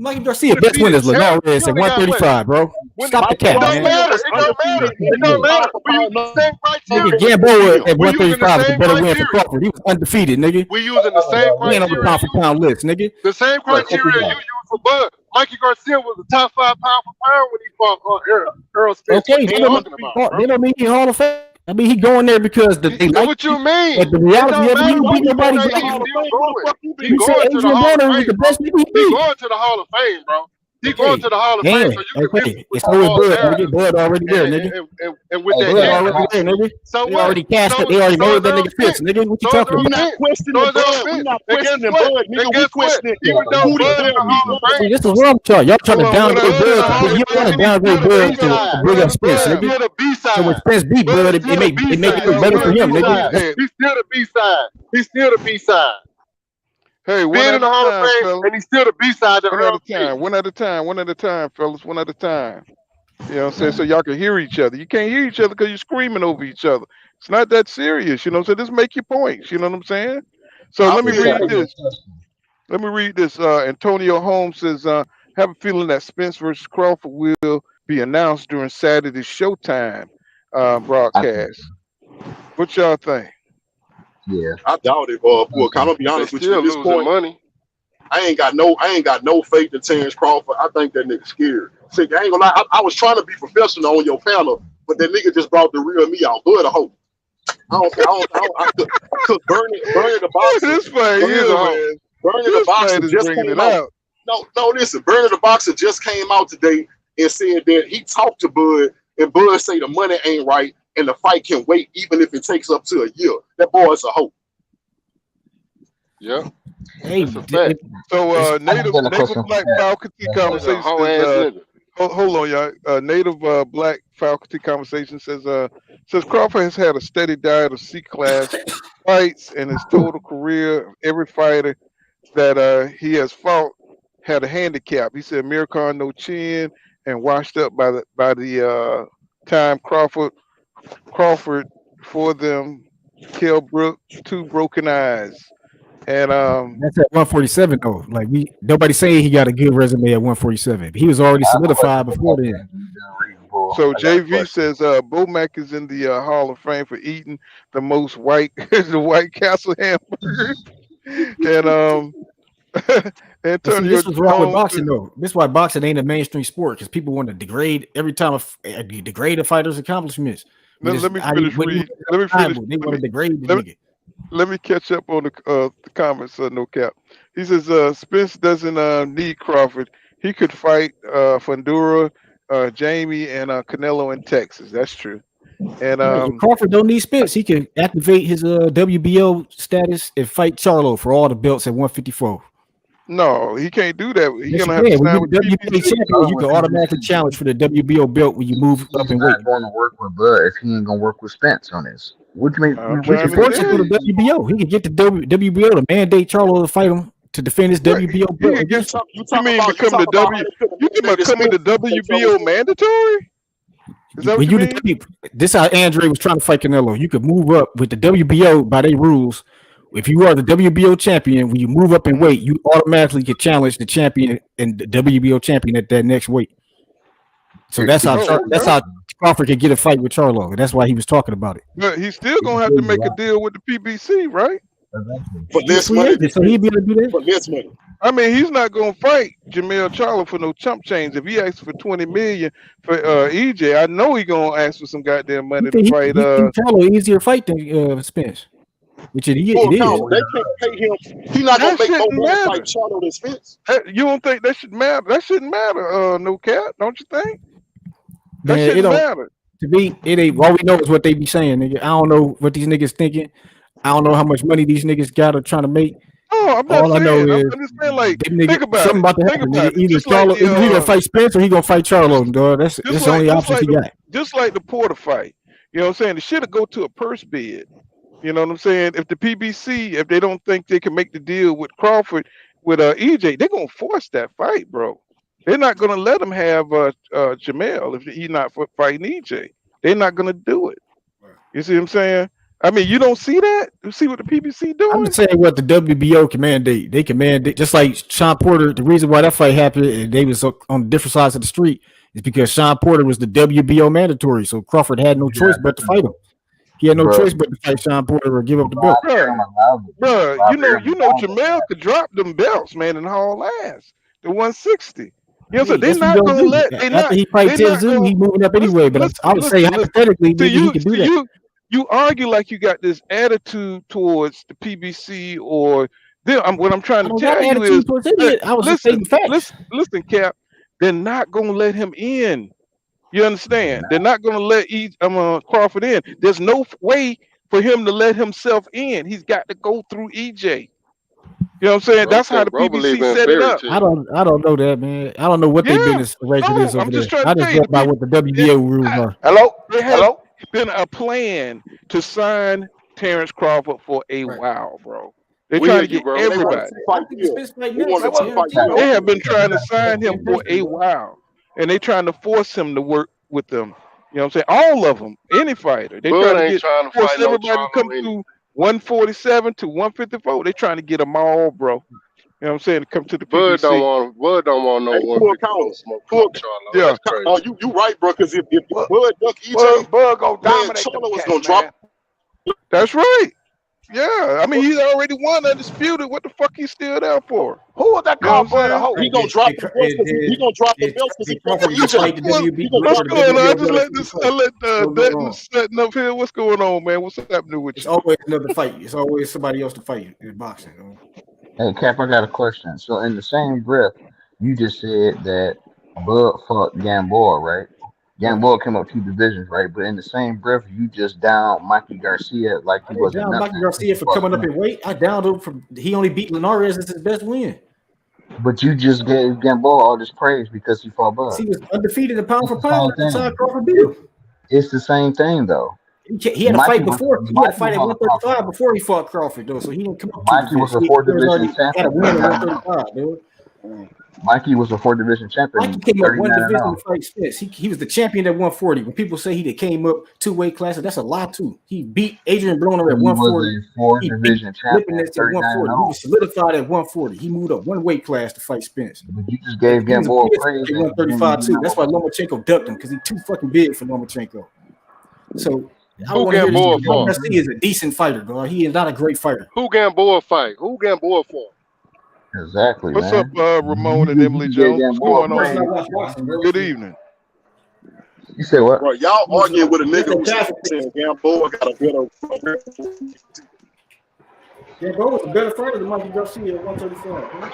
Mikey Garcia best winners look now at 135, bro. Stop the cap, man. It don't matter. We use the same criteria. Gamboa at 135 is a better win for Crawford. He was undefeated, nigga. We using the same criteria. We ain't on the pound for pound list, nigga. The same criteria you use for Bud. Mikey Garcia was the top 5 pound for pound when he fought Errol Spence. Okay, they don't mean he Hall of Fame. I mean, he going there because they like. What you mean? But the reality of it, he beat nobody. He going to the Hall of Fame. He going to the Hall of Fame, bro. He going to the Hall of Fame. So you can it's always Bud. Bud already there, nigga. And with that, already there, nigga. They already cast it. They already know that nigga fits, nigga. What you talking about? We're not questioning Bud, nigga. We questioning even though Bud in the Hall of Fame. This is wrong with y'all. Y'all trying to downgrade Bud. You want to downgrade Bud to bring up Spence, nigga. So when Spence beat Bud, it make it look better for him, nigga. He's still the B-side. He's still the B-side. Hey, being in the Hall of Fame, and he's still the B-side. One at a time, fellas. One at a time. You know what I'm saying? So y'all can hear each other. You can't hear each other because you're screaming over each other. It's not that serious, you know. So just make your points. You know what I'm saying? So let me read this. Antonio Holmes says, have a feeling that Spence versus Crawford will be announced during Saturday's Showtime broadcast. What y'all think? Yeah, I doubt it. I'm gonna be honest with you. At this point, money. I ain't got no faith in Terrence Crawford. I think that nigga scared. See, I ain't gonna lie. I was trying to be professional on your panel, but that nigga just brought the real me out. Bud a hoe. I could burn the box. Burning the Boxer just came out. No, listen. Burning the Boxer just came out today and said that he talked to Bud, and Bud say the money ain't right. And the fight can wait, even if it takes up to a year. That boy is a hope. Yeah. Hey, so native black faculty conversation. Hold on, y'all. Native black faculty conversation says Crawford has had a steady diet of C-class fights in his total career. Every fighter that he has fought had a handicap. He said Miracon no chin and washed up by the time Crawford for them, Kell Brook, 2 broken eyes. And that's at 147 though. Like nobody saying he got a good resume at 147. He was already solidified before then. So JV says Bomac is in the Hall of Fame for eating the most the White Castle hamburger. And Antonio, this was wrong with boxing though. This is why boxing ain't a mainstream sport, because people want to degrade every time degrade a fighter's accomplishments. Let me finish. Let me catch up on the comments. No cap. He says Spence doesn't need Crawford. He could fight Fundora Jamie and Canelo in Texas. That's true. And Crawford don't need Spence. He can activate his WBO status and fight Charlo for all the belts at 154. No, he can't do that. He's Yes, gonna have to when sign you're with the WBA PBC. champion, you can automatically challenge for the WBO belt when you move up and weight. He's not going to work with Bud if he ain't going to work with Spence on this. Which means we can force him to the WBO. He can get the WBO to mandate Charlo to fight him to defend his WBO belt. You mean become the WBO mandatory? Is that what you mean? This is how Andre was trying to fight Canelo. You could move up with the WBO by their rules. If you are the WBO champion, when you move up in weight, you automatically can challenge the champion and the WBO champion at that next weight. So that's how Crawford could get a fight with Charlo. That's why he was talking about it. But he's still gonna have to make a deal with the PBC, right? For less money. So he'd be able to do that. For less money. I mean, he's not gonna fight Jermell Charlo for no chump change. If he asks for $20 million for EJ, I know he's gonna ask for some goddamn money to fight. Charlo easier fight than Spence. Which it is. They can't pay him. He's not gonna make more money fight Charlo than Spence. You don't think that should matter? That shouldn't matter. No cap, don't you think? That Man, shouldn't matter. To me, it ain't. All we know is what they be saying, nigga. I don't know what these niggas thinking. I don't know how much money these niggas got or trying to make. Oh, I'm not all saying. I know is I'm just saying, like, think about something about to happen. Either Charlo, he gonna fight Spence or he gonna fight Charlo, dog. That's the only option he got. Just like the Porter fight, you know what I'm saying? It should have go to a purse bid. You know what I'm saying? If the PBC, if they don't think they can make the deal with Crawford with EJ, they're gonna force that fight, bro. They're not gonna let him have Jermell if he's not fighting EJ. They're not gonna do it. You see what I'm saying? I mean, you don't see that? You see what the PBC doing? I'm just saying what the WBO can mandate. They can mandate, just like Sean Porter. The reason why that fight happened and they was on different sides of the street is because Sean Porter was the WBO mandatory, so Crawford had no choice but to fight him. He had no choice but to fight Sean Porter or give up the belt. Bro, you know, Jermell could drop them belts, man, and haul ass. The 160. You know, so they're not gonna let. After he fights Tizu, he moving up anyway. But I would say hypothetically, he could do that. You argue like you got this attitude towards the PBC or them. What I'm trying to tell you is, listen, Cap. They're not gonna let him in. You understand? They're not going to let Crawford in. There's no way for him to let himself in. He's got to go through EJ. You know what I'm saying? That's how the PBC set it up. I don't know that, man. I don't know what their business arrangement is over there. I just know about what the WBO rules are. There has been a plan to sign Terrence Crawford for a while, bro. They're trying to get everybody. They have been trying to sign him for a while. And they trying to force him to work with them. You know what I'm saying? All of them, any fighter. They trying to force everybody to come through 147 to 154. They trying to get them all, bro. You know what I'm saying? To come to the PBC. Bud don't want no 154 smoke. Yeah. Oh, you right, bro. Because if Bud duck EJ, Bud go dominate. Charlo was gonna drop. That's right. Yeah, I mean he's already won undisputed. What the fuck he's still there for? Who was that called Bud a hoe? He gonna drop the belts because he gonna drop the belts because he fought EJ. What's going on? I let Devin setting up here. What's going on, man? What's happening with you? It's always another fight. It's always somebody else to fight in boxing. Hey, Cap, I got a question. So in the same breath, you just said that Bud fought Gamboa, right? Gamboa came up 2 divisions, right? But in the same breath, you just down Mikey Garcia like he wasn't down nothing. Mikey Garcia for coming up in weight. I downed him from he only beat Linares as his best win. But you just gave Gamboa all this praise because he fought Bud. He was undefeated in pound for pound. It's the same thing, though. He had a fight before. He had a fight at 135 before he fought Crawford, though. So he didn't come up. Mikey was a 4-division champion. Had a win at 135, dude. Mikey was a 4-division champion. Mikey came up 1 division to fight Spence. He was the champion at 140. When people say he came up 2 weight classes, that's a lie too. He beat Adrian Broner at 140. He was a 4-division champion at 140. He was solidified at 140. He moved up 1 weight class to fight Spence. But you just gave Gamboa praise. 135 too. That's why Lomachenko ducked him because he's too fucking big for Lomachenko. So I don't want to hear this. He is a decent fighter, bro. He is not a great fighter. Who Gamboa fight? Who Gamboa fought? Exactly. What's up, Ramon and Emily Jones? What's going on? Good evening. You said what? Bro, y'all arguing with a nigga who said Gamboa got a better. Gamboa was a better fighter than Mikey Garcia at 135.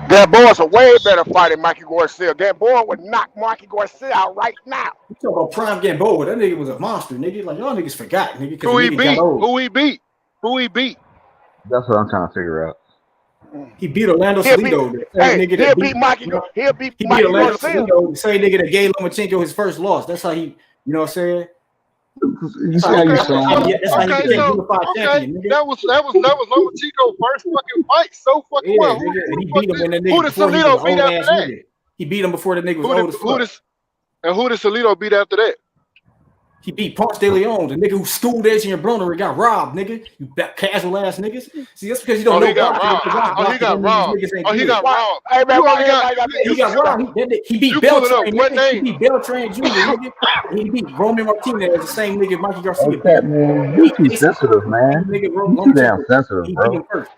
Gamboa's a way better fighter than Mikey Garcia. Gamboa would knock Mikey Garcia out right now. You talk about prime Gamboa. That nigga was a monster, nigga. Like y'all niggas forgot, nigga. Who he beat? Who he beat? Who he beat? That's what I'm trying to figure out. He beat Orlando Salido. He'll beat Mikey Garcia. The same nigga that gave Lomachenko his first loss. That's how he, you know what I'm saying? You see how you sound? That was Lomachenko's first fucking fight. So fucking well. Who did Salido beat after that? He beat him before the nigga was old as fuck. And who did Salido beat after that? He beat Ponce de Leon, the nigga who schooled Edge and Broner and got robbed, nigga. You casual ass niggas. See, that's because you don't know. He got robbed. He got robbed. Hey man, he got robbed. He beat Beltran. He beat Beltran Jr. Nigga. He beat Roman Martinez, the same nigga Mikey Garcia. Okay, man. You too sensitive, man. You too damn sensitive, he bro. beat him first.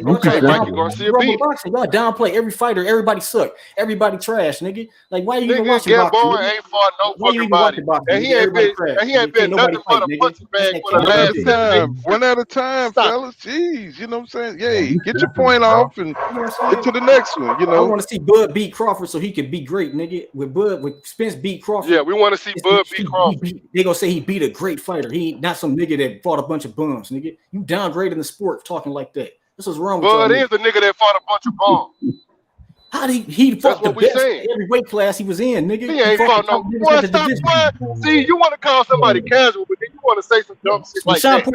Y'all downplay every fighter. Everybody suck. Everybody trash, nigga. Like why you even watching boxing? Gamboa ain't fought no fucking body. And he ain't been nothing but a punching bag for the last 7 days. One at a time, fellas. Jeez, you know what I'm saying? Yeah, get your point off and get to the next one. You know, I want to see Bud beat Crawford so he could be great, nigga. With Spence beat Crawford. Yeah, we want to see Bud beat Crawford. They gonna say he beat a great fighter. He ain't not some nigga that fought a bunch of bums, nigga. You downgrading the sport talking like that. This is wrong with Bud is the nigga that fought a bunch of bums. How did he fought the best in every weight class he was in, nigga? He ain't fought no. Boy, stop playing. See, you want to call somebody casual, but then you want to say some dumb shit like that. He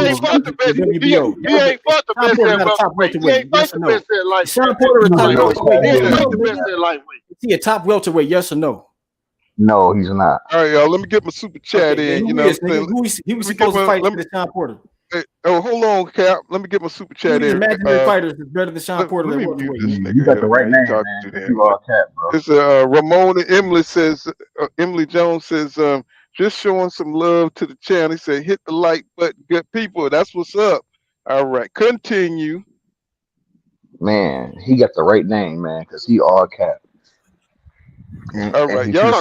ain't fought the best. He ain't fought the best at welterweight. He ain't fought the best at lightweight. Sean Porter is top welterweight. He ain't fought the best at lightweight. Is he a top welterweight? Yes or no? No, he's not. All right, y'all. Let me get my super chat in. You know, he was supposed to fight with Sean Porter. Hey, hold on, Cap. Let me get my super chat in. Imaginary fighters is better than Sean Porter. You got the right name, man. You are a cat, bro. It's Ramona Emily says. Emily Jones says, just showing some love to the channel. He said, hit the like button, good people. That's what's up. All right, continue. Man, he got the right name, man, because he all cat. All right, y'all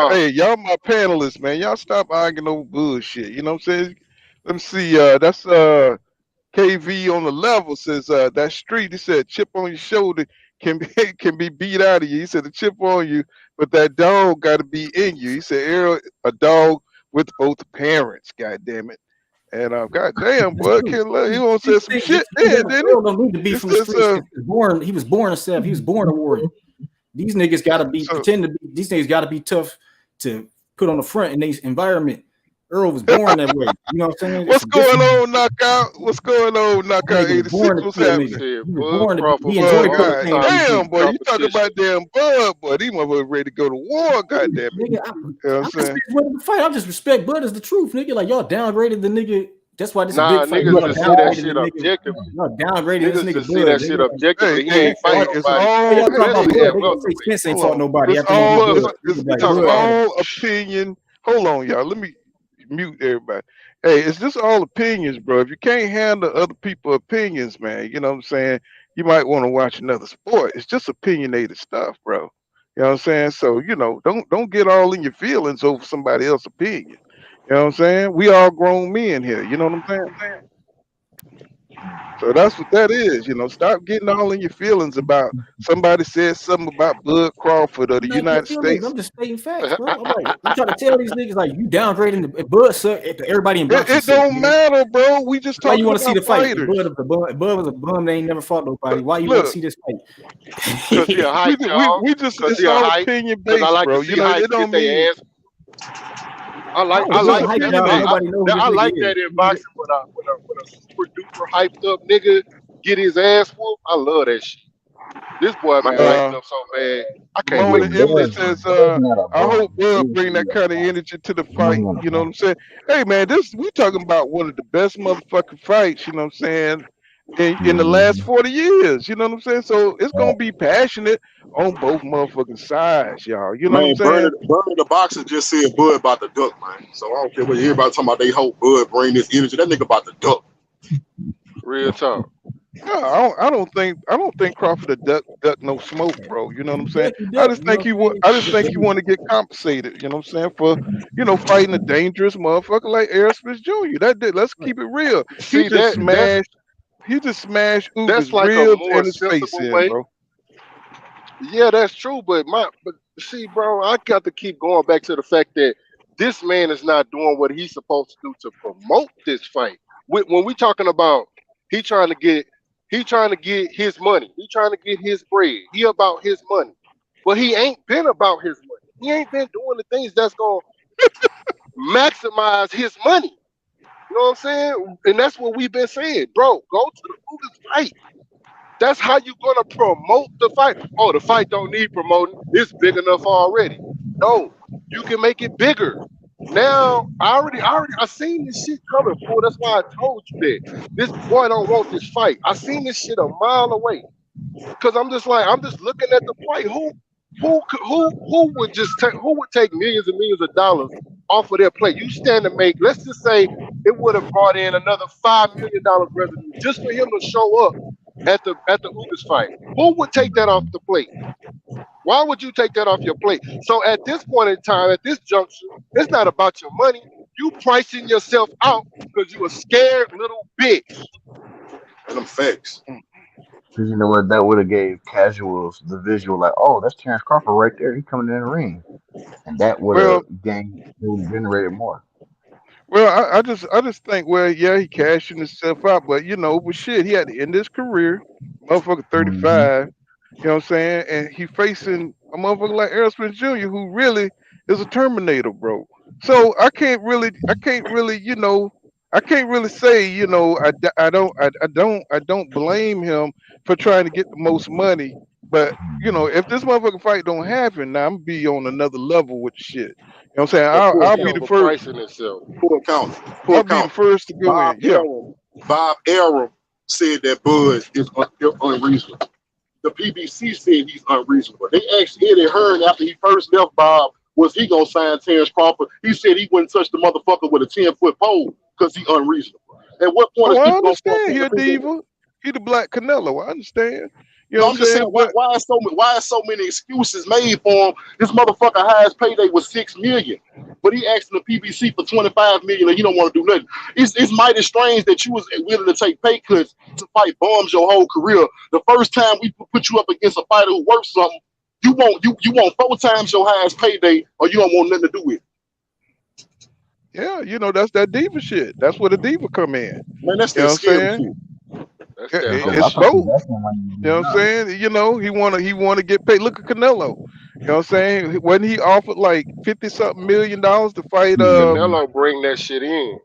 hey, y'all my panelists, man. Y'all stop arguing over bullshit. You know what I'm saying? Let me see. That's KV on the level says that street. He said chip on your shoulder can be beat out of you. He said the chip on you, but that dog got to be in you. He said Errol, a dog with both parents. God damn it. And God damn, boy, he gonna say some shit. Then, didn't he? Don't need to be from the streets. He was born a self. He was born a warrior. These niggas got to be pretend to be. These niggas got to be tough to put on the front in this environment. Earl was born that way. You know what I'm saying? What's going on, Knockout? What's going on, Knockout 86? What's happening? He enjoyed damn, boy, you talking about damn Bud, boy. These motherfuckers ready to go to war, goddamn it. You know what I'm saying? I just respect Bud as the truth, nigga. Like y'all downgraded the nigga. That's why this is a big fight. Niggas just see that shit objectively. Niggas just see that shit objectively. He ain't fighting nobody. Spence ain't fought nobody. It's all opinion. Hold on, y'all. Let me mute everybody. Hey, it's just all opinions, bro. If you can't handle other people's opinions, man, you know what I'm saying? You might want to watch another sport. It's just opinionated stuff, bro. You know what I'm saying? So, you know, don't get all in your feelings over somebody else's opinion. You know what I'm saying? We all grown men here. You know what I'm saying? So that's what that is. You know, stop getting all in your feelings about somebody said something about Bud Crawford or the United States. I'm just stating facts, bro. I'm trying to tell these niggas like you downgrading the Bud suck. Everybody in boxing. It don't matter, bro. We just talking. Why you want to see the fight? Bud was a bum. They ain't never fought nobody. Why you want to see this fight? we just it's all opinion based, bro. You know, it don't mean. I like that in boxing when a super duper hyped up nigga get his ass whooped. I love that shit. This boy man hyped up so bad. I can't wait. Emily says, I hope Bud bring that kind of energy to the fight. You know what I'm saying? Hey man, we talking about one of the best motherfucking fights, you know what I'm saying, in the last 40 years. You know what I'm saying? So it's gonna be passionate on both motherfucking sides, y'all. You know what I'm saying? Bernie the boxer just said Bud about to duck, man. So I don't care what everybody talking about. They hope Bud bring this energy. That nigga about to duck. Real talk. No, I don't think Crawford a duck no smoke, bro. You know what I'm saying? He I does, just you know think what he I'm want saying? I just think he want to get compensated. You know what I'm saying, for fighting a dangerous motherfucker like Errol Spence Jr. Let's keep it real. He See just that smashed Uga's that's like a ribs more and his face sensible in, way. bro. Yeah, that's true. But see, bro, I got to keep going back to the fact that this man is not doing what he's supposed to do to promote this fight. When we talking about he trying to get his money, he trying to get his bread. He about his money, but he ain't been about his money. He ain't been doing the things that's gonna maximize his money. You know what I'm saying? And that's what we've been saying, bro. Go to the Ugas fight. That's how you gonna promote the fight. Oh, the fight don't need promoting. It's big enough already. No, you can make it bigger. Now, I seen this shit coming, fool. That's why I told you that. This boy don't want this fight. I seen this shit a mile away. Cause I'm just looking at the play. Who would take millions and millions of dollars off of their play? You stand to make, let's just say it would have brought in another $5 million revenue just for him to show up at the Ugas fight. Who would take that off the plate? Why would you take that off your plate? So at this point in time, at this juncture, it's not about your money. You pricing yourself out because you a scared little bitch. And them facts. Because you know what, that would have gave casuals the visual, like, oh, that's Terrence Crawford right there. He's coming in the ring, and that would Well, have generated more. well, I just think, well, yeah, he cashing himself out, but but shit, he had to end his career, motherfucker, Mm-hmm. 35. You know what I'm saying? And he facing a motherfucker like Errol Spence Jr., who really is a Terminator, bro. So I can't really say, I don't blame him for trying to get the most money. But if this motherfucking fight don't happen, now I'm gonna be on another level with the shit. You know what I'm saying? But full I'll He be the count. first. overpricing himself. Full count. Full I'll be the count. first to go Bob in. Yeah. Arrow. Bob Arrow said that Bud is unreasonable. The PBC said he's unreasonable. They asked Eddie Hearn after he first left Bob, was he gonna sign Terrence Crawford? He said he wouldn't touch the motherfucker with a 10-foot pole because he unreasonable. At what point Oh, is I people gonna start understand. paying He a attention? diva. He the black Canelo. I understand. You know No, what I'm I'm just saying, saying? But why is so many excuses made for him? This motherfucker highest payday was $6 million, but he asking the PBC for $25 million, and he don't want to do nothing. It's mighty strange that you was willing to take pay cuts to fight bombs your whole career. The first time we put you up against a fighter who works something, you want 4 times your highest payday, or you don't want nothing to do with it. yeah, that's that diva shit. That's where the diva come in. Man, that's You know that what I'm scary saying? shit. That's that It- hoe Because I It's thought shit. the both. investment money You know was what I'm up. saying? He wanna get paid. Look at Canelo. You know what I'm saying? Wasn't he offered like 50 something $1 million to fight Mm-hmm. Canelo bring that shit in.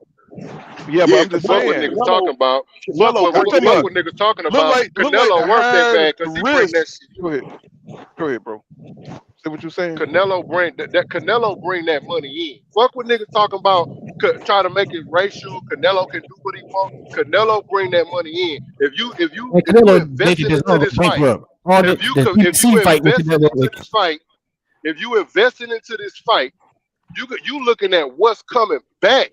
yeah, but Yeah, I'm just Fuck what saying. niggas talking about. Canelo I'm talking Fuck about what niggas talking look about. like the Canelo worth that high bag because he bring risk. that shit Go in. ahead. Go ahead, bro. Say what you're saying. Canelo bring that Canelo bring that money in. Fuck what niggas talking about. Try to make it racial. Canelo can do what he want. Canelo bring that money in. And If you Canelo invested making his into own this fight, bankrupt. All the if you PBC fight with invested Canelo. into this fight, if you invested into this fight, you looking at what's coming back.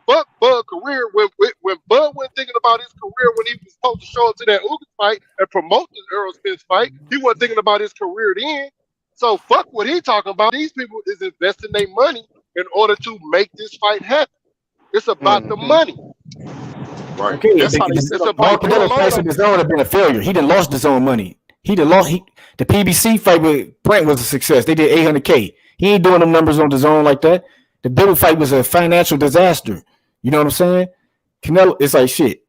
Fuck Bud career when Bud went thinking about his career when he was supposed to show up to that Ugas fight and promote the Errol Spence fight. He wasn't thinking about his career then. So fuck what he talking about. These people is investing their money in order to make this fight happen. It's about the Mm-hmm. money. Right. Okay, That's how they set It's up all about fight Canelo cards. fights promoting. in his own have been a failure. He done lost his own money. He done lost. The PBC fight with Brent was a success. They did $800K. He ain't doing them numbers on his own like that. The Bill fight was a financial disaster. You know what I'm saying? Canelo, it's like shit.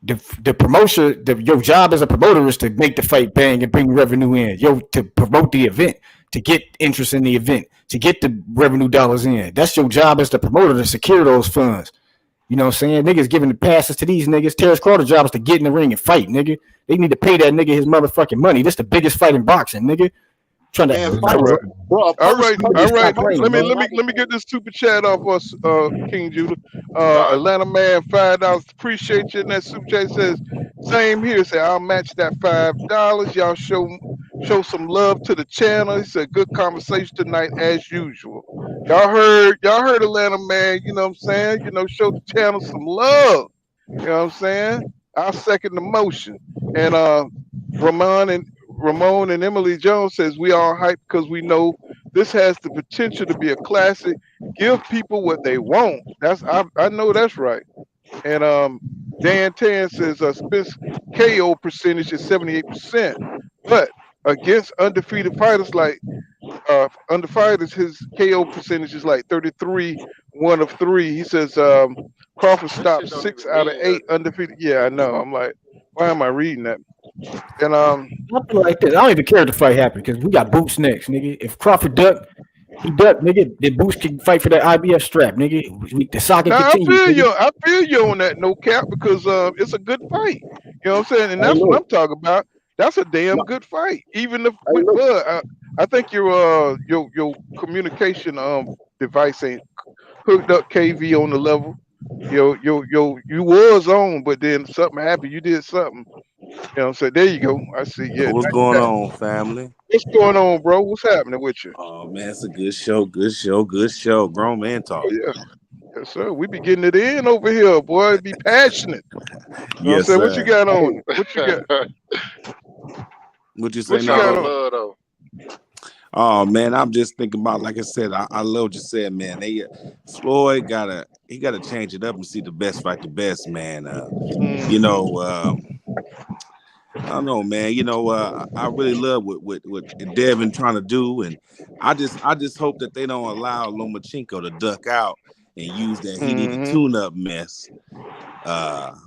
The promotion, your job as a promoter is to make the fight bang and bring revenue in. To promote the event, to get interest in the event, to get the revenue dollars in. That's your job as the promoter to secure those funds. You know what I'm saying? Niggas giving the passes to these niggas. Terrence Crawford's job is to get in the ring and fight, nigga. They need to pay that nigga his motherfucking money. This the biggest fight in boxing, nigga. Trying to And All right. bro, All right, all right. crazy, Let me get this super chat off us, King Judah. All right. Atlanta man, $5. Appreciate you. And that super chat says, same here. Say I'll match that $5. Y'all show some love to the channel. It's a good conversation tonight as usual. Y'all heard Atlanta man. You know what I'm saying? Show the channel some love. You know what I'm saying? I second the motion. And Ramon and Emily Jones says we all hype because we know this has the potential to be a classic. Give people what they want. I know that's right. And Dan Tan says Spence KO percentage is 78%, but against undefeated fighters like undefeated, his KO percentage is like 33, 1 of 3. He says Crawford stopped 6 out of 8 undefeated. Yeah, I know. I'm like, why am I reading that? And I feel like this. I don't even care if the fight happened because we got Boots next, nigga. If Crawford duck, he duck, nigga. Then Boots can fight for that IBF strap, nigga. The saga continues. I feel you on that, no cap, because it's a good fight. You know what I'm saying? And that's what I'm talking about. That's a damn good fight. Even if with Bud, I think your communication device ain't hooked up KV on the level. You was on, but then something happened. You did something. You know what I'm saying? There you go. I see. Yeah. What's going on, family? What's going on, bro? What's happening with you? Oh man, it's a good show. Good show. Good show. Grown man talk. Oh, yeah. Yes, sir. We be getting it in over here, boy. Be passionate. You know yes, what I'm saying? sir. What you got on? What you got? What you say what you now? Got on? Oh man, I'm just thinking about, like I said, I love what you said, man. Floyd gotta change it up and see the best fight the best, man. You know, I don't know, man. You know, I really love what Devin trying to do, and I just hope that they don't allow Lomachenko to duck out and use that he need a tune-up mess.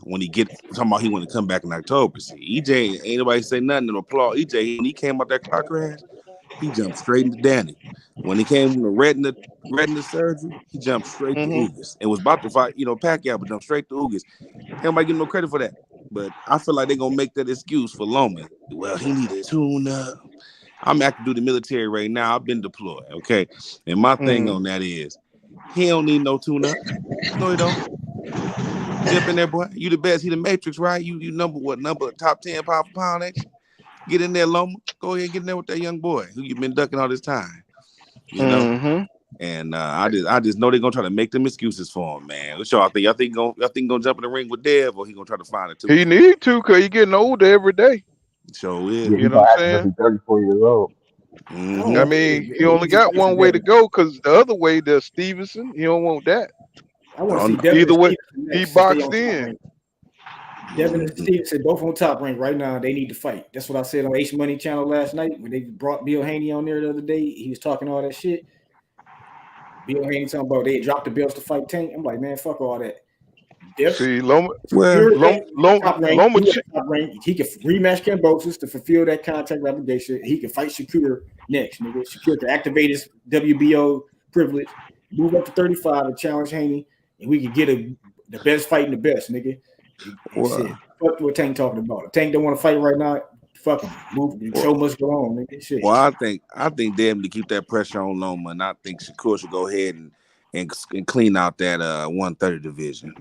When he talking about he want to come back in October. See, EJ ain't nobody say nothing to applaud EJ. When he came out that car crash, he jumped straight into Danny. When he came from the retina surgery, he jumped straight to Ugas and was about to fight, Pacquiao, but jumped straight to Ugas. Nobody give no credit for that. But I feel like they're gonna make that excuse for Loma. Well, he need a tune-up. I'm active duty military right now. I've been deployed, okay? And my thing on that is he don't need no tune-up. No, he don't. Jump in there, boy. You the best. He the Matrix, right? You number top 10 pound for pound, ain't you? Get in there, Loma. Go ahead and get in there with that young boy who you've been ducking all this time. You know? And I just know they're gonna try to make them excuses for him, man. What y'all think? Y'all think gonna jump in the ring with Dev, or he gonna try to find it too? He need to, cause he getting older every day. So is. Yeah, you know what I'm saying? 34 years old. I mean, he only got one way to go, cause the other way, there's Stevenson. You don't want that. I want to see Devin. Either way, he boxed in. Devin and Stevenson both on top rank right now. They need to fight. That's what I said on H Money channel last night when they brought Bill Haney on there the other day. He was talking all that shit. Bill Haney talking about they dropped the belts to fight Tank. I'm like, man, fuck all that. See, Loma, he can rematch Kambosos to fulfill that contract obligation. He can fight Shakur next, nigga. Shakur can activate his WBO privilege, move up to 35 and challenge Haney, and we can get the best fight in the best, nigga. Shit. Fuck what Tank talking about. If Tank don't want to fight right now, fuck him. Move. The show must go on, nigga. Shit. Well, I think Devin to keep that pressure on Loma, and I think Shakur should go ahead and clean out that 130 division.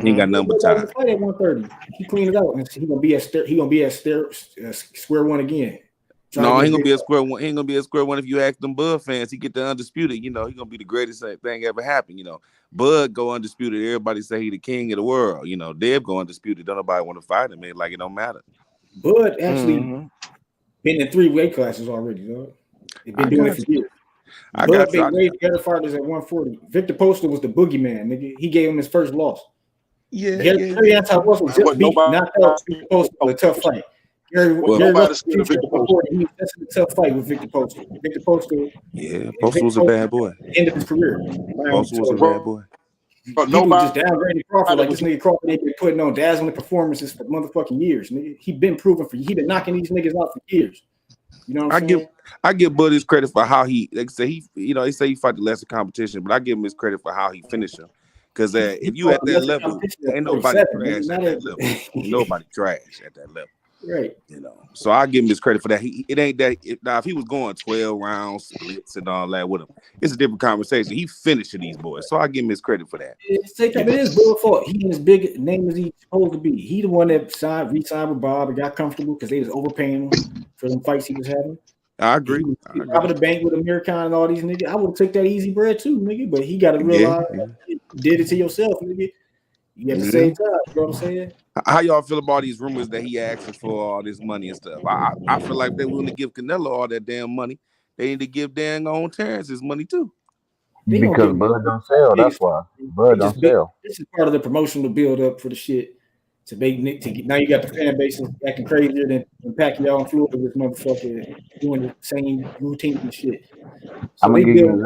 He ain't got number time. Fight at 130. He clean it out, and he gonna be at square one again. No, he gonna be a square one. He ain't gonna be a square one if you ask them Bud fans. He get the undisputed. He gonna be the greatest thing ever happened. Bud go undisputed. Everybody say he the king of the world. Deb go undisputed. Don't nobody want to fight him. Like it don't matter. Bud actually been in 3 weight classes already, though. They've been doing it for years. Bud made way better fighters at 140. Victor Postal was the boogeyman, nigga. He gave him his first loss. Yeah. Gary Anti-Russell just beat knocked out Victor Postal in a tough fight. Gary Russell, he was a tough fight with Victor Postal. Victor Postal. Yeah, Postal was a bad boy. End of his career. Postal was a bad boy. But people just downgrading Crawford like this nigga Crawford ain't been putting on dazzling performances for motherfucking years. Nigga, he been proven he been knocking these niggas out for years. You know what I'm saying? I give Bud his credit for how they say he fight the lesser competition, but I give him his credit for how he finished him. Because if you at that level, ain't nobody trash at that level. Nobody trash at that level. Right. So I give him his credit for that. It ain't that. Now, if he was going 12 rounds, splits, and all that with him, it's a different conversation. He finishing these boys, so I give him his credit for that. It is Bill's fault. He ain't as big name as he's supposed to be. He the one that re-signed with Bob and got comfortable because they was overpaying him for them fights he was having. I agree. He robbing the bank with Amir Khan and all these niggas. I would take that easy bread too, nigga. But he got to realize you did it to yourself, nigga. at the same time, you know what I'm saying? How y'all feel about these rumors that he asking for all this money and stuff? I feel like if they're willing to give Canelo all that damn money, they need to give dang on Terrence his money too. Because Bud don't sell. That's why Bud don't sell. This is part of the promotional build up for the shit. Now you got the fan base acting crazier than Pacquiao and Floyd was motherfucker doing the same routine and shit. So they build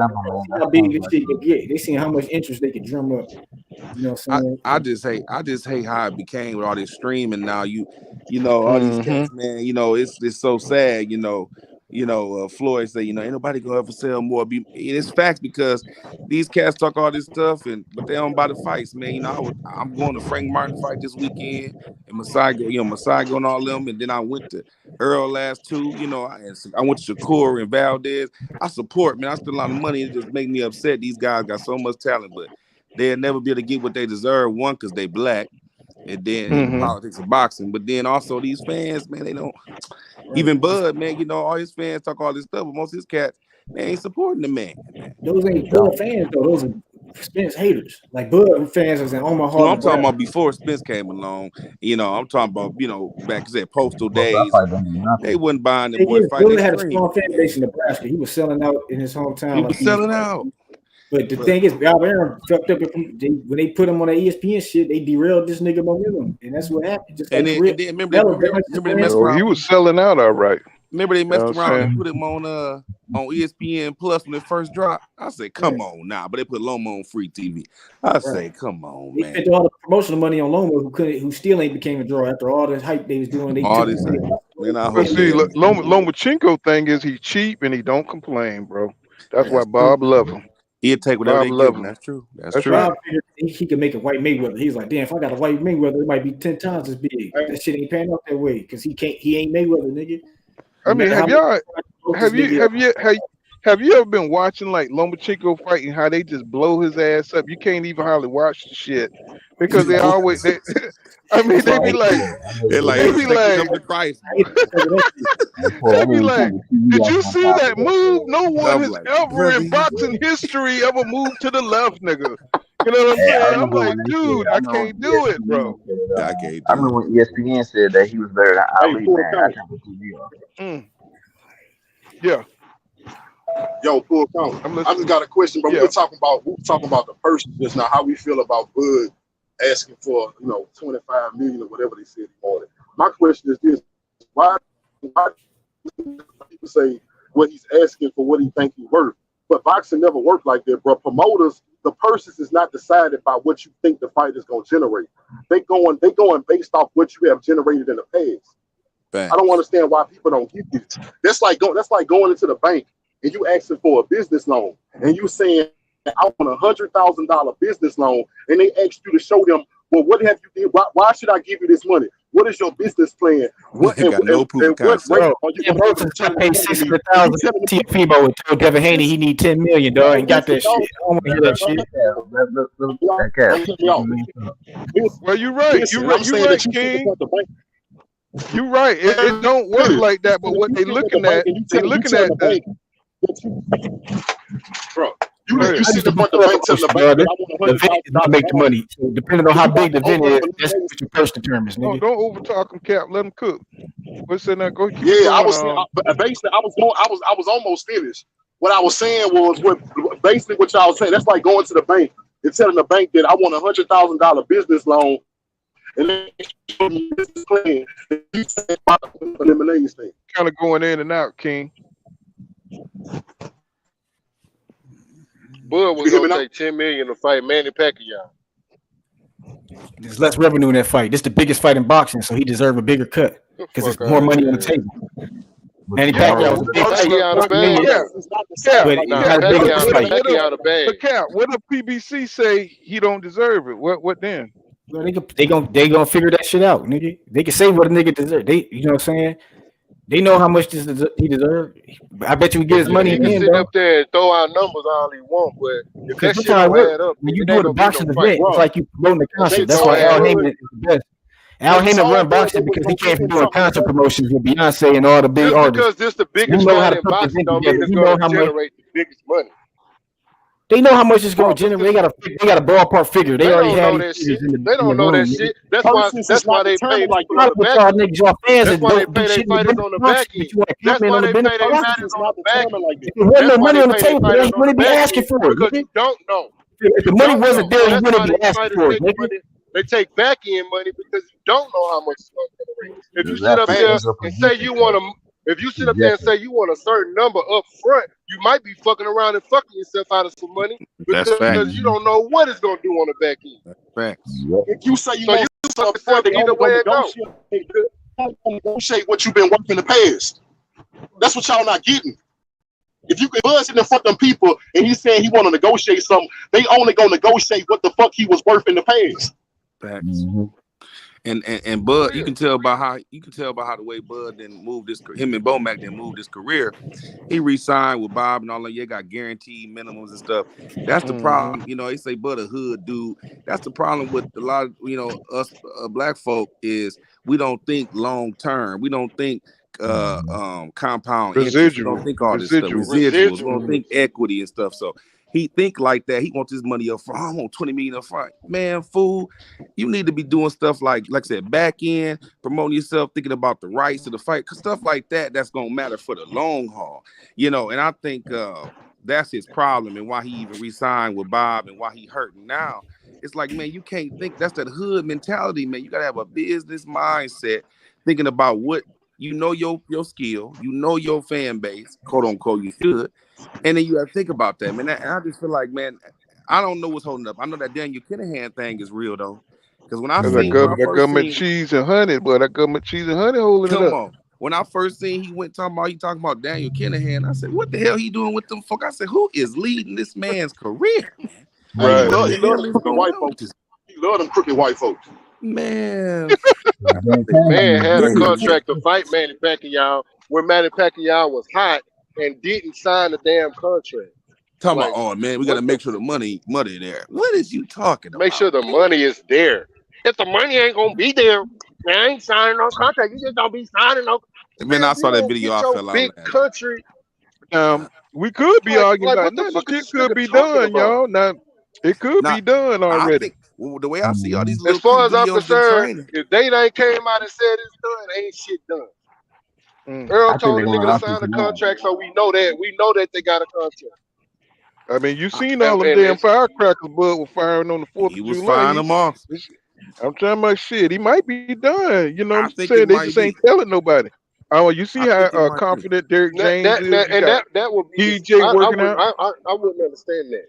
how big this shit could get. They seen how much interest they could drum up. You know what I'm saying? I just hate how it became with all this streaming now. You know, all these cats, man, you know, it's so sad, you know, Floyd say, ain't nobody gonna ever sell more. It's facts because these cats talk all this stuff, but they don't buy the fights, man. I'm going to Frank Martin fight this weekend, and Masai and all them, and then I went to Errol last two. I went to Shakur and Valdez. I support, man. I spend a lot of money. It just make me upset. These guys got so much talent, but they'll never be able to get what they deserve. One, because they black, and then in the politics of boxing. But then also these fans, man, they don't. Even Bud, man, all his fans talk all this stuff, but most of his cats, they ain't supporting the man. Those ain't Bud fans, though. Those are Spence haters. Like Bud fans is in Omaha. No, I'm talking about before Spence came along. I'm talking about, back at Postal days. They wasn't buying the boy fight. Bud had a strong fan base in Nebraska. He was selling out in his hometown. He was selling out. But the thing is, Bob Aaron fucked up when they put him on that ESPN shit. They derailed this nigga momentum, and that's what happened. Just like then remember they messed around. He was selling out, all right. Remember they messed around and put him on ESPN Plus when it first dropped. I said, come on now, but they put Loma on free TV. I say, come on, man. They spent all the promotional money on Loma, who still ain't became a draw after all the hype they was doing. But see, Lomachenko thing is he's cheap and he don't complain, bro. That's why Bob love him. He'd take whatever they give him. That's true. That's true. Rob figured he could make a white Mayweather. He's like, damn, if I got a white Mayweather, it might be 10 times as big. That shit ain't panning out that way because he ain't Mayweather, nigga. I mean, have you ever been watching like Lomachenko fighting how they just blow his ass up? You can't even hardly watch the shit because they always they be like, did you see that move? No one has ever in boxing history ever moved to the left, nigga. You know what I'm saying? I'm like, dude, I can't do it, bro. I remember when ESPN said that he was better than Ali, man. Yeah. Yo, full count. I just got a question, bro. We were talking about the person just now. How we feel about Bud asking for 25 million or whatever they said he wanted. My question is this: why people say what he's asking for, what he think he's worth? But boxing never worked like that, bro. Promoters, the purses is not decided by what you think the fight is going to generate. They going based off what you have generated in the past. I don't understand why people don't get this. That's like going into the bank and you asking for a business loan and you saying I want $100,000 business loan, and they ask you to show them, well, what have you did? Why should I give you this money? What is your business plan? What and what rate are you going to pay $600,000 to FIBO and told Devin Haney he need $10 million, dog, and got that shit. I don't want to hear that shit. Well, you're right. You're right, King. You're right. It don't work like that. But what they're looking at, the bro. You sit in front of the bank telling the bank, the event does not make the money. So depending on how big the event is, that's what your purse determines. No, don't overtalk him, Cap. Let him cook. What's in there? Go. I was almost finished. What I was saying was basically what y'all was saying. That's like going to the bank and telling the bank that I want $100,000 business loan, and then business plan. Kind of going in and out, King. Bud was going to take $10 million to fight Manny Pacquiao. There's less revenue in that fight. This is the biggest fight in boxing, so he deserves a bigger cut because there's more money on the table. Manny Pacquiao was a big fight. But Cap, what if PBC say he don't deserve it? What then? Well, they gonna figure that shit out, nigga. They can say what a nigga deserves. You know what I'm saying? They know how much he deserves. I bet you he get his money. He can sit up there and throw out numbers all he want, but if that shit don't add up, when you do a boxing event, it's like you promoting the concert. That's why Al Heyman is the best. Al Heyman run boxing because he can't be doing concert promotions with Beyonce and all the big artists. Because this the biggest fight in boxing, don't mean it's going to generate the biggest money. They know how much it's going to generate. They got a ballpark figure. They already don't had know these that shit. figures They don't know that shit. That's why they pay people on the back end. That's why they pay their fighters on the back end. That's why they pay their fighters on the back end. If there wasn't no That's why money they on the pay their table, fighters they on the wouldn't be back asking end for it. because you don't know. If the money wasn't there, you That's wouldn't why be these asking fighters for it. take money. They take back end money because you don't know how much it's going to generate. If you sit up Exactly. there It's a and say you want to, if you sit up there and say you want a certain number up front, you might be fucking around and fucking yourself out of some money That's fact. because you don't know what it's going to do on the back end. That's facts. If you say you So want you something yourself they either only way gonna it go. negotiate what you've been working in the past. That's what y'all not getting. If you could buzz it in front of them people and he's saying he want to negotiate something, they only gonna negotiate what the fuck he was worth in the past. Facts. And Bud, you can tell by how the way Bud then moved him and Bomac then moved his career. He re-signed with Bob and all that. Yeah, got guaranteed minimums and stuff. That's the problem. You know, they say Bud a hood dude. That's the problem with a lot of us black folk is we don't think long term. We don't think compound interest. We don't think all this stuff. Residuals. We don't think equity and stuff. So he think like that. He wants his money up front. I want $20 million up front. Man, fool, you need to be doing stuff like I said, back end, promoting yourself, thinking about the rights of the fight, cause stuff like that. That's gonna matter for the long haul, And I think that's his problem and why he even re-signed with Bob and why he hurting now. It's like, man, you can't think that's that hood mentality, man. You gotta have a business mindset, thinking about what your skill, your fan base, quote unquote, you should. And then you have to think about that, man. And I just feel like, man, I don't know what's holding up. I know that Daniel Kinahan thing is real, though. Because when I seen that government cheese and honey, boy, that government cheese and honey holding it up. Come on. When I first seen he talking about Daniel Kinahan, I said, what the hell he doing with them folk? I said, who is leading this man's career, man? Right. He love them crooked white folks. He love them crooked white folks. Man. Man had a contract to fight Manny Pacquiao when Manny Pacquiao was hot and didn't sign the damn contract. Talking about, oh man, we got to make sure the money there. What is you talking about? Make sure the money is there. If the money ain't gonna be there, I ain't signing no contract. You just don't be signing no. Man, I saw that video. I fell out. Big country. We could be arguing about that. Shit could be done, y'all. Now it could be done already. The way I see all these little as far as I'm concerned, if they ain't came out and said it's done, ain't shit done. Earl told the nigga to sign a contract, so we know that they got a contract. I mean, you seen all the damn firecrackers Bud was firing on the 4th of July. He was firing them off. I'm talking about shit. He might be done. You know what I'm saying? They just ain't telling nobody. Oh, you see how confident Derrick James is? That would be DJ working out. I wouldn't understand that.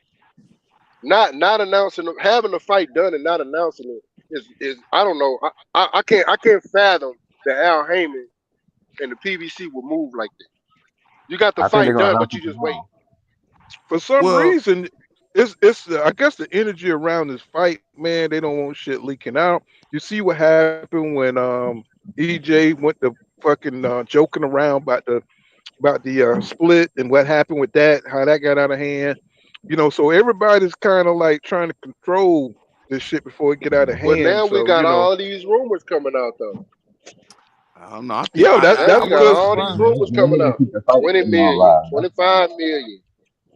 Not announcing, having the fight done and not announcing it is I don't know. I can't fathom that Al Heyman and the PBC will move like that. You got the fight done, but you just wait. For some reason, it's I guess the energy around this fight, man, they don't want shit leaking out. You see what happened when EJ went to fucking joking around about the split and what happened with that, how that got out of hand. So everybody's kind of like trying to control this shit before it get out of hand. But now we got all these rumors coming out, though. I don't know. That's because all these rumors coming out. 20 million, 25 million,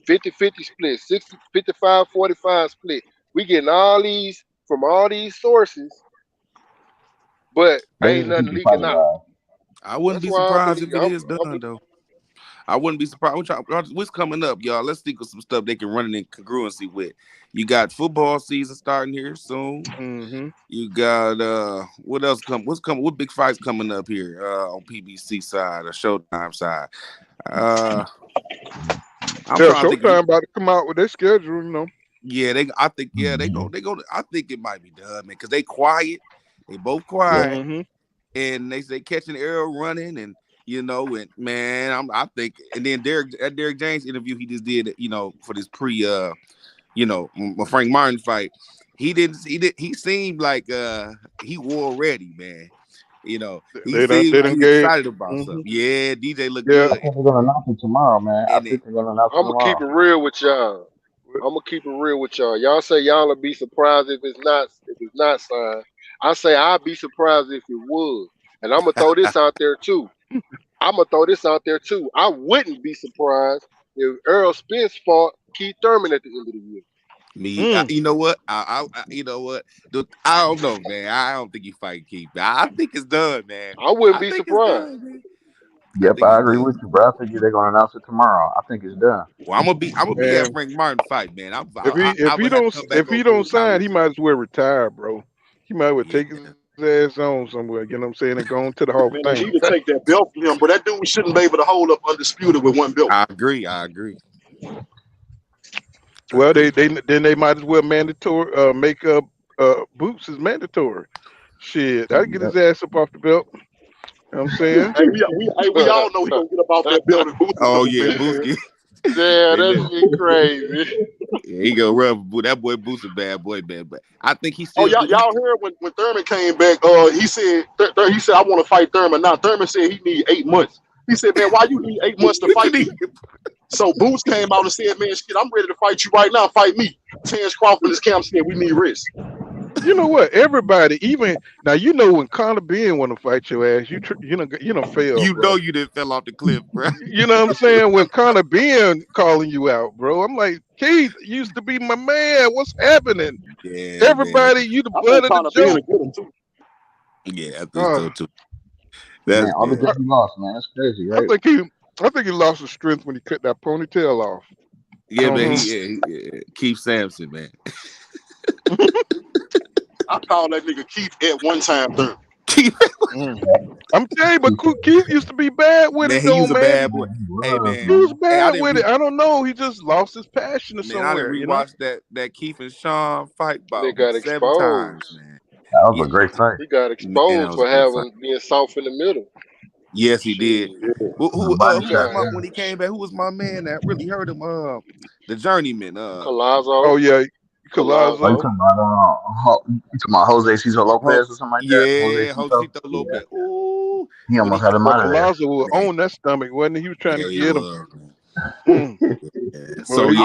50-50 split, 60, 55-45 split. We getting all these from all these sources, but ain't nothing leaking out. I wouldn't be surprised if it is done, though. I wouldn't be surprised. What's coming up, y'all? Let's think of some stuff they can run it in congruency with. You got football season starting here soon. Mm-hmm. You got what else coming? What's coming? What big fights coming up here on PBC side or Showtime side? Showtime about to come out with their schedule, Yeah, I think they go. I think it might be done, man, because they quiet. They both quiet, and they say catching Errol running and. And man, I think, and then Derrick James interview he just did, for this Frank Martin fight, he seemed like he war ready, man. He seemed like he excited about something. Yeah, DJ looked good. I think they're gonna announce it tomorrow, man. I think they're gonna announce it tomorrow. I'm gonna keep it real with y'all. Y'all say y'all will be surprised if it's not signed. I say I'd be surprised if it would, and I'm gonna throw this out there too. I wouldn't be surprised if Errol Spence fought Keith Thurman at the end of the year. You know what? You know what? I don't know, man. I don't think he fight Keith. I think it's done, man. I wouldn't be surprised. Yep, I agree with you, bro. I think they're gonna announce it tomorrow. I think it's done. Well, I'm gonna be at Frank Martin fight, man. If he don't sign, he might as well retire, bro. He might as well take his ass on somewhere. You know what I'm saying? And go into the Hall of Fame. He need to take that belt from him, but that dude shouldn't be able to hold up undisputed with one belt. I agree. Well, they might as well mandatory make up boots is mandatory. Shit, I'd get his ass up off the belt. You know what I'm saying? we all know he gonna get up off that belt. Oh yeah, Boots. Yeah, that's be crazy. Yeah, he go rub that boy Boots a bad boy, man. But I think he's still. Oh, y'all heard when Thurman came back? He said I want to fight Thurman. Now Thurman said he need 8 months. He said, man, why you need 8 months to fight me? So Boots came out and said, man, shit, I'm ready to fight you right now. Fight me. Terrence Crawford in his camp said we need rest. You know what? Everybody, even now, you know when Conor Ben want to fight your ass, you fail. You know you didn't fell off the cliff, bro. You know what I'm saying? When Conor Ben calling you out, bro, I'm like, Keith used to be my man. What's happening? Yeah, everybody, man. You the butt of the joke. Yeah, I think so too. Man, all because he lost, man. That's crazy, right? I think he lost his strength when he cut that ponytail off. Yeah, man. Keith Sampson, man. I called that nigga Keith at one time, though. I'm telling you, but Keith used to be bad with it, though, man. He was a bad boy. Hey, man. He was bad with it. I don't know. He just lost his passion or somewhere. I didn't rewatch that Keith and Sean fight about they got 7 exposed. times, man. That was a great fight. He got exposed for being soft in the middle. Yes, he did. Who when he came back, who was my man that really hurt him? The journeyman. Collazo. Oh, yeah. Collazo. You talking about Jose Cesar Lopez or something like that? Yeah, Jose Cesar Lopez. Ooh. He almost had him out of there. Collazo was on that stomach, wasn't he? He was trying to get him. So he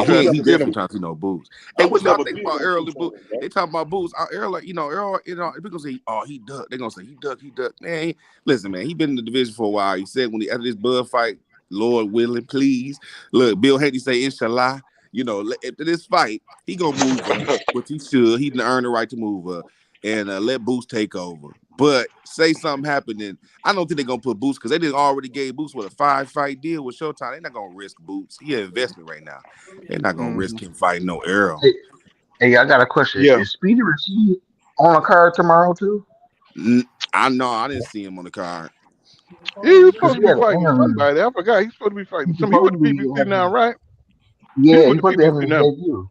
definitely trying to Boots. Hey, what y'all think about Errol and Boots? They talking about Boots. Errol, Errol, people say, oh, he ducked. They're gonna say he ducked. Man, listen, man, he been in the division for a while. He said when after this Bud fight, Lord willing, please. Look, Bill Haney say, inshallah. After this fight, he gonna move her, which he should. He didn't earn the right to move her, and let Boots take over. But say something happened, and I don't think they're gonna put Boots because they didn't already gave Boots with a 5-fight deal with Showtime. They're not gonna risk Boots. He an investment right now. They're not gonna risk him fighting no Errol. Hey, I got a question. Yeah. Is Speedy Rasheed on a card tomorrow too? I know. I didn't see him on the card. He was supposed to be fighting somebody. I forgot. He's supposed to be fighting somebody. He with the PBC now, right? Yeah, he's supposed to be having his debut.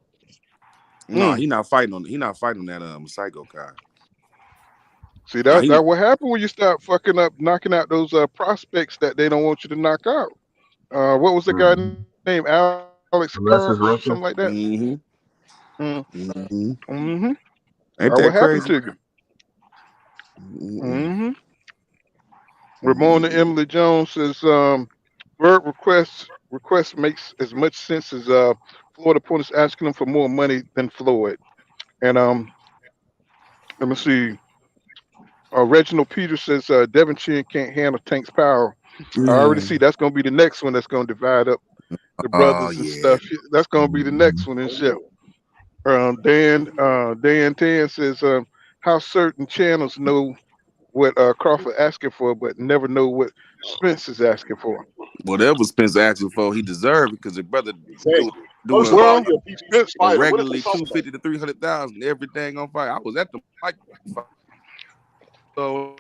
No, he's not fighting on. He's not fighting on that Psycho card. See, that's what happened when you start fucking up, knocking out those prospects that they don't want you to knock out. What was the guy named? Alex Carr, something like that. Ain't that what happened crazy? to you? Ramona Emily Jones says, "Bird request makes as much sense as Florida opponents asking them for more money than Floyd." And let me see. Reginald Peters says Devin Chin can't handle Tank's power. I already see that's going to be the next one that's going to divide up the brothers and stuff. That's going to be the next one and shit. Dan Tan says how certain channels know what Crawford asking for, but never know what Spence is asking for. Whatever Spence asking for, he deserved it because his brother doing regularly 250 to 300,000 everything on fight. I was at the fight. So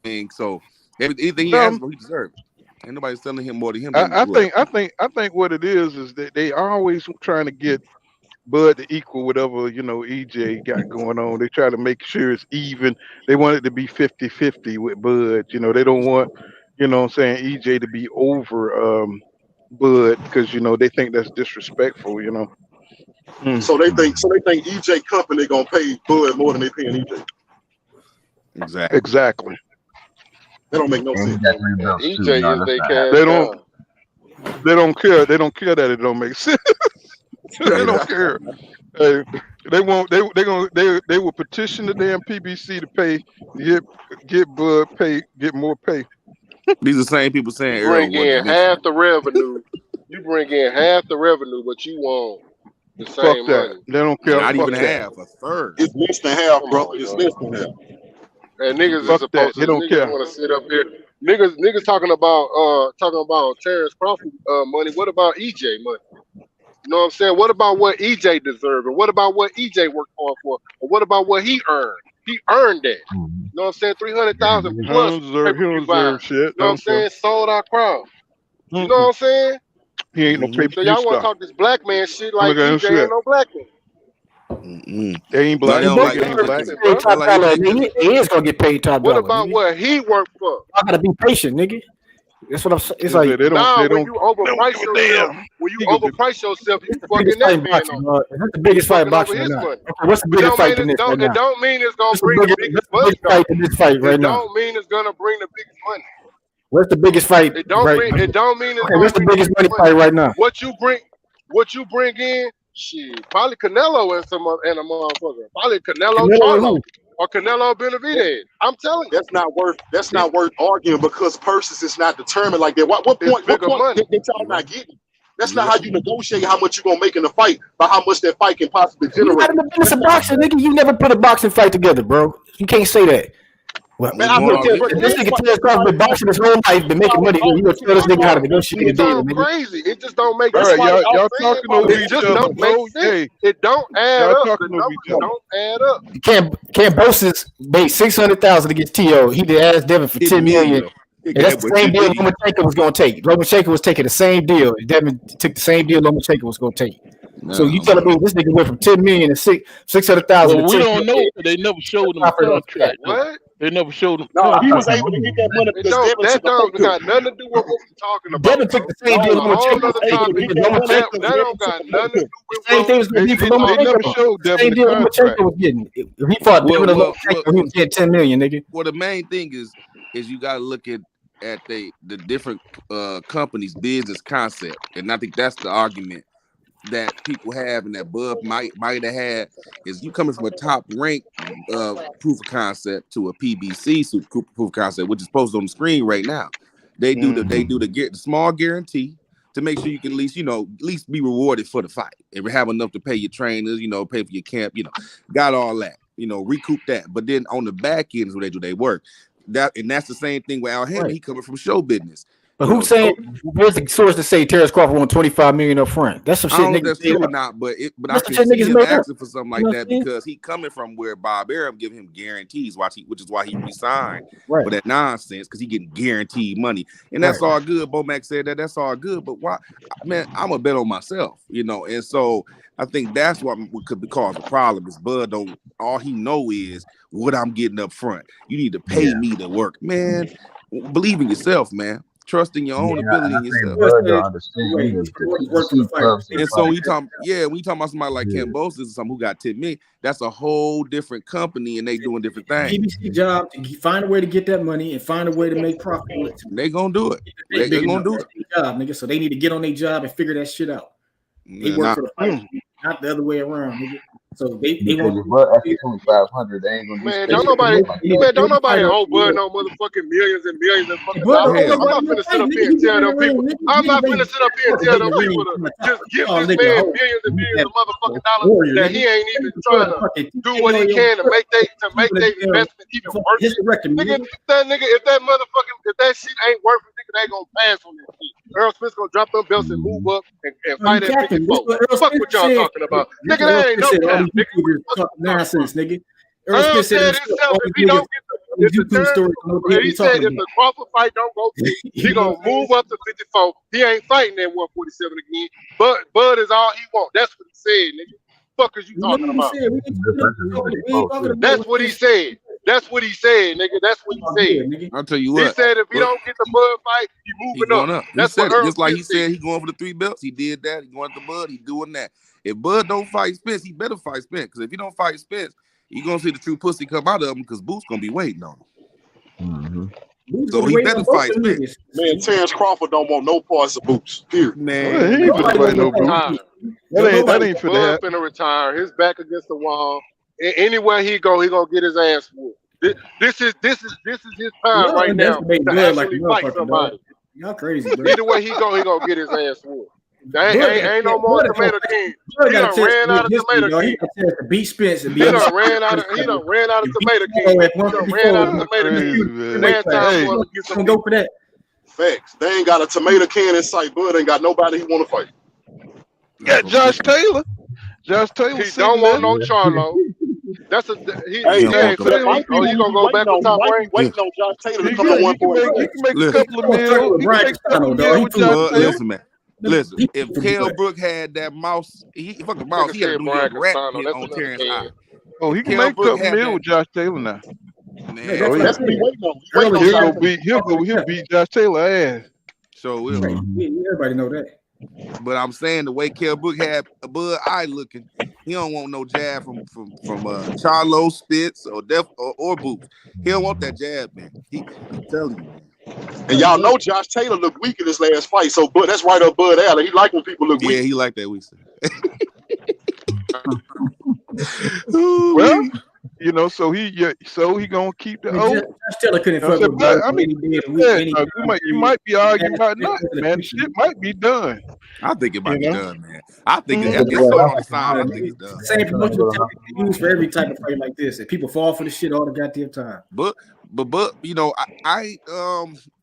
anything he asked for, he deserved it. Ain't nobody telling him more than him. I think what it is that they always trying to get Bud to equal whatever EJ got going on. They try to make sure it's even. They want it to be 50-50 with Bud. They don't want EJ to be over Bud because they think that's disrespectful. So they think EJ company gonna pay Bud more than they paying EJ. Exactly. That don't make no sense. EJ is they cash. They don't care. They don't care that it don't make sense. They don't care. Hey, they will petition the damn PBC to pay, get Bud pay, get more pay. These are the same people saying bring in half the revenue You bring in half the revenue, but you want the Fuck same that. money. They don't care. Not Fuck even that. half, a third. It's less than half, Come bro. on, It's bro. less than half. And niggas Fuck is supposed that. to. They don't Niggas care. want to sit up here. Niggas talking about Terrence Crawford money. What about EJ money? You know what I'm saying? What about what EJ deserved? And what about what EJ worked hard for? Or what about what he earned? He earned that. You know what I'm saying? 300,000 He plus don't deserve, he pay-per-view don't buys. deserve shit. You know what I'm saying? Sold our crowd. You know what I'm saying? He ain't no So pay-per-view y'all want to star. talk this black man shit like Look at him EJ shit. ain't no black man. They ain't No, black. they don't like Nigga ain't black. EJ. Paid top Like dollar. EJ. He is gonna get paid top What dollar. about nigga. what he worked for? I gotta be patient, nigga. That's what I'm saying. It's They like don't. Nah, They when don't. you overprice Give a yourself, damn. when you He gonna get. overprice yourself, you it's the biggest fucking fight that in man boxing. on. Is that the biggest You fight in fucking over boxing or his not? money. Okay, what's the But biggest don't fight mean than this it right now? don't mean it's gonna What's the bring the biggest, biggest what's the money biggest though. fight than this fight right It now? don't mean it's gonna bring the biggest money. What's the biggest fight It don't right? mean it's Okay, gonna what's the bring the biggest biggest money money. fight right now? What you bring in, shit, probably Canelo and a motherfucker. Probably Canelo Canelo and Charlo who? or Canelo Benavidez. I'm telling you. That's not worth arguing because purses is not determined like that. What It's point bigger money. that y'all not getting? That's not how you negotiate how much you're gonna make in the fight, by how much that fight can possibly You generate. not in the business of boxing, nigga. You never put a boxing fight together, bro. You can't say that. Well, Man, I going look on at this nigga Terrence Crawford been boxing his whole life, been making money. You gonna tell this nigga how to negotiate a You deal, sound nigga? crazy. It just don't make All sense. right, y'all saying talking about over It each just other, don't bro. make sense. Hey, It don't add y'all up. The talking over numbers each other. don't add up. Can't Bosis made 600,000 against T.O. He did ask Devin for 10 million. And that's the same deal Lomachenko was gonna take. Lomachenko was taking the same deal. Devin took the same deal Lomachenko was gonna take. So you telling me this nigga went from 10 million to 600,000? Well, we don't know because they never showed him the contract. What? They never showed him. No, he was able to get that money because Devin That took a don't pay got nothing to do with what we're talking about. Devin took the same deal That's a whole Lomachenko nother was taking. topic. That That don't got nothing to do with Same thing was gonna be for They never Lomachenko. showed Devin Same the deal contract. Lomachenko was getting. If he fought Devin and Lomachenko, he was getting 10 million, nigga. Well, the main thing is you got to look at the different companies' business concept, and I think that's the argument that people have and that Bud might have had is you coming from a top ranked proof of concept to a PBC proof of concept, which is posted on the screen right now. They do the small guarantee to make sure you can at least be rewarded for the fight and have enough to pay your trainers, pay for your camp, got all that, recoup that. But then on the back end is where they do their work. That's the same thing with Al Haney. Right. He coming from show business. But who's saying? Where's the source to say Terrence Crawford won 25 million up front? That's some shit. I don't know if niggas that's true or not, but I can see him asking for something like that because he coming from where Bob Arum giving him guarantees, which is why he resigned for that nonsense because he getting guaranteed money, and that's all good. Bomac said that's all good, but why, man? I'm a bet on myself, and so I think that's what could cause a problem. Is Bud don't all he know is what I'm getting up front. You need to pay me to work, man. Believe in yourself, man. Trust in your own ability in yourself. And so we talking about somebody like Ken Bosis or something who got 10 million. That's a whole different company, and they doing different things. PBC job, find a way to get that money and find a way to make profit. They gonna do it. They gonna do it. Job, nigga. So they need to get on their job and figure that shit out. They work for the fight, not the other way around, nigga. So they want after 2,500. They ain't gonna man. Don't nobody owe Bud no motherfucking millions and millions of fucking dollars. I'm not finna sit up here and tell them people. I'm not finna sit up here and tell them people to just give this man millions and millions of motherfucking dollars that he ain't even trying to do what he can to make their investment even worse. Nigga, if that shit ain't worth it, nigga, they gonna pass on that shit. Errol Spence gonna drop them belts and move up and fight at 54. Fuck what y'all talking about, nigga. That ain't no cap. Nonsense, nigga. Earl said himself if he don't get he said if the Crawford fight don't go through, he gonna move up to 54. He ain't fighting that 147 again. But Bud is all he want. That's what he said, nigga. Fuck is you talking about? That's what he said. That's what he said, nigga. That's what he said. I'll tell you what. He said if he don't get the Bud fight, he moving up. That's what Earl just like he said he going for the 3 belts. He did that. He going to the Bud. He doing that. If Bud don't fight Spence, he better fight Spence. Because if he don't fight Spence, you gonna see the true pussy come out of him because Boots gonna be waiting on him. So he better fight Spence. Man, Terrence Crawford don't want no parts of Boots. Period. Man, he ain't finna fight no Boots. That ain't finna happen. Finna retire. His back against the wall. Anywhere he go, he gonna get his ass whooped. This is his time right now to actually fight somebody. Y'all crazy, bro. Either way he go, he gonna get his ass whooped. Ain't no more Tomato King. He done ran out of Tomato King. To beat Spence and He done ran out of Tomato King. He done ran out of Tomato King. Now time for him to get some. Go for that. Facts. They ain't got a tomato can in sight. Bud ain't got nobody he want to fight. Got Josh Taylor. Josh Taylor. He don't want no Charlo. That's a he ain't finna. Oh, you gonna go back to top rank? Waiting on Josh Taylor to come to 145. He can make a couple of mil. He can make a couple of mil with Josh Taylor. Listen, man. Listen, if Kell Brook had that mouse, he fucking mouse, he had to do a rat hit on Terrence eye. Oh, he can make a couple mil with Josh Taylor now. Man, oh, that's what he waiting on. He'll beat Josh Taylor ass. So will. Everybody know that. But I'm saying the way Kell Brook had a Bud eye looking, he don't want no jab from Charlo, Spitz, or Boots. He don't want that jab, man. I'm telling you, man. And y'all know Josh Taylor looked weak in his last fight, so Bud, that's right up Bud alley. He like when people look weak. Yeah, he like that weak. Well, you know, so he gonna keep the oath. Taylor couldn't fuck with Bud. I mean, you might be arguing about nothing, man. Shit might be done. I think it might be done, man. I think it's so on the side. I think it's done. Same promotion used for every type of fight like this, and people fall for the shit all the goddamn time. But you know, I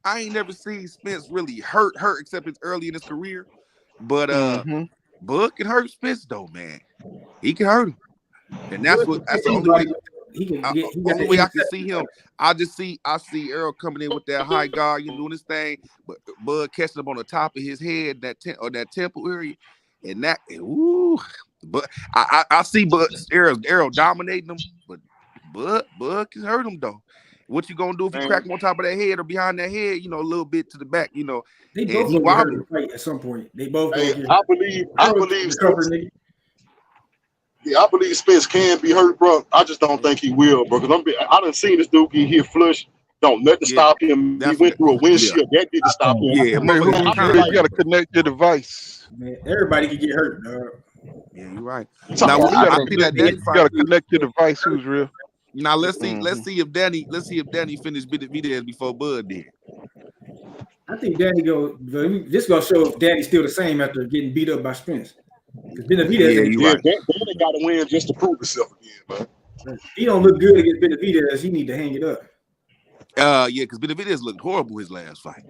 ain't never seen Spence really hurt except it's early in his career. But Bud can hurt Spence though, man. He can hurt him, and that's the only way. Only way I can see him. I see Errol coming in with that high guard, doing his thing, but Bud catching up on the top of his head, that temple area, and that. Ooh, but I see Errol dominating him, but Bud can hurt him though. What you gonna do if you crack him on top of that head or behind that head? A little bit to the back. They both gonna fight at some point. They both. I believe. Yeah, I believe Spence can be hurt, bro. I just don't think he will, bro. Because I done seen this dude get hit flush. Don't nothing stop him. He went through a windshield. That didn't stop him. Yeah, you gotta connect your device. Man, everybody can get hurt, dog. Yeah, you're right. Now, you gotta connect your device. Who's real? Now let's see if Danny finished Benavidez before Bud did. I think Danny this gonna show if Danny's still the same after getting beat up by Spence. Danny got to win just to prove himself again, man. He don't look good against Benavidez. He need to hang it up. Yeah, because Benavidez looked horrible his last fight.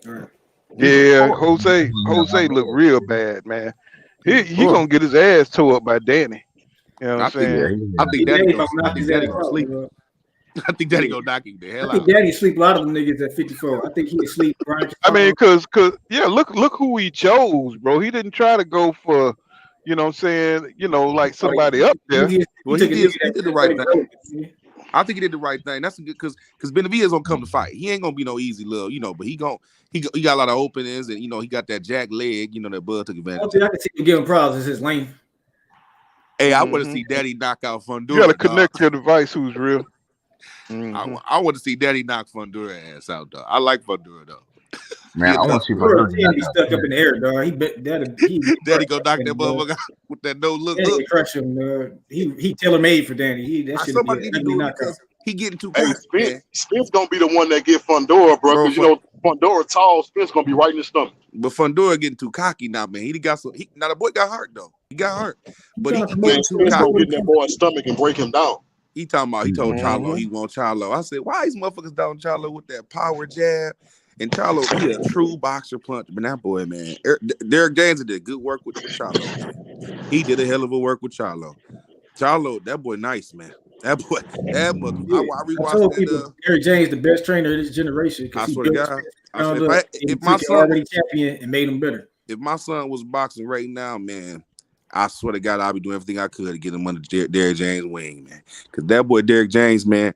Right. Yeah, Jose looked real bad, man. He gonna get his ass tore up by Danny. You know what I'm saying? I think Danny gonna sleep. I think Danny gonna knock him the hell out. I think Danny sleep a lot of them niggas at 54. I think he sleep. I mean, cause look who he chose, bro. He didn't try to go for, you know what I'm saying, like somebody up there. He did the right thing. I think he did the right thing. That's good because Benavidez gonna come to fight. He ain't gonna be no easy little, but he got a lot of openings and he got that jack leg, that Bud took advantage. I can see him giving problems. Is his length. Hey, I want to see Daddy knock out Fundura. You gotta connect your device. Who's real? I want to see Daddy knock Fundura ass out, though. I like Fundura though. Man, I want to see Fundura. He's stuck up in the air, dog. Daddy go knock that motherfucker out with that no look. Daddy crush him. He tailor made for Danny. He getting too close. Spence gonna be the one that get Fundura, bro. Because Fundura tall. Spence gonna be right in the stomach. But Fundura getting too cocky now, man. Now the boy got hurt though. He got hurt, but he getting too cocky. Get that boy's stomach and break him down. He told Charlo he want Charlo. I said, why these motherfuckers down Charlo with that power jab? And Charlo, he a true boxer puncher. But that boy, man, Derrick James did good work with Charlo. He did a hell of a work with Charlo. Charlo, that boy nice, man. That boy, I rewatched that. Derrick James, the best trainer of this generation. I swear to God. If my son already champion and made him better. If my son was boxing right now, man, I swear to God, I'll be doing everything I could to get him under Derrick James' wing, man. Because that boy Derrick James, man,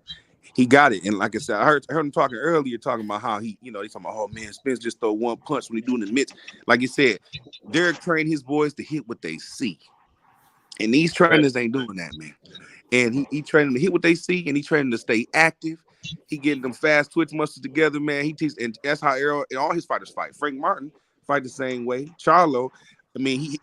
he got it. And like I said, I heard him talking earlier, talking about how he, he's talking about, oh man, Spence just throw one punch when he doing the mitts. Like you said, Derrick trained his boys to hit what they see. And these trainers ain't doing that, man. And he trained them to hit what they see, and he trained them to stay active. He getting them fast twitch muscles together, man. He teaches, and that's how Errol and all his fighters fight. Frank Martin fight the same way. Charlo, I mean,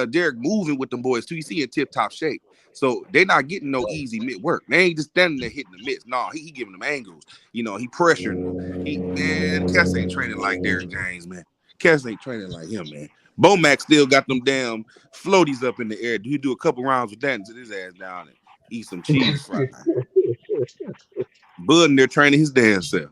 Derrick moving with them boys too. You see in tip-top shape. So they're not getting no easy mid work. They ain't just standing there hitting the mitts. No, he giving them angles. He pressuring them. Man, Cass ain't training like Derrick James, man. Cass ain't training like him, man. Bomac still got them damn floaties up in the air. He do a couple rounds with that and sit his ass down and eat some cheese fry. Bud in there training his damn self.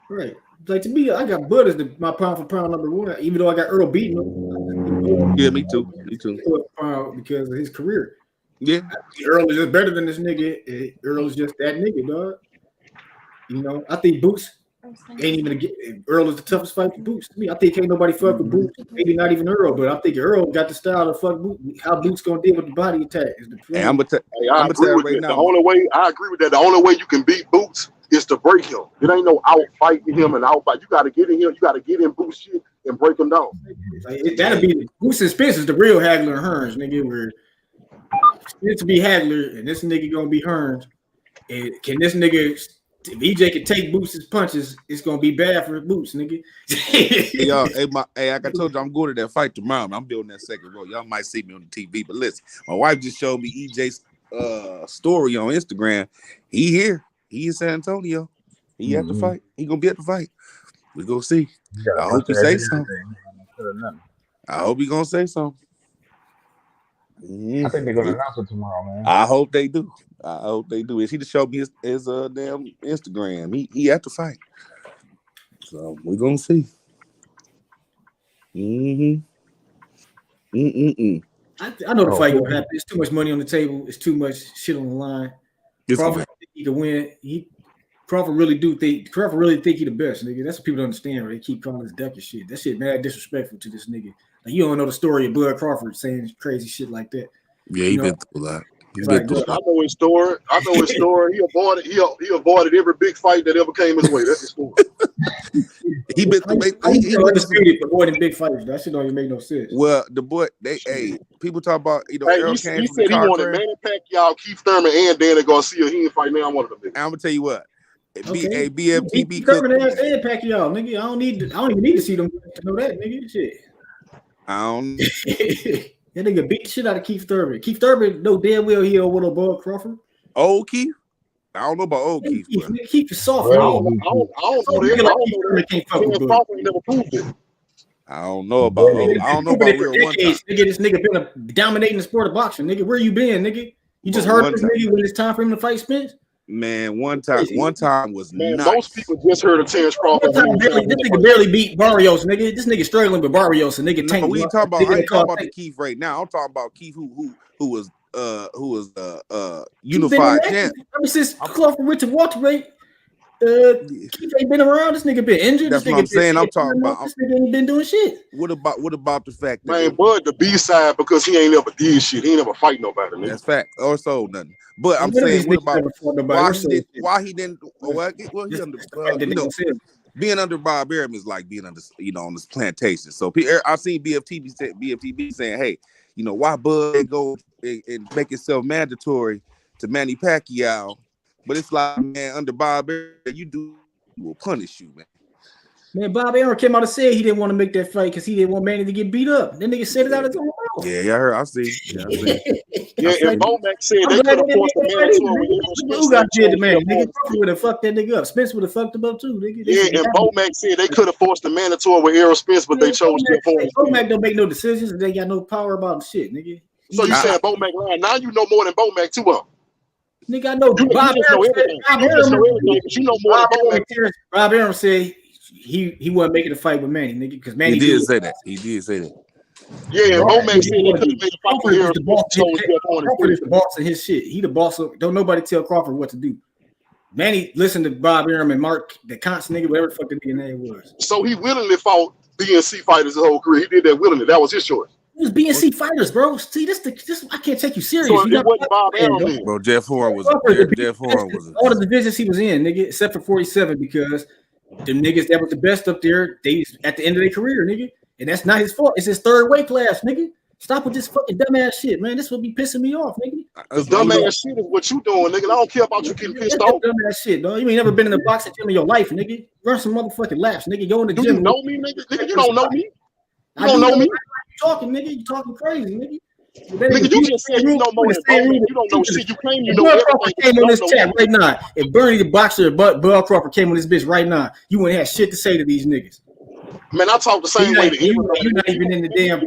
Right. Like to me, I got Bud as my pound for pound number one, even though I got Earl beating him. Yeah, me too. Because of his career. Yeah. Earl is just better than this nigga. Earl is just that nigga, dog. You know, I think Boots ain't even Earl is the toughest fight for Boots to me. I think ain't nobody fuck with Boots, maybe not even Earl, but I think Earl got the style to fuck Boots. How Boots gonna deal with the body attack is the hey, I'm gonna tell you right now. I agree with that. The only way you can beat Boots is to break him. It ain't no out fighting him and out fight. You got to get in here. You got to get in Boots shit and break him down. That'll be Boots and Spence is the real Hagler and Hearns, nigga. Where Spence be Hagler and this nigga gonna be Hearns. And can this nigga? If EJ can take Boots' punches, it's gonna be bad for Boots, nigga. Hey, y'all, like I told you, I'm going to that fight tomorrow. I'm building that second row. Y'all might see me on the TV, but listen, my wife just showed me EJ's story on Instagram. He here. He in San Antonio. He at the fight. He gonna be at the fight. We gonna see. I hope he say something. I hope he gonna say something. I think they're gonna announce it tomorrow, man. I hope they do. I hope they do. He just showed me his damn Instagram. He at the fight. So we're gonna see. I know the fight gonna happen. It's too much money on the table. It's too much shit on the line. Crawford think he can win. Crawford really think he the best, nigga. That's what people don't understand. Right? They keep calling this duck and shit. That shit mad disrespectful to this nigga. Like you don't know the story of Bud Crawford saying crazy shit like that. Yeah, he been through a lot. I know his story. He avoided every big fight that ever came his way. That's his story. He undisputed avoiding big fights. That shit don't even make no sense. Well, the boy, people talk about Errol he said he wanted Manny Pacquiao, Keith Thurman, and Danny Garcia. He ain't fighting now. One of them. I'm gonna tell you what. BFTB Thurman and Pacquiao, nigga. I don't even need to see them to know that, nigga. Shit. I don't. That nigga beat the shit out of Keith Thurman. Keith Thurman know damn well he over with Bud Crawford. Old Keith? I don't know about old Keith. Keith is soft. I don't know that. I don't know about real one time. Nigga, this nigga been dominating the sport of boxing. Nigga, where you been, nigga? You just heard this nigga when it's time for him to fight Spence? Man, one time was nice. Most people just heard of Terrence Crawford. This nigga barely beat Barrios, nigga. This nigga struggling with Barrios, and nigga tank. We ain't talking about. I ain't talking about the Keith right now. I'm talking about Keith who was unified champ. Ever since Crawford went to welterweight, Keith ain't been around. This nigga been injured. That's what I'm saying. I'm talking about. This nigga ain't been doing shit. What about the fact that man, Bud the B side because he ain't never did shit. He ain't never fight nobody. Man. That's fact. Or so nothing. But I'm saying, what about why he didn't? Being under Bob Arum is like being under, on this plantation. So I've seen BFTB saying, hey, why Bud ain't go and make itself mandatory to Manny Pacquiao? But it's like, man, under Bob Arum, will punish you, man. Man, Bob Arum came out and said he didn't want to make that fight because he didn't want Manny to get beat up. That nigga said it out of his own mouth. Yeah, I heard. I see. And Bomac said they could have forced the mandatory with Errol Spence. Who got did the man? Nigga would have fucked that nigga up. Spence would have fucked him up too, nigga. And Bomac said they could have forced the mandatory with Errol Spence, but they chose to force. Bomac don't make no decisions, and they got no power about shit, nigga. So you said Bomac lying? Now you know more than Bomac too, huh? Nigga, I know. Bob Arum said he wasn't making a fight with Manny, nigga, because Manny did say that. Yeah, Bomac said they could have made a fight with Errol Spence. Crawford is the boss of his shit. He the boss of. Don't nobody tell Crawford what to do. Manny listened to Bob Arum and Mark, the constant nigga, whatever the fuck the nigga name was. So he willingly fought BNC fighters his whole career. He did that willingly. That was his choice. It was BNC fighters, bro. See, this I can't take you serious. So it wasn't Bob Arum, bro. Jeff Horn was all the divisions he was in, nigga, except for 47, because the niggas that was the best up there, they at the end of their career, nigga. And that's not his fault. It's his third weight class, nigga. Stop with this fucking dumbass shit, man. This will be pissing me off, nigga. Dumbass shit is what you doing, nigga. I don't care about you getting pissed off. Dumbass shit, dog. You ain't never been in a boxing gym in your life, nigga. Run some motherfucking laps, nigga. Go in the gym. You know me, nigga? Nigga, you don't know me. You don't know me. You talking, nigga. You talking crazy, nigga. Nigga, you just said you know more than Bomac. You don't know shit. You claim you know everything. Came on this chat right now. If Bernie the boxer, Bud Crawford came on this bitch right now, you wouldn't have shit to say to these niggas. Man, I talk the same way to everybody. You're not even in the damn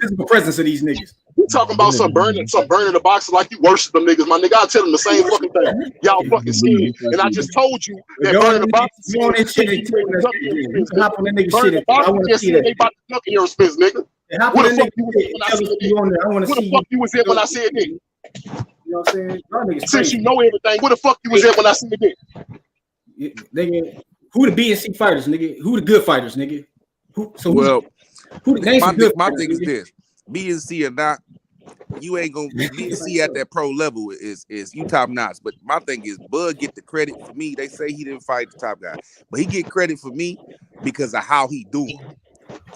physical presence of these niggas. You talking about some burning the boxes like you worship them niggas, my nigga. I tell them the same fucking thing. Y'all fucking scared. And I just told you that burning the boxes. You on this shit and hop on that nigga shit. I want to see that. They about to duck Errol Spence, nigga. What the fuck you was at when I said that? What the fuck you was at when I said that? You know what I'm saying? Since you know everything, what the fuck you was at when I said that? Nigga, who the B and C fighters, nigga? Who the good fighters, nigga? Who my thing is this: B and C are not. You ain't gonna B and C at that pro level is you top notch. But my thing is, Bud get the credit for me. They say he didn't fight the top guy, but he get credit for me because of how he do them.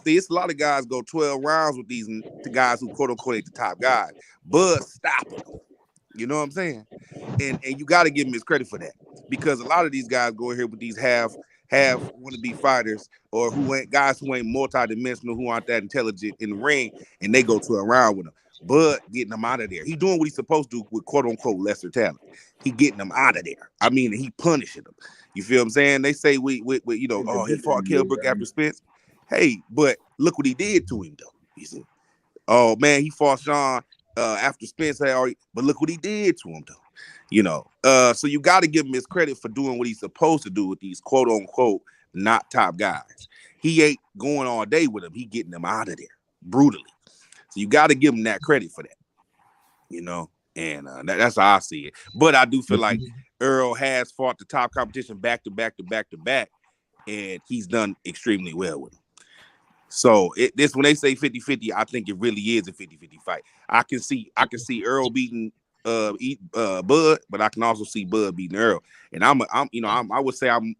See, it's a lot of guys go 12 rounds with these guys who quote unquote ain't the top guy. Bud stopping them. You know what I'm saying? And you got to give him his credit for that, because a lot of these guys go here with these half wannabe fighters or who ain't multi-dimensional, who aren't that intelligent in the ring, and they go 12 rounds with him. Bud getting them out of there. He doing what he's supposed to do with quote unquote lesser talent. He getting them out of there. I mean, he punishing them. You feel what I'm saying? They say we he fought Kilbrook after Spence. Hey, but look what he did to him though. He said, oh man, he fought Sean after Spence had already, but look what he did to him though. So you got to give him his credit for doing what he's supposed to do with these quote unquote not top guys. He ain't going all day with them. He getting them out of there brutally. So you got to give him that credit for that, and that's how I see it. But I do feel like Errol has fought the top competition back to back, and he's done extremely well with him. So when they say 50-50, I think it really is a 50-50 fight. I can see Errol beating Bud, but I can also see Bud beating Errol. And I would say I'm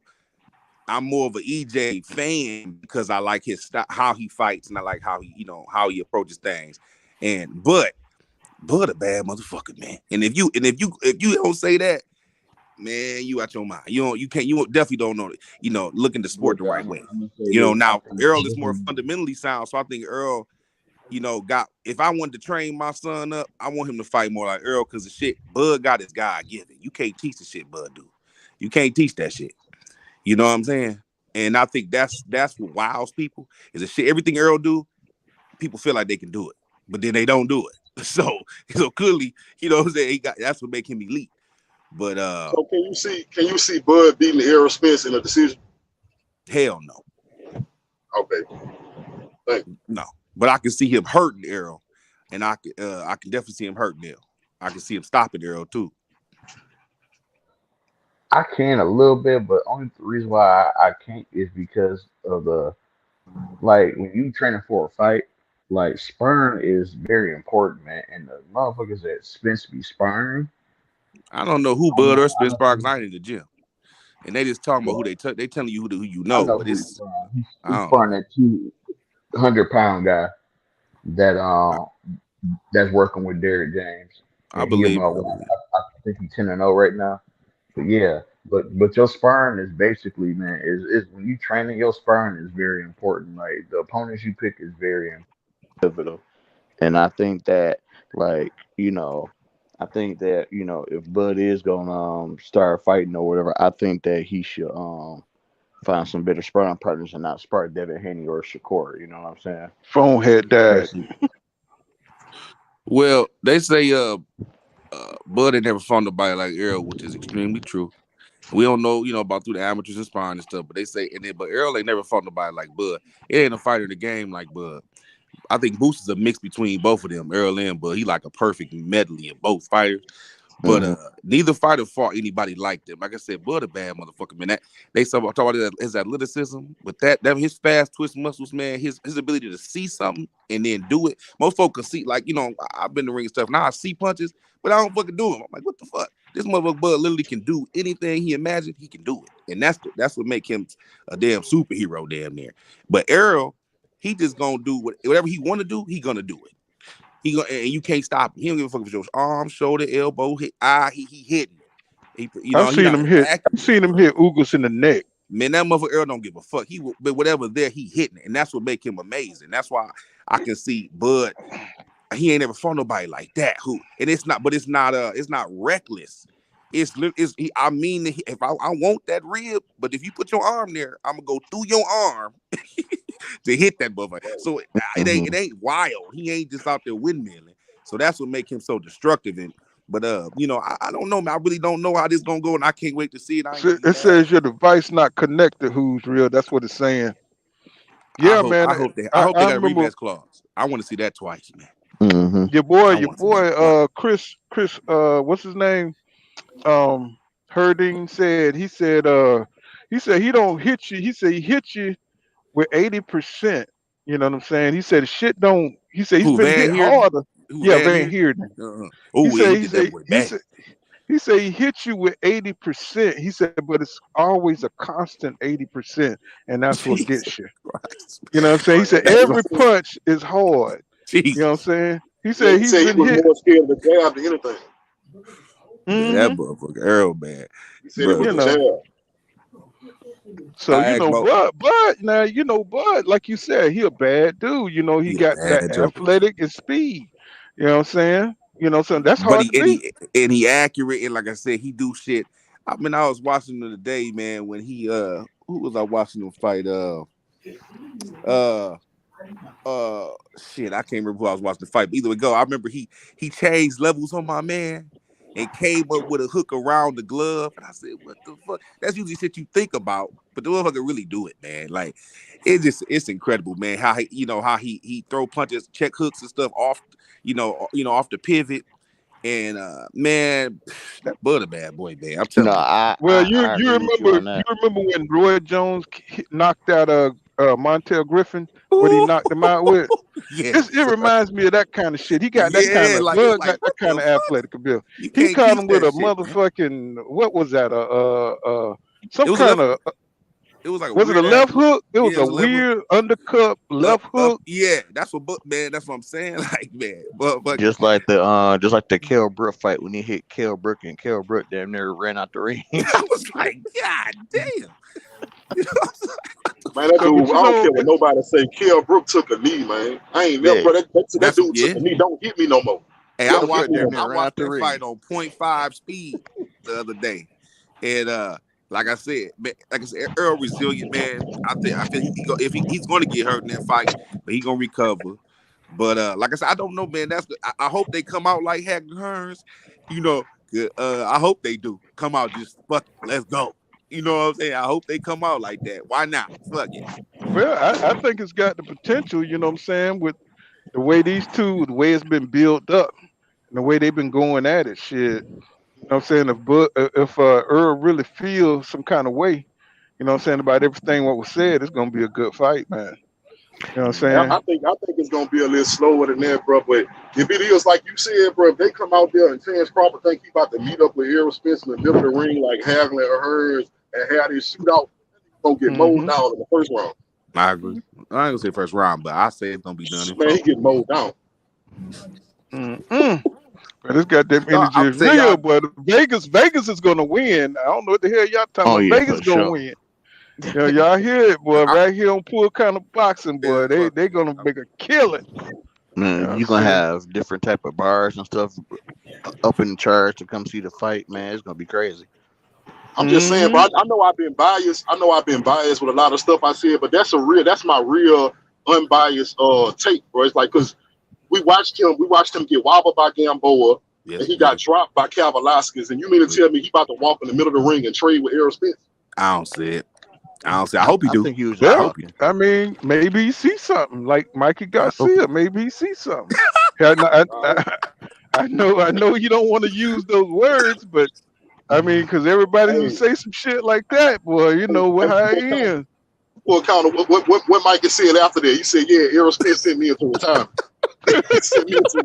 more of an EJ fan because I like his style, how he fights, and I like how he approaches things. But Bud a bad motherfucker, man. And if you don't say that, man, you out your mind. You definitely don't know. Look in the sport the right way. Now Errol is more fundamentally sound, so I think Errol, if I wanted to train my son up, I want him to fight more like Errol, because the shit Bud got is God given. You can't teach the shit Bud do. You can't teach that shit. You know what I'm saying? And I think that's what wows people is the shit. Everything Errol do, people feel like they can do it, but then they don't do it. So clearly, what I'm saying, that's what make him elite. But so can you see Bud beating Errol Spence in a decision? Hell no. Okay. Thank you. No, but I can see him hurting Errol, and I can definitely see him hurting Errol. I can see him stopping Errol too. I can a little bit, but only the reason why I can't is because of when you training for a fight, sparring is very important, man. And the motherfuckers that Spence be sparring. I don't know who Bud or Spence spar because I ain't in the gym, and they just talking about who they telling you who you know. But it's he's sparring that 200-pound guy that's working with Derrick James. I believe. I think he's 10-0 right now. But yeah, but your sparring is basically, man, is when you training, your sparring is very important. Like the opponents you pick is very pivotal. And I think that if Bud is gonna start fighting or whatever, I think that he should find some better sparring partners and not spar Devin, Haney, or Shakur. You know what I'm saying? Phone had died. Well, they say Bud ain't never fought nobody like Errol, which is extremely true. We don't know, about through the amateurs and sparring and stuff, but they say, but Errol ain't never fought nobody like Bud. It ain't a fighter in the game like Bud. I think Boost is a mix between both of them, Errol and Bud. He like a perfect medley of both fighters. But neither fighter fought anybody like them. Like I said, Bud a bad motherfucker, man. They talk about his athleticism, but that his fast twitch muscles, man, his ability to see something and then do it. Most folks can see, I've been in the ring and stuff. Now I see punches, but I don't fucking do them. I'm like, what the fuck? This motherfucker Bud literally can do anything he imagined, he can do it. And that's what make him a damn superhero damn near. But Errol, he just gonna do whatever he want to do, he gonna do it. And you can't stop him. He don't give a fuck if it's arm, shoulder, elbow, hit, eye. He hitting it. I've seen him hit Ugas in the neck. Man, that motherfucker Errol don't give a fuck. But whatever there, he hitting it, and that's what make him amazing. That's why I can see Bud. He ain't ever fought nobody like that. It's not reckless. I mean, if I want that rib, but if you put your arm there, I'm gonna go through your arm to hit that motherfucker. So it ain't wild. He ain't just out there windmilling. So that's what make him so destructive. But I don't know, man. I really don't know how this gonna go, and I can't wait to see it. It says your device not connected. Who's real? That's what it's saying. Yeah, man. I hope they got a rematch clause. I want to see that twice, man. Mm-hmm. Your boy, Chris, what's his name? Herding said he said he don't hit you. He said he hit you with 80%. You know what I'm saying? He said shit don't. He said he's been hit harder. Yeah, Van Heerden. He said he hit you with 80%. He said, but it's always a constant 80%, and that's what gets you. You know what I'm saying? He said every punch is hard. You know what I'm saying? He said he was more scared of the jab than anything. Yeah, that motherfucker Errol, man. He said it was the jab. So Bud, like you said, he a bad dude. You know, he got that athletic and speed. You know what I'm saying? You know, so that's hard to beat. And he accurate, and like I said, he do shit. I mean, I was watching him today, man, when he who was I watching him fight? Shit, I can't remember who I was watching the fight. But either way go, I remember he changed levels on my man and came up with a hook around the glove. And I said, what the fuck? That's usually shit you think about, but the motherfucker really do it, man. Like it's incredible, man. How he throw punches, check hooks and stuff off, off the pivot. And man, that Bud a bad boy, man. I'm telling you. You remember when Roy Jones knocked out Montel Griffin? What he knocked him out with? It reminds me of that kind of shit. He got that kind of Bud got that kind of athletic ability. He caught him with a motherfucking what was that? It was like it a left hook? It was a weird undercut left hook. Yeah, that's what I'm saying. Like, man, but just like the Kell Brook fight when he hit Kell Brook and Kell Brook damn near ran out the ring. I was like, God damn. Man, that dude, I don't care what nobody say. Kell Brook took a knee, man. I ain't never, bro. That dude took a knee. Don't hit me no more. Hey, I watched that fight on 0.5 speed the other day, and like I said, Earl resilient, man. I think he's going to get hurt in that fight, but he's going to recover. But like I said, I don't know, man. I hope they come out like Hagler Hearns. I hope they do come out just fuck it, let's go. You know what I'm saying? I hope they come out like that. Why not? Fuck it. Well, I think it's got the potential. You know what I'm saying? With the way the way it's been built up, and the way they've been going at it, shit. You know what I'm saying? If Earl really feels some kind of way, you know what I'm saying, about everything what was said, it's gonna be a good fight, man. You know what I'm saying? I think it's gonna be a little slower than that, bro. But if it is like you said, bro, if they come out there and Terrence Crawford think he about to meet up with Errol Spence in the middle of the ring like Hagler or Hearns and have this shootout, gonna get mowed down in the first round. I agree. I ain't gonna say first round, but I say it's gonna be done. Man, he get mowed down. But this goddamn energy is real, but Vegas is gonna win. I don't know what the hell y'all talking about. Vegas gonna win. Yeah, y'all hear it, boy. Right here on Pool Kind of Boxing, boy. They gonna make a killing. Man, you're gonna have different type of bars and stuff up in charge to come see the fight, man. It's gonna be crazy. I'm just saying, bro. I know I've been biased. With a lot of stuff I said, but that's my real unbiased take, bro. It's like, because we watched him get wobbled by Gamboa, and he got dropped by Kavaliauskas, and you mean to tell me he about to walk in the middle of the ring and trade with Errol Spence? I don't see it. I hope he do. I think he was I mean, maybe he see something like Mikey Garcia. Maybe he see something. I know you don't want to use those words, but I mean, because everybody who say some shit like that, boy, you know how it ends. Well, kind of what Mikey said after that. He said, "Yeah, Errol Spence sent me into retirement." He sent me into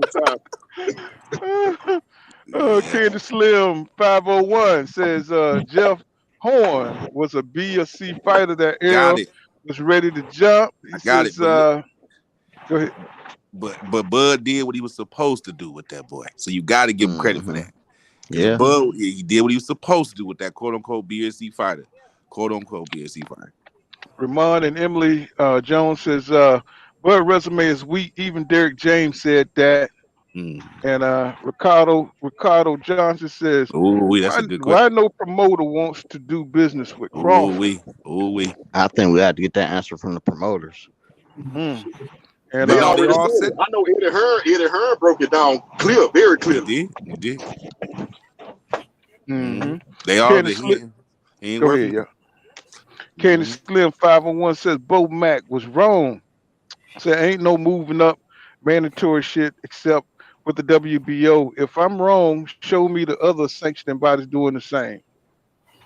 retirement. Candy Slim 501 says Jeff Horn was a B or C fighter that Errol was ready to jump. He says, go ahead. But Bud did what he was supposed to do with that boy. So you got to give him credit for that. Yeah. Bud, he did what he was supposed to do with that quote-unquote BSC fighter. Quote-unquote BSC fighter. Ramon and Emily Jones says, Bud resume is weak. Even Derrick James said that. And Ricardo Johnson says, Ooh, that's a good why question. no promoter wants to do business with Crawford? I think we have to get that answer from the promoters. And they already said it. I know Eddie Hearn broke it down very clearly. He did. They are the he ain't Go working. ahead, yeah. Candy Slim 501 says Bo Mac was wrong. Said ain't no moving up mandatory shit except with the WBO. If I'm wrong, show me the other sanctioning bodies doing the same.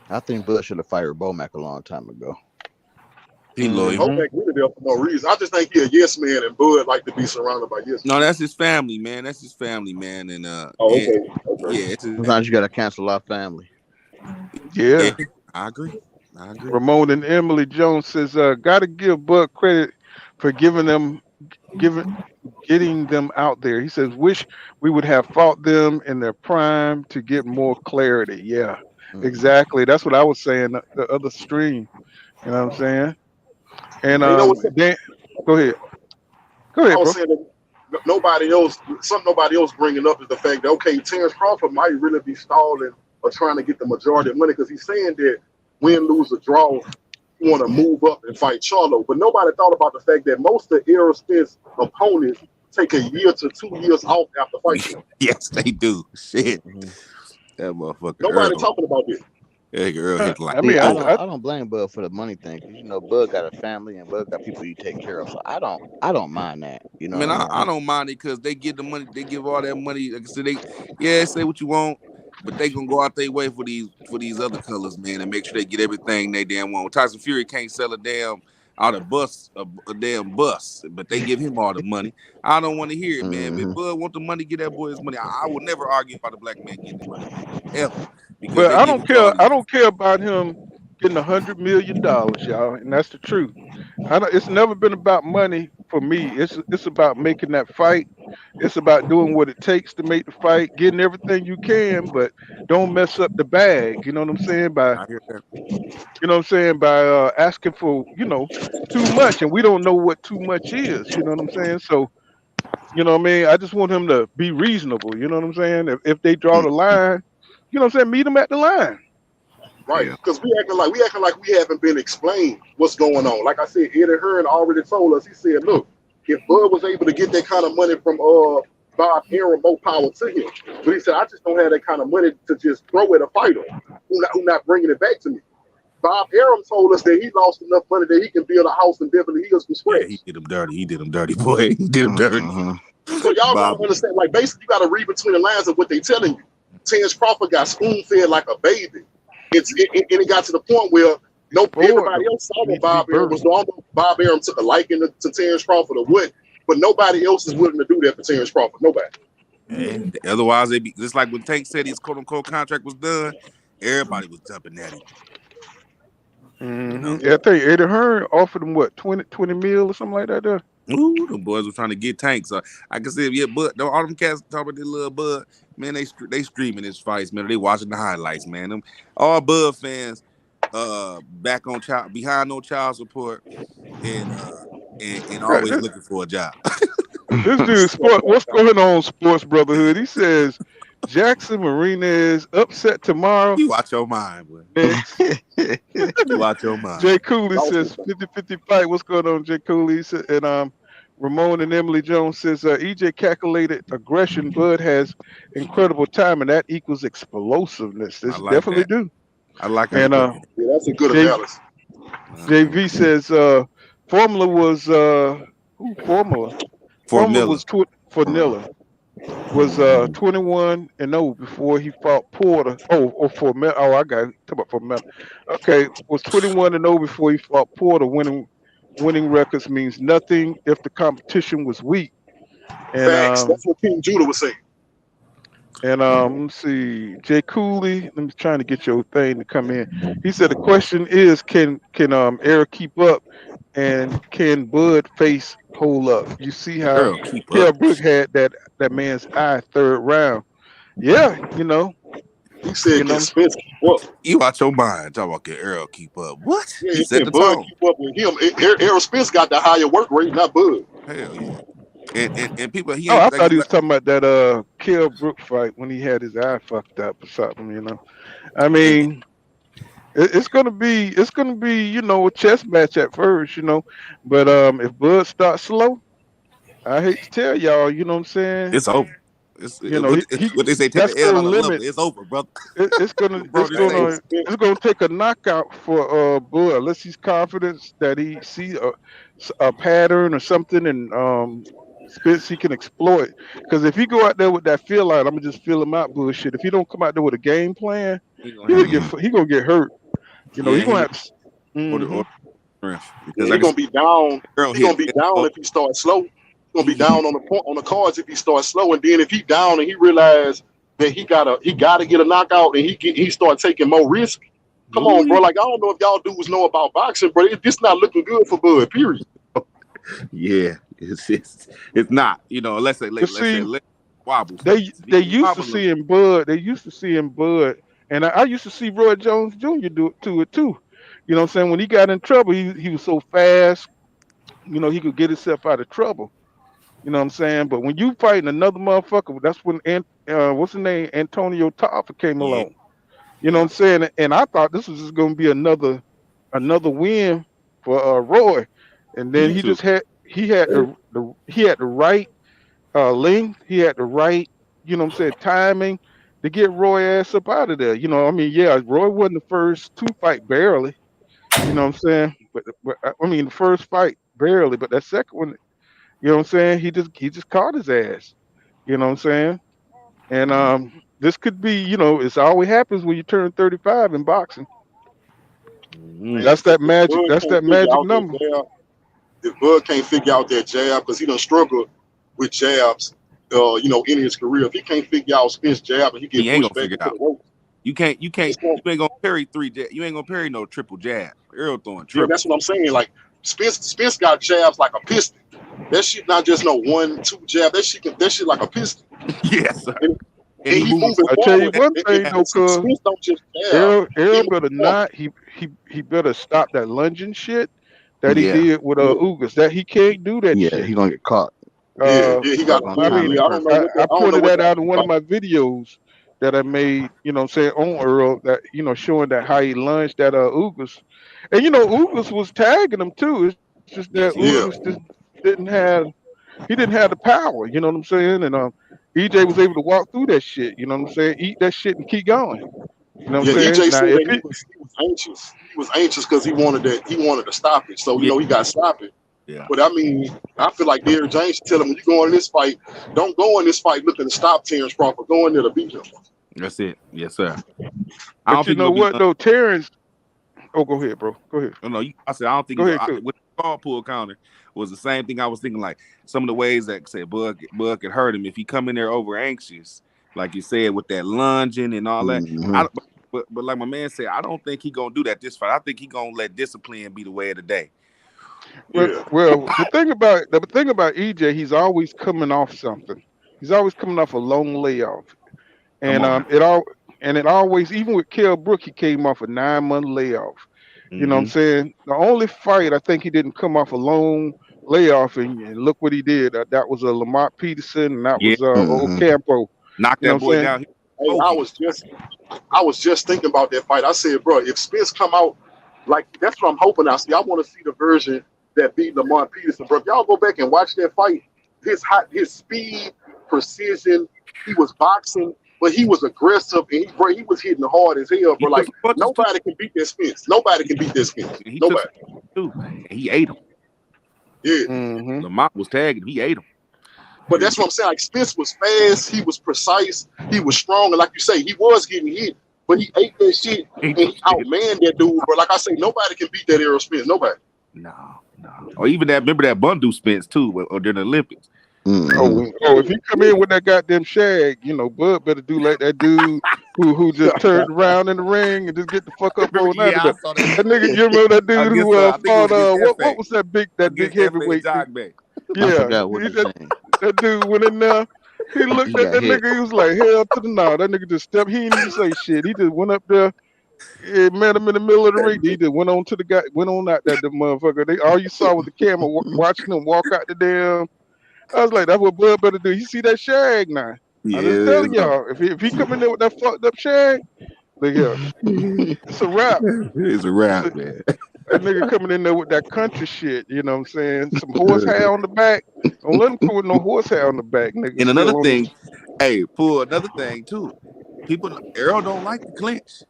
I think Bud should have fired Bo Mac a long time ago. He loyal. Bo Mac really there for no reason. I just think he a yes man, and Bud like to be surrounded by yes men. No, that's his family, man. That's his family, man. And okay. Yeah. Sometimes you gotta cancel our family. Yeah. I agree. Ramon and Emily Jones says, gotta give Bud credit for getting them out there. He says, wish we would have fought them in their prime to get more clarity. Yeah, exactly. That's what I was saying. The other stream. You know what I'm saying? And Dan, go ahead. I was saying that nobody else bringing up is the fact that, okay, Terrence Crawford might really be stalling or trying to get the majority of money because he's saying that win, lose, or draw, you want to move up and fight Charlo. But nobody thought about the fact that most of Errol Spence opponents take a year to 2 years off after fighting. Yes, they do. Shit. That motherfucker. Nobody talking about this. Earl hit like I don't blame Bud for the money thing because Bud got a family and Bud got people he take care of. So I don't mind that. You know, I don't mind it because they give the money. They give all that money. Like I said, say what you want, but they gonna go out their way for these other colors, man, and make sure they get everything they damn want. Tyson Fury can't sell a damn damn bus, but they give him all the money. I don't want to hear it, man. If Bud want the money, get that boy his money. I will never argue about a black man getting the money, man, ever. But I don't care. I don't care about him getting $100 million, y'all, and that's the truth. It's never been about money for me. It's about making that fight. It's about doing what it takes to make the fight, getting everything you can, but don't mess up the bag. You know what I'm saying? By asking for too much, and we don't know what too much is. You know what I'm saying? So, you know what I mean? I just want him to be reasonable. You know what I'm saying? If they draw the line. You know what I'm saying? Meet them at the line. Right. Because we acting like we haven't been explained what's going on. Like I said, Eddie Hearn already told us, he said, look, if Bud was able to get that kind of money from Bob Arum, more power to him. But he said, I just don't have that kind of money to just throw at a fighter who not bringing it back to me. Bob Arum told us that he lost enough money that he can build a house in Beverly Hills from scratch. Yeah, he did him dirty, boy. He did him dirty. So y'all gotta understand, like, basically you gotta read between the lines of what they telling you. Terrence Crawford got spoon-fed like a baby. It got to the point where everybody else saw what Bob Arum was doing. Bob Arum took a liking to Terrence Crawford or what, but nobody else is willing to do that for Terrence Crawford. Nobody. And otherwise, they be just like when Tank said his quote-unquote contract was done, everybody was jumping at him. Yeah, I think Eddie Hearn offered him what, 20 mil or something like that there? Ooh, the boys were trying to get Tank. So I can say, but all them cats talking about their little Bud, man, they streaming his fights, man. They watching the highlights, man. Them all Bud fans back on behind on child support and always looking for a job. This dude, what's going on, Sports Brotherhood? He says Jackson Marinez upset tomorrow. You watch your mind, boy. You watch your mind. Jay Cooley says 50-50 fight. What's going on, Jay Cooley? And Ramon and Emily Jones says EJ calculated aggression. Bud has incredible time, and that equals explosiveness. This definitely do. I like it. And yeah, that's a good analysis. JV says Formula was Formula was Fornilla was 21-0 before he fought Porter. Formella. Oh, I got it. Talk about Formella. Okay, was 21-0 before he fought Porter. Winning records means nothing if the competition was weak. And that's what King Judah was saying. And let's see, Jay Cooley. I'm trying to get your thing to come in. He said the question is, can Eric keep up, and can Bud face hold up? You see how Kell Brook had that man's eye third round. Yeah, He said, "Can Spence keep up?" You watch your mind. Talk about can Errol keep up? What? Yeah, he said Bud keep up with him. Errol Spence got the higher work rate, not Bud. Hell yeah. And people, he Oh, ain't I like thought he was talking about that Kell Brook fight when he had his eye fucked up or something. You know, I mean, it's gonna be a chess match at first, but if Bud starts slow, I hate to tell y'all, you know what I'm saying. it's over. It's what they say. Take That's the L gonna out of love. limit. It's over, brother. It's gonna Bro, this thing. it's gonna take a knockout for Bud unless he's confident that he see a pattern or something, and Spence he can exploit. Because if he go out there with that feel out, I'm gonna just feel him out bullshit. If he don't come out there with a game plan, He gonna get hurt. He gonna have to. or because he gonna be down. He gonna be down if he starts slow. He gonna be down on the cards if he starts slow, and then if he down and he realize that he gotta get a knockout and he start taking more risk. Come on, bro. Like I don't know if y'all dudes know about boxing, but it's not looking good for Bud. Period. Yeah, it's not. Unless they wobbles. They used to seeing Bud. They used to seeing Bud, and I used to see Roy Jones Jr. do it too. You know what I'm saying? When he got in trouble, he was so fast. He could get himself out of trouble. You know what I'm saying? But when you fighting another motherfucker, that's when what's his name? Antonio Taffa came along. You know what I'm saying? And I thought this was just gonna be another win for Roy. And then he had the right length, he had the right, timing to get Roy ass up out of there. Roy wasn't the first to fight barely. You know what I'm saying? But I mean the first fight barely, but that second one, you know what I'm saying? He just caught his ass. You know what I'm saying? And this could be, it's always happens when you turn 35 in boxing. That's that magic. That's that magic number. If Bud can't figure out that jab, because he done struggled with jabs, in his career. If he can't figure out Spence jab, and he ain't pushed gonna back figure it out. You ain't gonna parry you ain't gonna parry no triple jab. Errol throwing triple. Yeah, that's what I'm saying. Like Spence got jabs like a piston. That shit not just no 1-2 jab. That shit like a piston. Yes, sir. And he moving I tell you one thing though, cuz Spence don't just jab. Errol better not. He better stop that lunging shit that he did with Ugas. That he can't do that shit. He gonna get caught. He got. I pointed that out in one of my videos that I made. I'm saying on Earl that showing that how he lunged that Ugas, and Ugas was tagging him too. It's just that Ugas just didn't have the power. You know what I'm saying? And EJ was able to walk through that shit. You know what I'm saying? Eat that shit and keep going. You know what I'm saying? EJ said that he was anxious. He was anxious because he wanted to stop it. So he got to stop it. Yeah. But I mean, I feel like Derrick James should tell him when you go in this fight, don't go in this fight looking to stop Terrence Crawford. Go in there to beat him. That's it. Yes, sir. But you know what though, Terrence? Oh, go ahead, bro. Go ahead. No, I said I don't think with the call pull counter was the same thing. I was thinking like some of the ways that say Bud could hurt him if he come in there over anxious, like you said, with that lunging and all that. But like my man said, I don't think he gonna do that this fight. I think he gonna let discipline be the way of the day. Well, the thing about EJ, he's always coming off something. He's always coming off a long layoff, and it always, even with Kell Brook, he came off a 9-month layoff. You know what I'm saying? The only fight I think he didn't come off a long layoff, and look what he did. That was a Lamont Peterson, and that was Ocampo. Knocked that boy down. Hey, I was just thinking about that fight. I said, bro, if Spence come out like that's what I'm hoping I see. I want to see the version that beat Lamont Peterson, bro. If y'all go back and watch that fight, his speed, precision, he was boxing, but he was aggressive and he was hitting hard as hell, bro. Like nobody can beat that Spence. Nobody can beat that Spence. Nobody. He ate him. Yeah. Lamont was tagging. He ate him. But that's what I'm saying. Like Spence was fast, he was precise, he was strong, and like you say, he was getting hit, but he ate that shit and he outmanned that dude. But like I say, nobody can beat that Errol Spence. Nobody. No. Or even remember that Bundu Spence too, or during the Olympics. If he come in with that goddamn shag, Bud better do like that dude who just turned around in the ring and just get the fuck up on that. That nigga, you remember that dude who fought what was that big heavyweight? Yeah, that dude went in there. He looked at that nigga. He was like, "Hell to the no!" That nigga just stepped. He didn't even say shit. He just went up there. It met him in the middle of the ring. He just went on out there, the motherfucker. All you saw was the camera watching him walk out the damn I was like, that's what Bud better do. You see that shag now? Yeah, I'm just it telling is. y'all, if he come in there with that fucked up shag, look here, it's a wrap. It's a It's wrap, a, man. that nigga coming in there with that country shit. You know what I'm saying? Some horsehair on the back. Don't let him come with no horsehair on the back, nigga. And another Still on thing, his. hey, pull another thing too. People, Errol don't like the clinch.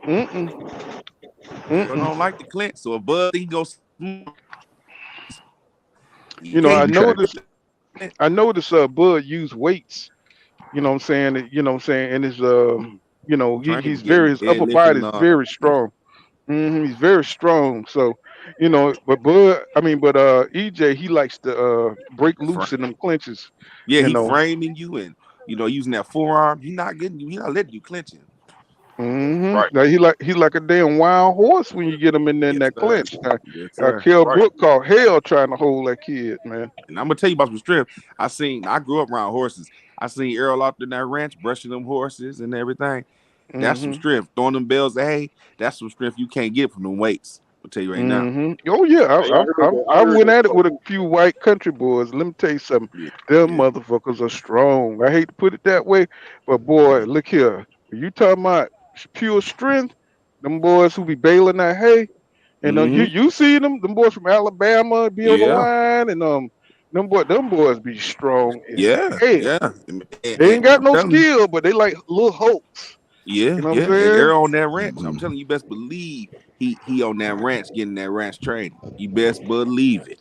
Mm-mm. Errol don't like the clinch. So if Bud think he goes, he You know, I can't noticed. clinch. I noticed. Bud use weights. You know what I'm saying? You know what I'm saying? And his you know, Train he's very getting his upper deadlifting body and is all that. very strong. He's very strong. So, you know, but EJ he likes to break loose in them clinches. Yeah, You he know. framing you and using that forearm. He not getting you. He not letting you clinch him. Right. Now he like a damn wild horse when you get him in there in Yes, that sir. clinch. Yes, sir. Kell Right. Brook called hell trying to hold that kid, man. And I'm gonna tell you about some strength. I grew up around horses. I seen Errol out there in that ranch brushing them horses and everything. That's some strength. Throwing them bells of hay. That's some strength you can't get from them weights. I'll tell you right now. Oh yeah, Hey, I heard that. I I heard went that at it stuff with a too. few white country boys. Let me tell you something. Yeah, Them yeah. motherfuckers are strong. I hate to put it that way, but boy, look here. You talking about pure strength? Them boys who be baling that hay, and you see them boys from Alabama be on the Yeah, line, and them boys be strong as yeah, hell. yeah. They ain't got I'm no telling you. skill, but they like little hulks. Yeah, You know what I'm yeah. And saying? Errol on that ranch. I'm telling you, you best believe he on that ranch getting that ranch training. You best believe it.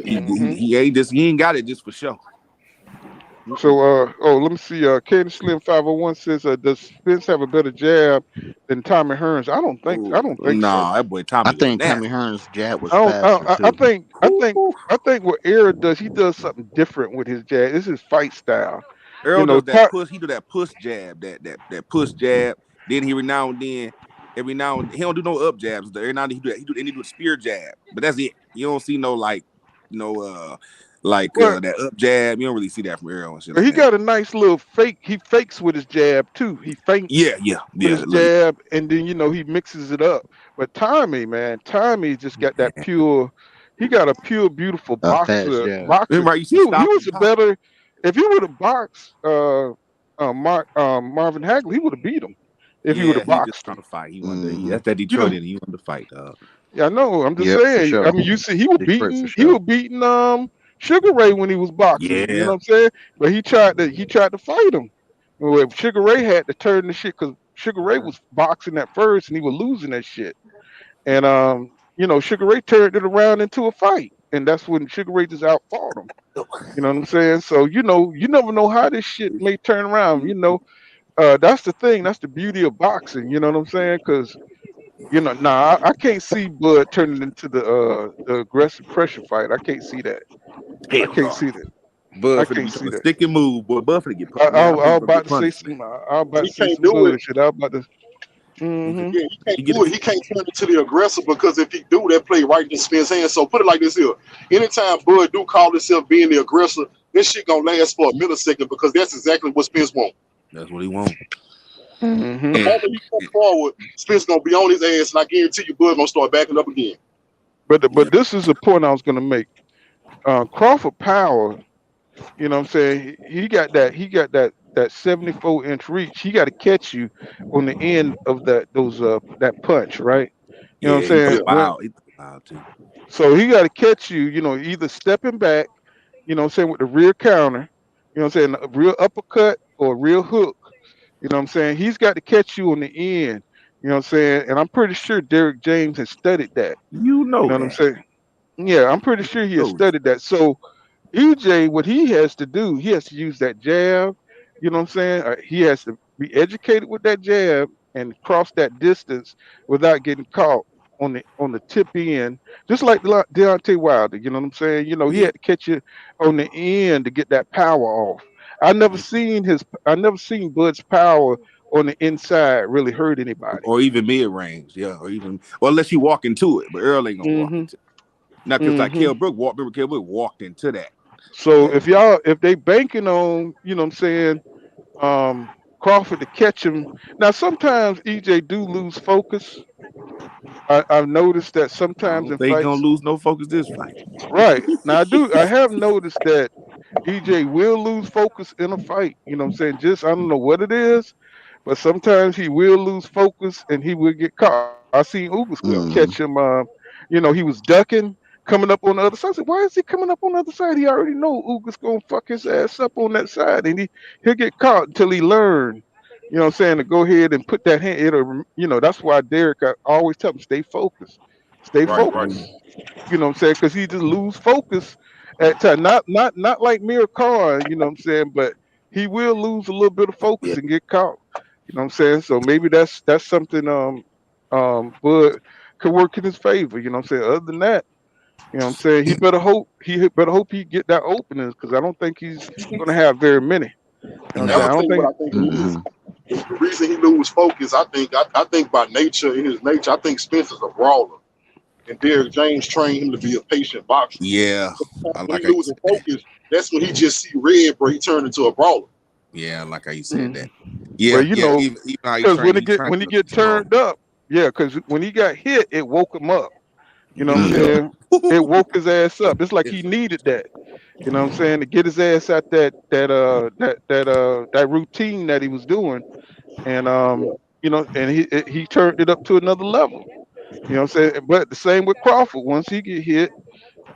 He ain't just he ain't got it just for show. So let me see. Katie Slim 501 says, does Spence have a better jab than Tommy Hearns? I don't think so. Nah, that boy I Tommy was think Tommy nasty. Hearns' jab was I don't faster I too. think what Era does, he does something different with his jab. This is fight style. You Errol know, does that push. He do that push jab, that push jab. Then every now and he don't do no up jabs. Every now and then he do a spear jab. But that's it. You don't see no but that up jab. You don't really see that from Errol and shit like he that. got a nice little fake. He fakes with his jab too. He feints Yeah. with his jab, and then he mixes it up. But Tommy, man, Tommy just got that pure. He got a pure, beautiful A fast boxer. jab. Boxer. Remember, I used to He stop was and a pop. better. If he would have boxed Marvin Hagler, he would have beat him. If he would Yeah, have he just boxed trying him. to fight. That's that You Detroit know. in. He wanted to fight, dog. Yeah, I know. I'm just Yep, for saying. I sure. mean, you see, he was Detroit for beating. He sure. was beating Sugar Ray when he was boxing. You know Yeah. what I'm saying? But he tried to fight him. Well, Sugar Ray had to turn the shit because Sugar Ray was boxing at first and he was losing that shit. And Sugar Ray turned it around into a fight, and that's when Sugar Ray just outfought him. You know what I'm saying? So you never know how this shit may turn around. That's the thing. That's the beauty of boxing. You know what I'm saying? Because I can't see Bud turning into the aggressive pressure fight. I can't see that. I Hell can't no. see that. I Bud finna be can't trying see to that. stick and move, boy. Bud finna get I man. I was think Bud about get to say punished, some. man. I was about He to say can't some do it. bullshit. I was about to. Mm-hmm. Yeah, he can't He get do it. it. He can't turn it to the aggressor because if he do, that play right in Spence' hands. So put it like this here: anytime Bud do call himself being the aggressor, this shit gonna last for a millisecond because that's exactly what Spence wants. That's what he want. Mm-hmm. The moment he come forward, Spence gonna be on his ass, and I guarantee you, Bud gonna start backing up again. But this is the point I was gonna make. Crawford Power, you know what I'm saying? He got that 74-inch reach. He got to catch you on the end of that punch, right? You know what I'm Yeah, he saying? throw Yeah, When loud. He throw loud too. so he got to catch you, either stepping back, you know what I'm saying, with the rear counter, you know what I'm saying, a real uppercut or a real hook. You know what I'm saying? He's got to catch you on the end. You know what I'm saying? And I'm pretty sure Derrick James has studied that. You You know know what I'm that. saying? Yeah, I'm pretty sure he has Know it. studied that. So EJ, what he has to do, he has to use that jab. You know what I'm saying? He has to be educated with that jab and cross that distance without getting caught on the tip end, just like Deontay Wilder. You know what I'm saying? He Yeah. had to catch you on the end to get that power off. I never seen Bud's power on the inside really hurt anybody. Or even mid range. Yeah. Or unless you walk into it. But Earl ain't gonna walk Hmm. into it. Now, because like Hmm. Kell Brook remember Kell Brook walked into that. So if they banking on, you know what I'm saying, Crawford to catch him. Now sometimes EJ do lose focus. I've noticed that I sometimes don't in think he gonna fights, lose no focus this fight. right now I have noticed that EJ will lose focus in a fight. You know what I'm saying? Just I don't know what it is, but sometimes he will lose focus and he will get caught. I seen Ugas catch him. He was ducking, coming up on the other side. I said, why is he coming up on the other side? He already know Ugas gonna fuck his ass up on that side, and he'll get caught until he learn. You know what I'm saying? To go ahead and put that hand. That's why Derrick, I always tell him, stay focused, stay Right. focused. You know what I'm saying? Because he just lose focus at time. Not like Mir Khan, you know what I'm saying, but he will lose a little bit of focus Yeah. and get caught. You know what I'm saying? So maybe that's something Bud could work in his favor. You know what I'm saying? Other than that, you know what I'm saying, he get that openings because I don't think he's gonna have very many. You know what I'm And I'm saying? I gonna don't tell you what think I think it is. The reason he lose focus, I think by nature, in his nature, I think Spence is a brawler, and Derrick James trained him to be a patient boxer. Yeah, I When like he how you losing said that. focus, that's when he just see red, bro. He turned into a brawler. Yeah, I like how you said that. well, Yeah, yeah. Even how you because train, when you train he him to get be slow. turned up, yeah, because when he got hit, it woke him up. You know what I'm Yeah. saying? It woke his ass up. It's like he needed that. You know what I'm saying? To get his ass out that routine that he was doing, and and he turned it up to another level. You know what I'm saying? But the same with Crawford. Once he get hit,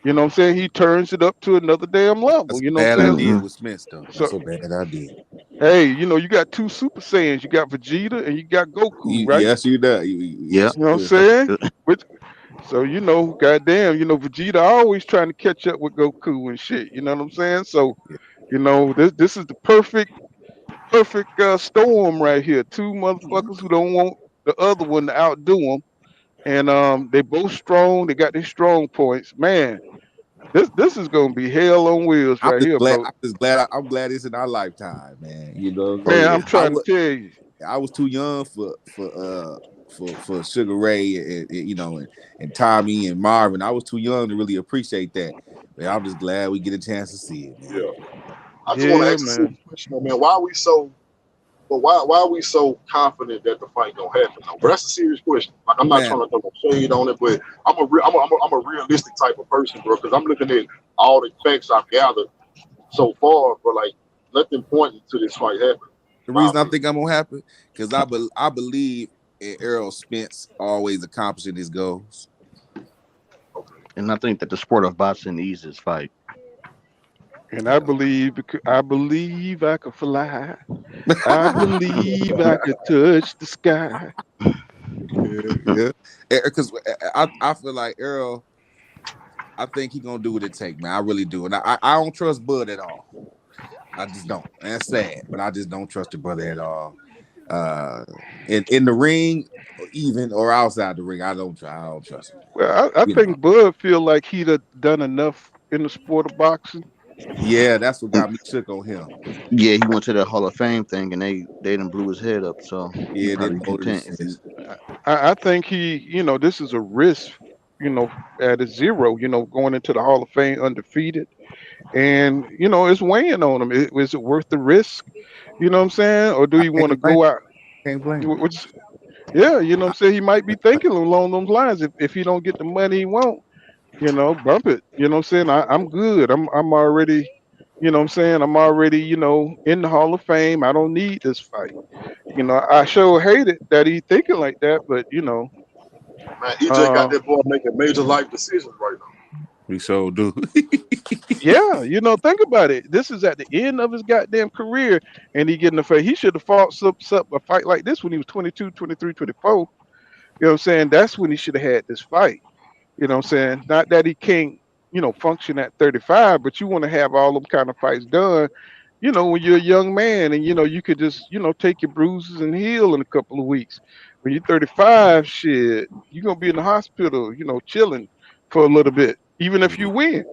you know what I'm saying, he turns it up to another damn level. That's You know what bad I'm saying? idea with Smith though. So That's a bad idea. hey, you got two Super Saiyans. You got Vegeta and you got Goku, right? Yes, you do. Yes, You know what I'm you do. saying? So goddamn, Vegeta always trying to catch up with Goku and shit. You know what I'm saying? So, this is the perfect storm right here. Two motherfuckers who don't want the other one to outdo them, and they both strong. They got their strong points. Man, this is gonna be hell on wheels I'm right just here, glad. bro. I'm just glad. I'm glad it's in our lifetime, man. You know what I'm Man, saying? I'm trying to tell you. I was too young for Sugar Ray and Tommy and Marvin. I was too young to really appreciate that. But I'm just glad we get a chance to see it, man. Yeah. I just want to Yeah, ask a man. simple question, man. Why are we so confident that the fight gonna happen? Though? But that's a serious question. Like I'm not Man, trying to throw no shade on it, but I'm a realistic type of person, bro. Because I'm looking at all the facts I've gathered so far, but like nothing pointing to this fight happening. the reason I think I'm gonna happen because I believe in Errol Spence always accomplishing his goals. And I think that the sport of boxing needs this fight. And I believe I could fly. I believe I could touch the sky. Yeah. Because I feel like Errol, I think he's gonna do what it takes, man. I really do. And I don't trust Bud at all. I just don't. And that's sad, but I just don't trust the brother at all. In the ring, even or outside the ring, I don't trust him. Well, I think Bud feel like he'd have done enough in the sport of boxing. Yeah, that's what got me shook on him. Yeah, he went to the Hall of Fame thing and they done blew his head up. So he Yeah, probably didn't content if notice. it's I think this is a risk, at a zero, going into the Hall of Fame undefeated. And, it's weighing on him. Is it worth the risk? You know what I'm saying? Or do I you want to can't blame. go out? Can't blame. Yeah, you know what I'm saying? He might be thinking along those lines. If he don't get the money he want, bump it. You know what I'm saying? I'm good. I'm already, you know what I'm saying? I'm already, in the Hall of Fame. I don't need this fight. I sure hate it that he thinking like that, but Man, EJ got that boy making major life decisions right now. We so do. yeah, think about it. This is at the end of his goddamn career, and he getting a fight. He should have fought a fight like this when he was 22, 23, 24. You know what I'm saying? That's when he should have had this fight. You know what I'm saying? Not that he can't, function at 35, but you want to have all them kind of fights done, when you're a young man and, you could just, take your bruises and heal in a couple of weeks. When you're 35, shit, you're going to be in the hospital, chilling for a little bit, even if you win.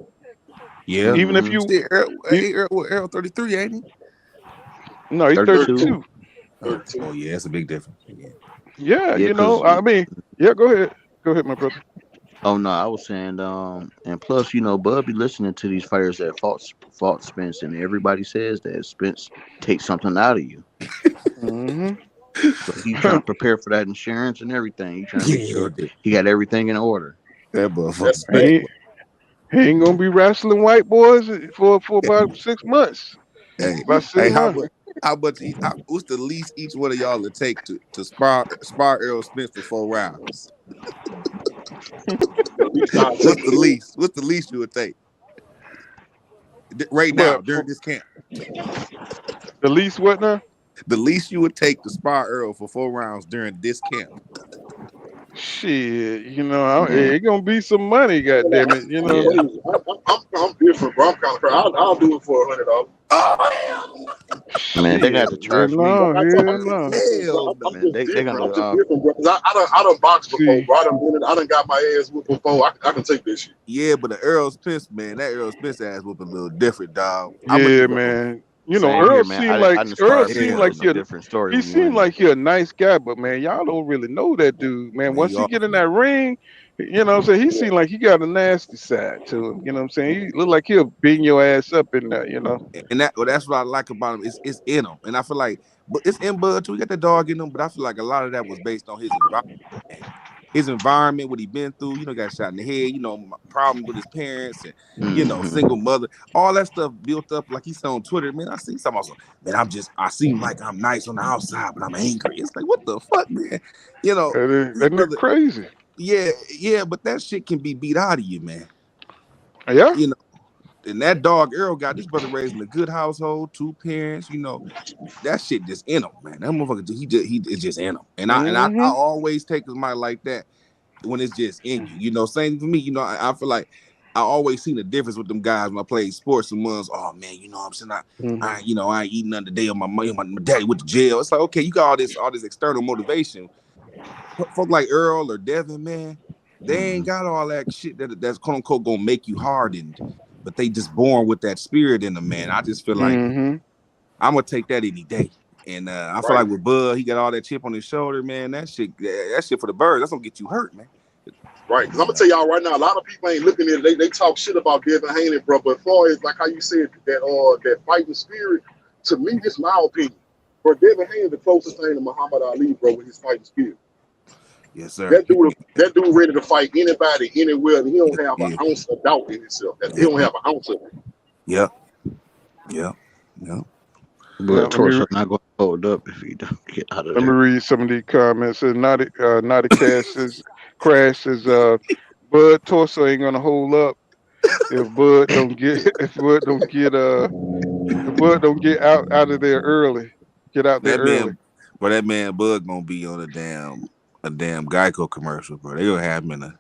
Yeah. Even if you. See, Errol 33, ain't he? No, he's 32. Oh, yeah, that's a big difference. Yeah, I mean, yeah, go ahead. Go ahead, my brother. Oh no, I was saying, and plus, Bud be listening to these fighters that fought Spence, and everybody says that Spence takes something out of you. Mm-hmm. So he's trying to prepare for that insurance and everything. He's trying to make sure he got everything in order. That motherfucker. He ain't gonna be wrestling white boys for about 6 months. Hey, About 6 months. how much? What's the least each one of y'all would take to spar Errol Spence for 4 rounds? What's the least? What's the least you would take right now during this camp? The least what now? The least you would take to spar Errol for 4 rounds during this camp. Shit, it's gonna be some money, goddamn it. You know, I'm different, bro. I'm kind of crazy. I'll do it for $100. Man, they got to charge me. Hell no. Man, they gonna I'm just different, bro. I done boxed before, bro. I done got my ass whooped before. I can take this shit. Yeah, but the Errol Spence, man, that Errol Spence ass whooping a little different, dog. Yeah, man. Earl seemed like he different story. He seemed like he a nice guy, but man, y'all don't really know that dude, man. Once he get in that ring, you know what I'm saying, he seemed like he got a nasty side to him. You know what I'm saying? He look like he'll beat your ass up in there, you know. And that's what I like about him. It's in him, and I feel like, but it's in Bud too. He got the dog in him, but I feel like a lot of that was based on his environment. His environment, what he been through, got shot in the head, problem with his parents, and single mother, all that stuff built up. Like he said on Twitter, man, I see some also, man, I seem like I'm nice on the outside, but I'm angry. It's like, what the fuck, man? That's crazy. Yeah, but that shit can be beat out of you, man. Yeah. And that dog Errol got this brother raised in a good household, 2 parents, that shit just in him, man. That motherfucker, it's just in him. And I always take somebody like that when it's just in you. Same for me. I feel like I always seen the difference with them guys when I played sports. And ones, oh man, I'm saying I ain't eating nothing today. My daddy went to jail. It's like, okay, you got all this external motivation. Folk like Earl or Devin, man, they ain't got all that shit that's quote unquote gonna make you hardened. But they just born with that spirit in them, man. I just feel like I'm gonna take that any day. And I feel like with Bud, he got all that chip on his shoulder, man. That shit for the birds. That's gonna get you hurt, man. Right, because I'm gonna tell y'all right now, a lot of people ain't looking at it. They talk shit about Devin Haney, bro. But as far as like how you said that fighting spirit, to me, this is my opinion. Bro, Devin Haney the closest thing to Muhammad Ali, bro, with his fighting spirit. Yes, sir. That dude ready to fight anybody, anywhere, and he don't have an ounce of doubt in himself. He don't have an ounce of it. Yeah. But torso not going to hold up if he don't get out of there. Let me read some of these comments. Not a crash says Bud torso ain't gonna hold up if Bud don't get out of there early. Get out there early. But that man Bud gonna be on a damn Geico commercial, bro. They gonna have him in a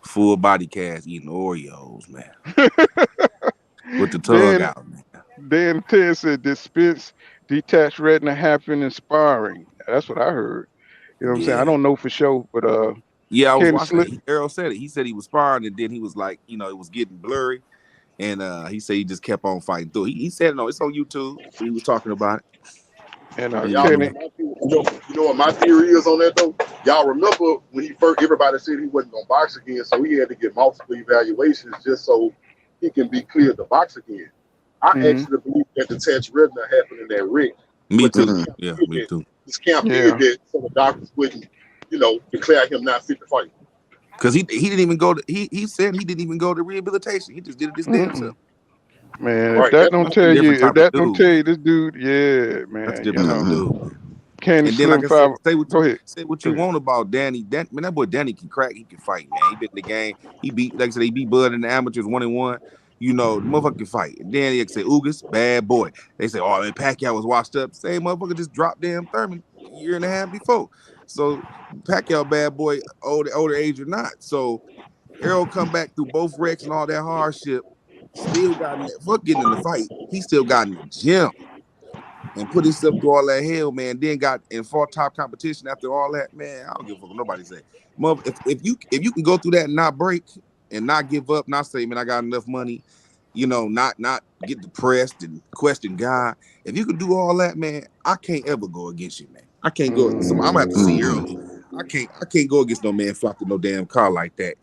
full body cast eating Oreos, man. With the tongue out, man. Dan 10 said this Spence detached retina happened inspiring. That's what I heard. You know what I'm saying? I don't know for sure, but I was watching. Errol said it. He said he was sparring, and then he was like, it was getting blurry, and he said he just kept on fighting through. He said no, it's on YouTube. He was talking about it. And you know what my theory is on that though? Y'all remember when everybody said he wasn't gonna box again, so he had to get multiple evaluations just so he can be cleared to box again. I actually believe that detached retina happened in that rig. Me too. Yeah, me too. This camp did that so the doctors wouldn't, declare him not fit to fight. Because he didn't even go to he said he didn't even go to rehabilitation. He just did it his damn self. Man, if that don't tell you this dude, yeah, man. That's a different dude. Candy Slim 5. Say what you want about Danny. That boy Danny can crack. He can fight, man. He been in the game. He beat, like I said, he beat Bud in the amateurs 1-1. The motherfucker can fight. And then they say Ugas, bad boy. They say, oh, man, Pacquiao was washed up. Same motherfucker just dropped damn Thurman a year and a half before. So Pacquiao, bad boy, older age or not. So Errol come back through both wrecks and all that hardship. Still got fuck getting in the fight. He still got in the gym and put himself through all that hell, man. Then got in fought top competition after all that, man. I don't give a fuck what nobody say. If you can go through that and not break and not give up, not say, man, I got enough money, not get depressed and question God. If you can do all that, man, I can't ever go against you, man. I can't go. I'm gonna have to see early. I can't go against no man flopping no damn car like that.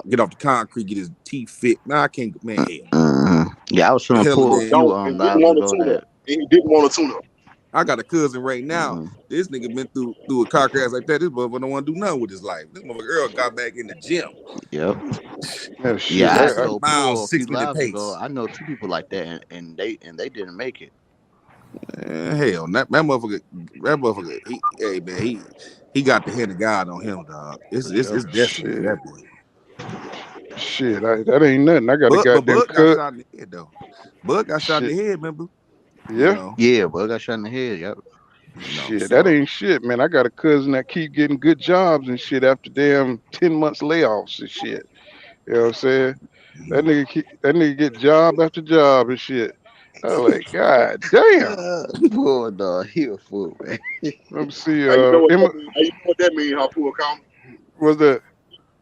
Get off the concrete, get his teeth fit. Nah, I can't, man. Hell. Yeah, I was trying to pull a few on that. He didn't want to tune up. I got a cousin right now. This nigga been through a car crash like that. This motherfucker don't want to do nothing with his life. This motherfucker Earl got back in the gym. Yep. Yeah, shit. Yeah, I told miles, Pool a few 6-minute lives ago. pace. I know 2 people like that, and they didn't make it. Hell, that motherfucker. Hey man, he got the hand of God on him, dog. It's destiny for that boy. Shit, that ain't nothing. I got a goddamn Bud got shot in the head though. Bud got shot in the head, remember? Yeah. Yeah, Bud got shot in the head. Yep. Shit, that ain't shit, man. I got a cousin that keep getting good jobs and shit after damn 10 months layoffs and shit. You know what I'm saying? That nigga get job after job and shit. I was like, God damn. Poor dog, he a fool, man. Let me see. You know what that mean? How poor count? What's that?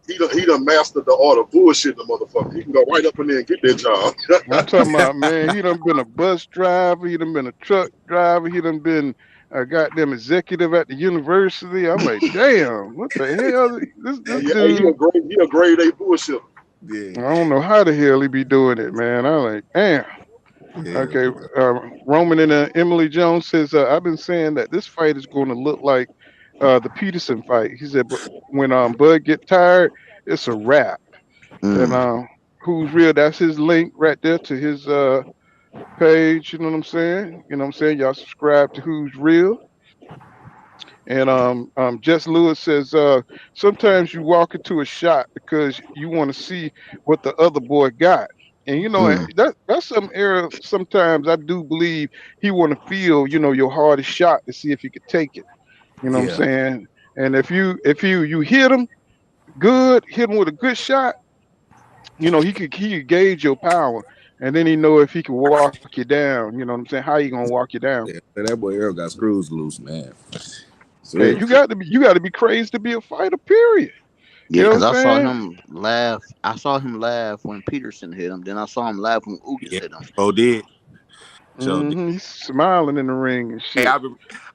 He done mastered the art of bullshit, the motherfucker. He can go right up in there and get that job. I'm talking about, man, he done been a bus driver, he done been a truck driver, he done been a goddamn executive at the university. I'm like, damn, what the hell? This dude. He a grade A bullshit. Yeah. I don't know how the hell he be doing it, man. I'm like, damn. Yeah. Okay, Roman and Emily Jones says, I've been saying that this fight is going to look like the Peterson fight. He said, but when Bud get tired, it's a wrap. And who's real? That's his link right there to his page. You know what I'm saying? You know what I'm saying? Y'all subscribe to Who's Real. And Jess Lewis says, sometimes you walk into a shot because you want to see what the other boy got. And you know that's some era. Sometimes I do believe he want to feel, you know, your hardest shot to see if you could take it. You know what I'm saying? And if you hit him good, hit him with a good shot, you know, he could gauge your power, and then he know if he can walk you down. You know what I'm saying? How he gonna walk you down? Yeah, that boy Earl got screws loose, man. Hey, you got to be crazy to be a fighter. Period. Yeah, because I saw saying? him laugh. I saw him laugh when Peterson hit him. Then I saw him laugh when Ugas hit him. Oh, did. He's smiling in the ring and shit. Hey,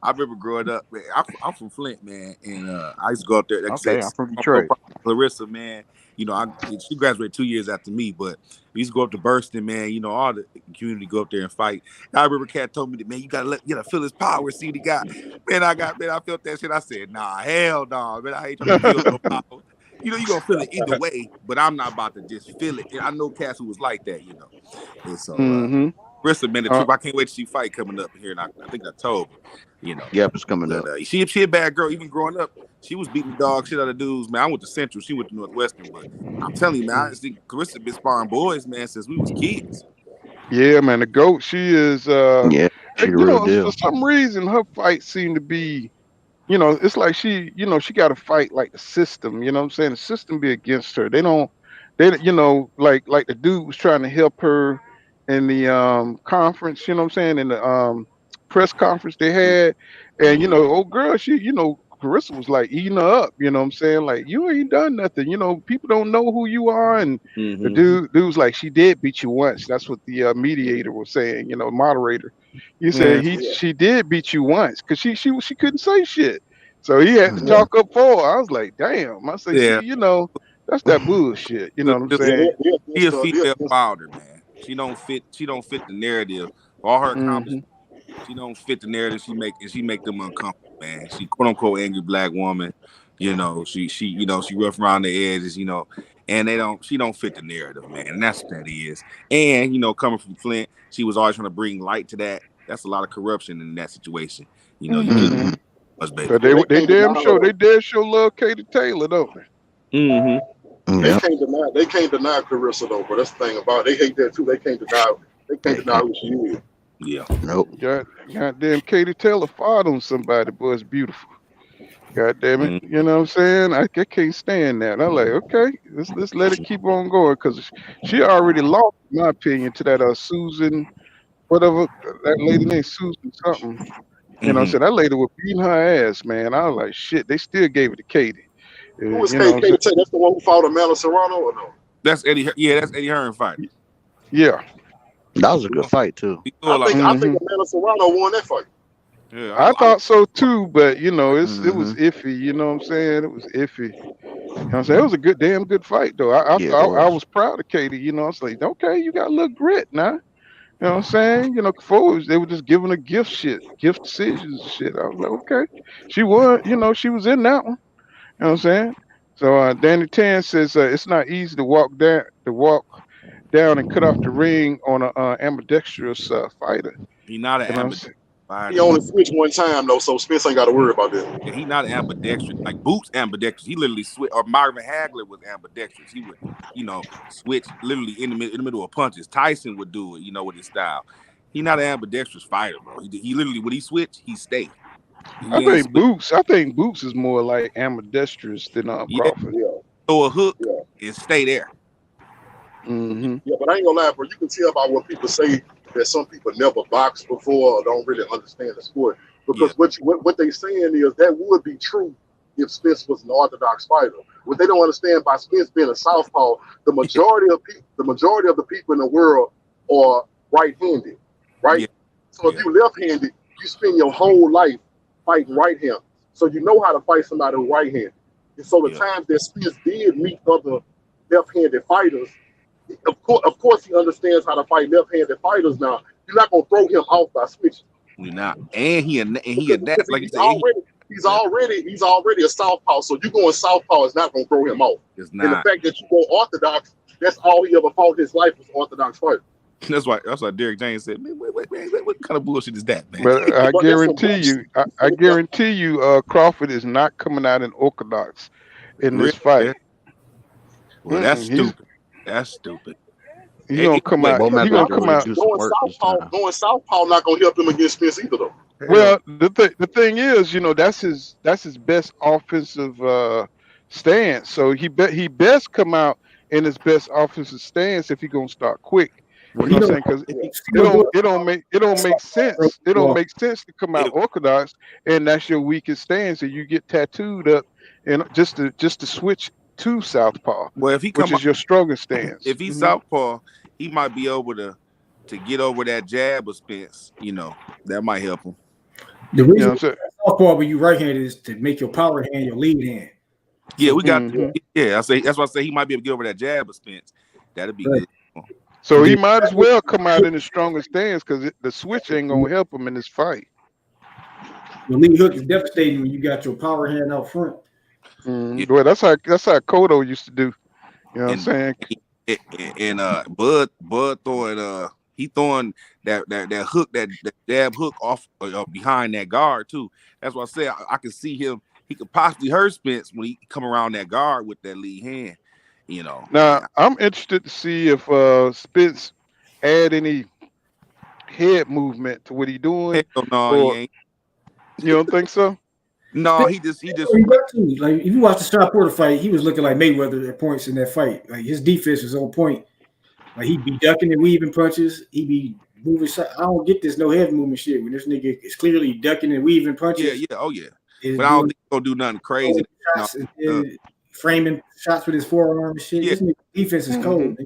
I remember growing up, man. I'm from Flint, man, and I used to go up there. Like Okay, I'm from Detroit. Clarissa, man. You know, she graduated 2 years after me, but we used to go up to Burston, man. You know, all the community go up there and fight. And I remember Cat told me that, man, you gotta feel his power, see the guy. Man, I felt that shit. I said, nah, hell no, man. I ain't trying to feel no power. You know, you gonna feel it either way, but I'm not about to just feel it. And I know cats who was like that, you know. And so Marissa, man, the trip, I can't wait to see fight coming up here, and I think October, you know. Yep, it's coming up. She a bad girl. Even growing up, she was beating the dog shit out of dudes, man. I went to Central, she went to Northwestern, but I'm telling you, man, I think Clarissa been sparring boys, man, since we was kids. Yeah, man, the GOAT. She is. She the real deal. For some reason, her fights seem to be. You know, it's like she got to fight like the system. You know what I'm saying? The system be against her. They, you know, like the dude was trying to help her in the conference. You know what I'm saying? In the press conference they had, and you know, old girl, she, you know, Carissa was like eating her up. You know what I'm saying? Like, you ain't done nothing. You know, people don't know who you are. And the dude was like, she did beat you once. That's what the mediator was saying. You know, moderator. He said she did beat you once because she couldn't say shit. So he had to talk up for her. I was like, damn. I say, see, you know, that's that bullshit. You know what I'm saying? She a female Wilder, man. She don't fit the narrative. All her accomplishments, she don't fit the narrative. She make them uncomfortable, man. She quote unquote angry black woman. You know, she rough around the edges, you know, and she don't fit the narrative, man. And that's what that is. And, you know, coming from Flint, she was always trying to bring light to that. That's a lot of corruption in that situation. You know, you just but they damn sure love Katie Taylor, don't they? They can't deny Carissa though, but that's the thing about it. They hate that too. They can't deny who she is. Yeah. Nope. Goddamn Katie Taylor fought on somebody, boy, it's beautiful. God damn it. You know what I'm saying? I can't stand that. I'm like, okay, let's let it keep on going because she already lost, in my opinion, to that Susan, whatever that lady named Susan something. You know what I'm saying? That lady was beating her ass, man. I was like, shit, they still gave it to Katie. Who was Katie Taylor? That's the one who fought Amanda Serrano or no? That's Eddie. Yeah, that's Eddie Hearn fight. Yeah. That was a good fight too. I think Amanda Serrano won that fight. Yeah, I thought so too, but you know, it was iffy. You know what I'm saying? It was iffy. You know what I'm saying? It was a damn good fight though. I was proud of Katie. You know, I was like, okay, you got a little grit now. You know what I'm saying? You know, before they were just giving her gift decisions and shit. I was like, okay, she was, she was in that one. You know what I'm saying? So Danny Tan says it's not easy to walk down and cut off the ring on a ambidextrous fighter. He not an You know what I'm ambidextrous saying? He fighter. only switched one time though, so Spence ain't got to worry about that. Yeah, he not ambidextrous. Like Boots ambidextrous. He literally switch. Or Marvin Hagler was ambidextrous. He would, switch literally in the middle of punches. Tyson would do it, with his style. He not an ambidextrous fighter, bro. He literally when he switch, he stay. I He ain't think switch. Boots is more like ambidextrous than Yeah, Crawford. throw a hook and stay there. Mm-hmm. Yeah, but I ain't gonna lie, bro. You can tell by what people say that some people never boxed before or don't really understand the sport. Because what they saying is that would be true if Spence was an orthodox fighter. What they don't understand by Spence being a southpaw, the majority of the people in the world are right-handed, right? Yeah. So if you left-handed, you spend your whole life fighting right-handed. So you know how to fight somebody who's right-handed. And so the times that Spence did meet other left-handed fighters, of course, he understands how to fight left-handed fighters. Now, you're not gonna throw him off by switching. You're not, and he Because like you he's said. already a southpaw. So you going southpaw is not gonna throw him off. It's And the not. fact that you go orthodox, that's all he ever fought his life was orthodox fight. That's why Derrick James said, "Man, wait, what kind of bullshit is that, man?" But I guarantee you, Crawford is not coming out in orthodox in this fight. Well, that's stupid. That's stupid. He's gonna come out. He's gonna come out. Going southpaw not gonna help him against Spence either, though. Well, the thing is, that's his best offensive stance. So he best come out in his best offensive stance if he's gonna start quick. You know what I'm saying? Because it don't make sense. It don't make sense to come out orthodox and that's your weakest stance, and you get tattooed up, and just to switch to southpaw, well, which is your strongest stance. If he's southpaw, he might be able to get over that jab of Spence. That might help him. The reason southpaw when you right-handed is to make your power hand your lead hand. Yeah, we got. Yeah, that's why I say he might be able to get over that jab of Spence. That'd be good. So he might as well come out in his strongest stance because the switch ain't gonna help him in this fight. The lead hook is devastating when you got your power hand out front. Well, that's how Cotto used to do. You know what I'm saying? And Bud throwing he throwing that hook, that jab hook off behind that guard too. That's why I say I can see him. He could possibly hurt Spence when he come around that guard with that lead hand. Now I'm interested to see if Spence add any head movement to what he doing. No, he ain't. You don't think so? No, he just. Like if you watch the Scott Porter fight, he was looking like Mayweather at points in that fight. Like his defense was on point. Like he'd be ducking and weaving punches. He'd be moving. I don't get this no head movement shit when this nigga is clearly ducking and weaving punches. Yeah, oh yeah. But I don't think he's gonna do nothing crazy. Framing shots with his forearm and shit. This nigga defense is cold.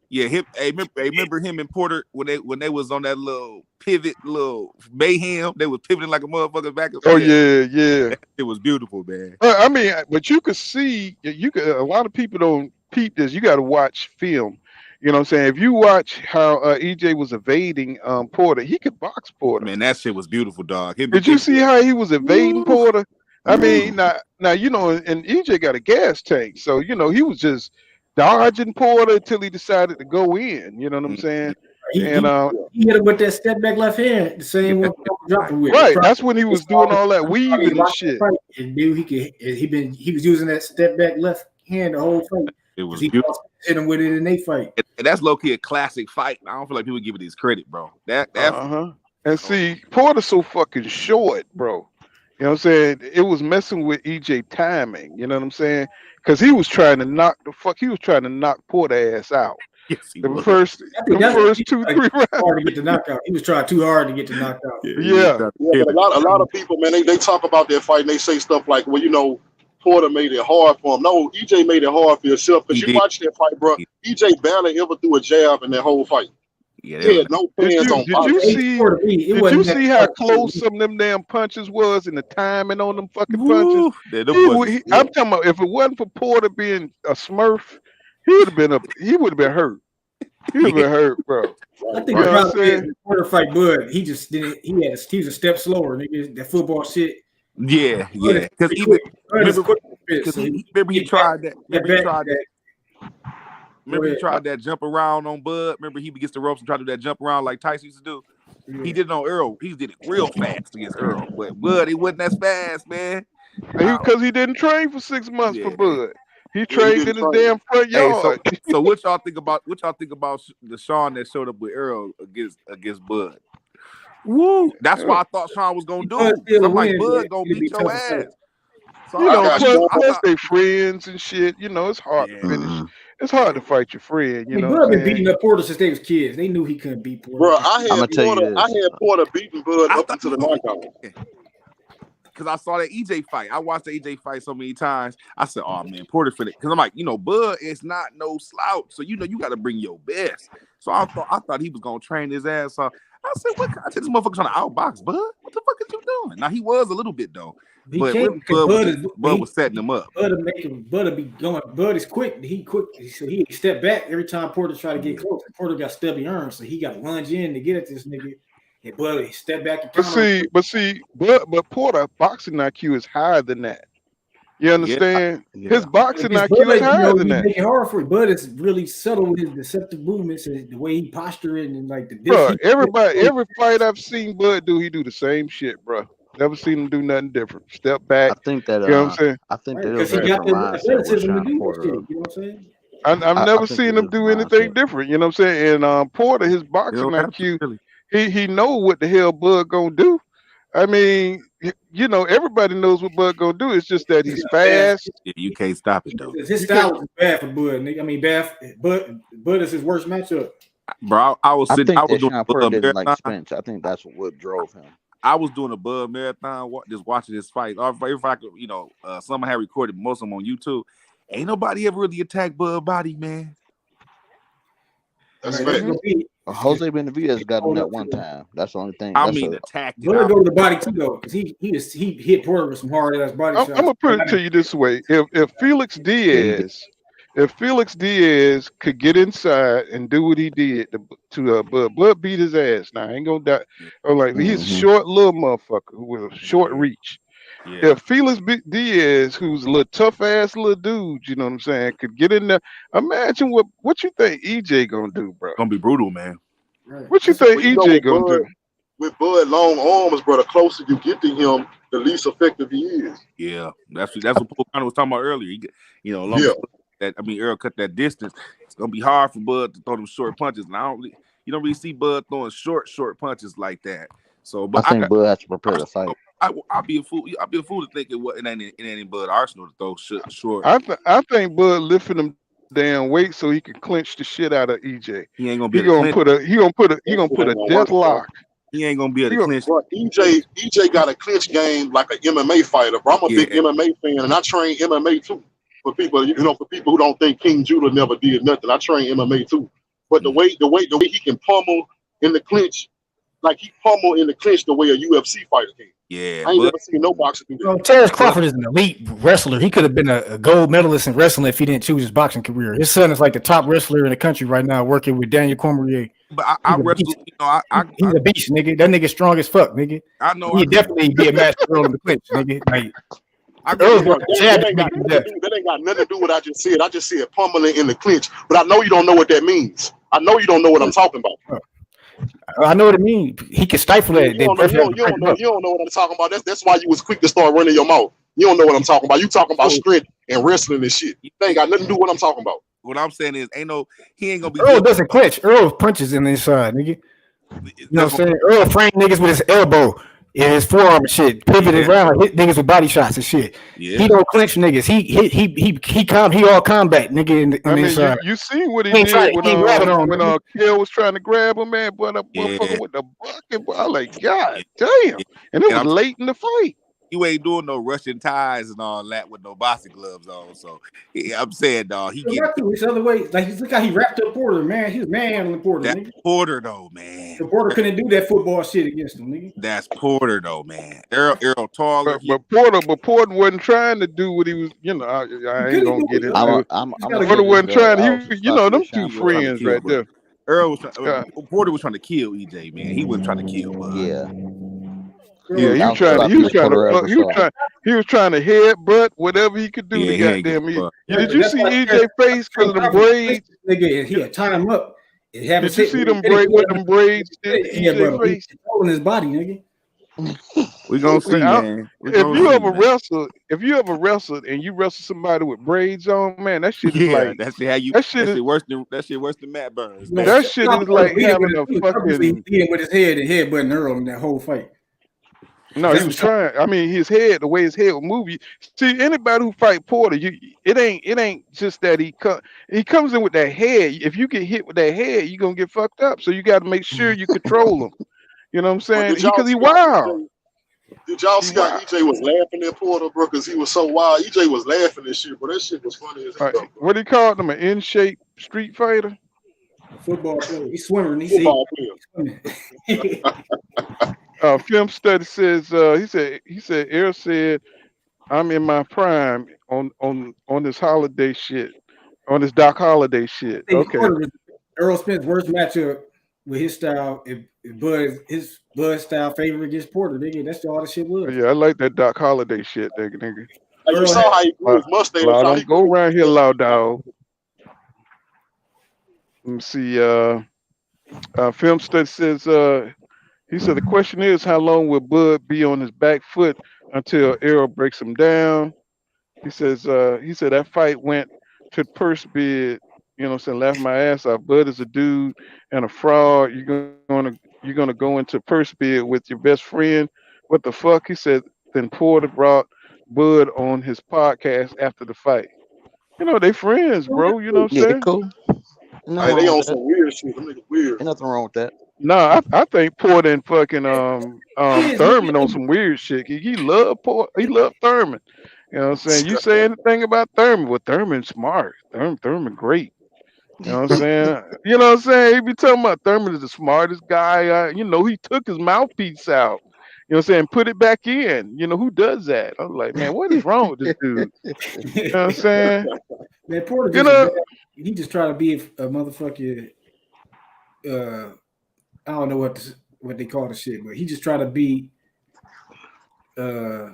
Yeah, remember him and Porter when they was on that little pivot, little mayhem. They was pivoting like a motherfucker back and forth. Oh yeah. It was beautiful, man. I mean, but you could see, a lot of people don't peep this. You got to watch film. You know what I'm saying? If you watch how EJ was evading Porter, he could box Porter. Man, that shit was beautiful, dog. Did you see how he was evading Porter? I mean, now and EJ got a gas tank, so he was just dodging Porter until he decided to go in. You know what I'm saying? He hit him with that step back left hand, the same one dropping with. Right, that's when he was doing all that weaving and shit. And knew he was using that step back left hand the whole fight. It was beautiful. Hit him with it in they fight. And that's low key a classic fight. I don't feel like people give it his credit, bro. And see, Porter's so fucking short, bro. You know what I'm saying? It was messing with EJ timing. You know what I'm saying? Because he was trying to knock Porter ass out. Yes, he was. First 2-3 rounds. Hard to get the knockout. He was trying too hard to get the knockout. Yeah. But a lot of people, man, they talk about that fight and they say stuff like, well, Porter made it hard for him. No, EJ made it hard for himself. Because you watch that fight, bro. EJ barely ever threw a jab in that whole fight. Yeah, he had no plans on Did you see how close some of them damn punches was and the timing on them fucking punches? I'm talking about if it wasn't for Porter being a smurf, he would have been hurt. He been hurt, bro. I think the problem is the Porter fight Bud. He just didn't. He was a step slower, nigga. That football shit. Yeah. Because even remember he tried that. Remember he tried that jump around on Bud. Remember he gets the ropes and try to do that jump around like Tyson used to do. Yeah. He did it on Errol. He did it real fast against Errol, but Bud, he wasn't as fast, man. Because he didn't train for 6 months for Bud. He trained in his damn front yard. So what y'all think about the Sean that showed up with Errol against Bud? Woo! That's what I thought Sean was gonna do. I'm like, Bud gonna beat your ass. So plus they friends and shit. It's hard to finish. It's hard to fight your friend. Bud been beating up Porter since they was kids. They knew he couldn't beat Porter. Bro, I had Porter beating Bud up until the knockout. Because I saw that EJ fight. I watched the EJ fight so many times. I said, oh, man, Porter for it. Because I'm like, Bud is not no slouch. So, you got to bring your best. So I thought he was going to train his ass off. I said, what? I said, this motherfucker trying to outbox Bud? What the fuck is you doing? Now, he was a little bit, though. But Bud was setting him up. Bud be going. Bud is quick. He quick. So he step back every time Porter try to get close. Porter got stubby arms, so he got to lunge in to get at this nigga. And Bud step back and but Porter boxing IQ is higher than that. You understand? Yeah. His boxing IQ is higher than that. Make it hard for him. Bud is really subtle with his deceptive movements and the way he posture it and like the. Bro, every fight I've seen Bud do, he do the same shit, bro. Never seen him do nothing different. Step back. I think that. You know what I'm saying? I think that because he got the athleticism to do this shit. You know what I'm saying? I've never seen him do anything different. You know what I'm saying? And Porter, his boxing IQ. He know what the hell Bud gonna do. I mean, everybody knows what Bud gonna do. It's just that he's fast. Yeah, you can't stop it though. His style is bad for Bud. I mean, Bud is his worst matchup. Bro, I was doing Bud didn't like Spence. I think that's what drove him. I was doing a Bud marathon, just watching this fight. If I could, some I had recorded most of them on YouTube. Ain't nobody ever really attacked Bud body, man. That's right. Jose Benavidez got him that one time. That's the only thing. Attacked. Bud go to the body too though, because he hit Porter with some hard ass body shots. I'm gonna put it to you this way: if Felix Diaz could get inside and do what he did to Bud beat his ass. Now I ain't gonna die. I'm like, he's a short little motherfucker with a short reach. Yeah. If Felix Diaz, who's a little tough ass little dude, you know what I'm saying, could get in there. Imagine what you think EJ gonna do, bro. Gonna be brutal, man. Right. What you think EJ gonna do? With Bud long arms, bro, the closer you get to him, the least effective he is. Yeah, that's what Paul kind of was talking about earlier. Errol cut that distance. It's gonna be hard for Bud to throw them short punches, and you don't really see Bud throwing short punches like that. So, but I think Bud has to prepare to fight. I'll be a fool. I'll be a fool to think it ain't Bud Arsenal to throw short. I think Bud lifting him damn weight so he can clinch the shit out of EJ. He ain't gonna be. He gonna put a deadlock. He ain't gonna be able to clinch. Bro, EJ got a clinch game like an MMA fighter. Bro, I'm a big MMA fan, and I train MMA too. For people, for people who don't think King Judah never did nothing, I train MMA too. But the way he can pummel in the clinch, like he pummel in the clinch the way a UFC fighter can. Yeah, I ain't never seen no boxer do that. Terrence Crawford is an elite wrestler. He could have been a gold medalist in wrestling if he didn't choose his boxing career. His son is like the top wrestler in the country right now, working with Daniel Cormier. But I wrestle, he's a beast, nigga. That nigga strong as fuck, nigga. I know. He definitely be a master role in the clinch, nigga. Like, that ain't got nothing to do with what I just said. I just said pummeling in the clinch, but I know you don't know what that means. I know you don't know what I'm talking about. I know what it means. He can stifle it. You don't know what I'm talking about. That's why you was quick to start running your mouth. You don't know what I'm talking about. You talking about strength and wrestling and shit. They ain't got nothing to do with what I'm talking about. What I'm saying is, he ain't gonna be. Earl doesn't clinch. Earl punches in the inside, nigga. You know what I'm saying? Earl frame niggas with his elbow and his forearm and shit, pivoted around, hit niggas with body shots and shit. Yeah. He don't clinch niggas. He all combat, nigga. In the inside. You seen what he did when Kel was trying to grab him, man? But motherfucker with the bucket, I like, God damn! And it was late in the fight. You ain't doing no Russian ties and all that with no boxing gloves on. So I'm saying, dog, he get this other way. Like, look how he wrapped up Porter, man. He was manhandling Porter. That's nigga. Porter, though, man. So Porter couldn't do that football shit against him, nigga. That's Porter, though, man. Errol taller. But Porter wasn't trying to do what he was. I ain't gonna get it. Porter wasn't trying. Them two friends right there. Earl was Porter was trying to kill EJ, man. He wasn't trying to kill Bud. Yeah. Yeah, he was trying to headbutt whatever he could do to goddamn me. Did you see EJ face because of the braids? Nigga, he had tied him up. Did you see them braids did to EJ face? On his body, nigga. We gonna see, man. If you ever wrestled and you wrestle somebody with braids on, man, that shit is like that shit worse than Matt Burns. Man. That shit is like having a fucking beating with his head and headbutting Earl in that whole fight. No, he was trying. I mean, his head, the way his head would move. See, anybody who fight Porter, it ain't just that he comes in with that head. If you get hit with that head, you're gonna get fucked up. So you got to make sure you control him. You know what I'm saying? Because he wild. Did y'all see how EJ was laughing at Porter, bro? Because he was so wild. EJ was laughing and shit, but that shit was funny as hell. What do you call him? An in-shape street fighter? Football player. He's swimming. Football player. Film study says he said Errol said I'm in my prime on this holiday shit, on this Doc Holiday shit. Okay. Errol Spence worst matchup with his style, his Bud style favor against Porter, nigga. That's all the shit was. Yeah, I like that Doc Holiday shit, nigga. You saw how he grew his mustache. Don't go around here, loud dog. Let me see. Film study says he said the question is how long will Bud be on his back foot until Errol breaks him down. He said that fight went to purse bid. You know what I'm saying? Laughing my ass off. Bud is a dude and a fraud. You're gonna go into purse bid with your best friend. What the fuck? He said. Then Porter brought Bud on his podcast after the fight. You know they friends, bro. You know what I'm saying? Cool. Hey, they on some weird shit. Them niggas weird. Ain't nothing wrong with that. Nah, I think Porter and fucking Thurman on some weird shit. He loved Porter. He loved Thurman. You know what I'm saying? You say anything about Thurman? Well, Thurman's smart. Thurman great. You know what I'm saying? You know what I'm saying? He be talking about Thurman is the smartest guy. He took his mouthpiece out. You know what I'm saying? Put it back in. You know, who does that? I was like, man, what is wrong with this dude? You know what I'm saying? Man, Porter he just try to be a motherfucker. I don't know what they call the shit, but he just try to be the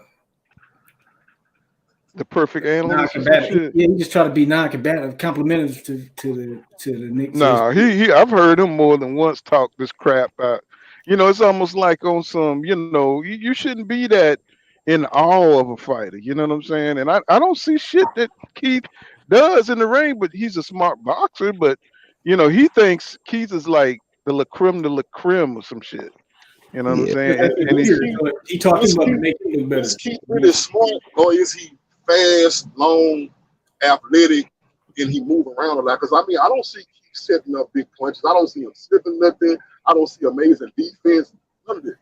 perfect analyst. Yeah, he just try to be non-combative, complimentary to the Knicks. Nah, I've heard him more than once talk this crap out. It's almost like on some, you shouldn't be that in awe of a fighter. You know what I'm saying? And I don't see shit that Keith does in the ring, but he's a smart boxer. But, he thinks Keith is like the creme de la creme or some shit. You know what I'm saying? And he talks about making it better. Is Keith really smart, or is he fast, long, athletic, and he move around a lot? Because, I don't see Keith setting up big punches. I don't see him slipping nothing. I don't see amazing defense. None of it.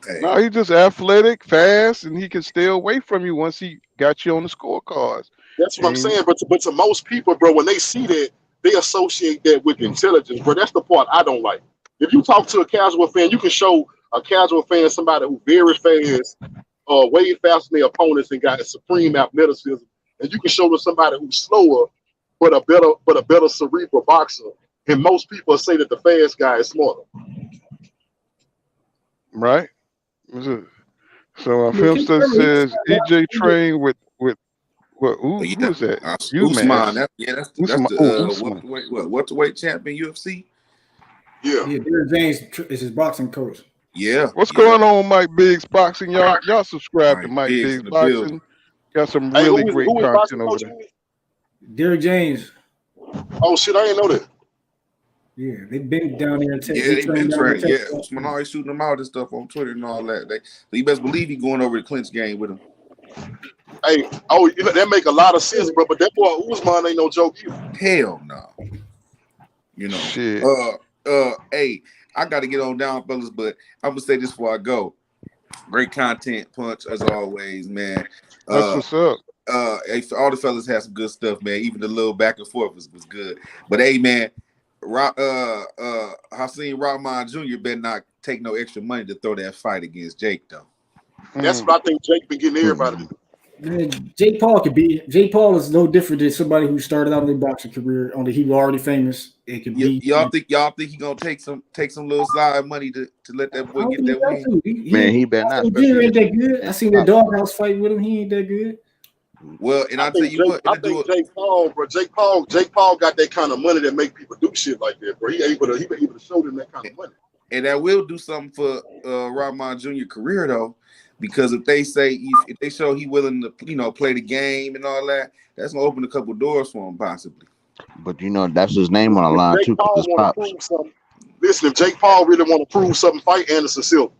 Hey. No, he's just athletic, fast, and he can stay away from you once he got you on the scorecards. That's what I'm saying. But to most people, bro, when they see that, they associate that with intelligence. Bro, that's the part I don't like. If you talk to a casual fan, you can show a casual fan somebody who's very fast, way faster than their opponents and got supreme athleticism. And you can show them somebody who's slower, but a better cerebral boxer. And most people say that the fast guy is smarter. Right. So film study says EJ trained with who is that? Usman. That's the welterweight champion UFC. Yeah. Derrick James is his boxing coach. Yeah. What's going on, Mike Biggs Boxing? Y'all subscribe to Mike Biggs Boxing. Got some really great content over there. Derrick James. Oh shit, I didn't know that. Yeah, they've been down there. They've been training. Yeah, Usman always shooting them out and stuff on Twitter and all that. So you best believe he's going over the clinch game with him. Hey, that make a lot of sense, bro. But that boy Usman ain't no joke either. Hell no. Shit. Hey, I got to get on down, fellas, but I'm gonna say this before I go. Great content, Punch, as always, man. That's what's up. All the fellas had some good stuff, man. Even the little back and forth was good. But hey, man, Hasim Rahman Jr. better not take no extra money to throw that fight against Jake, though. That's what I think Jake been getting everybody. Man, Jake Paul could be. Jake Paul is no different than somebody who started out in their boxing career. Only he was already famous. It could be. Y'all think he gonna take some little side money to let that boy get that win? Man, he better not. Junior ain't that good. I seen that doghouse fight with him. He ain't that good. Well, and I tell you what, I think Jake Paul, bro. Jake Paul got that kind of money that make people do shit like that, bro. He able to show them that kind of money. And that will do something for Rahman Jr. career though, because if they show he willing to play the game and all that, that's gonna open a couple doors for him possibly. But that's his name on the line too. Listen, if Jake Paul really want to prove something, fight Anderson Silva.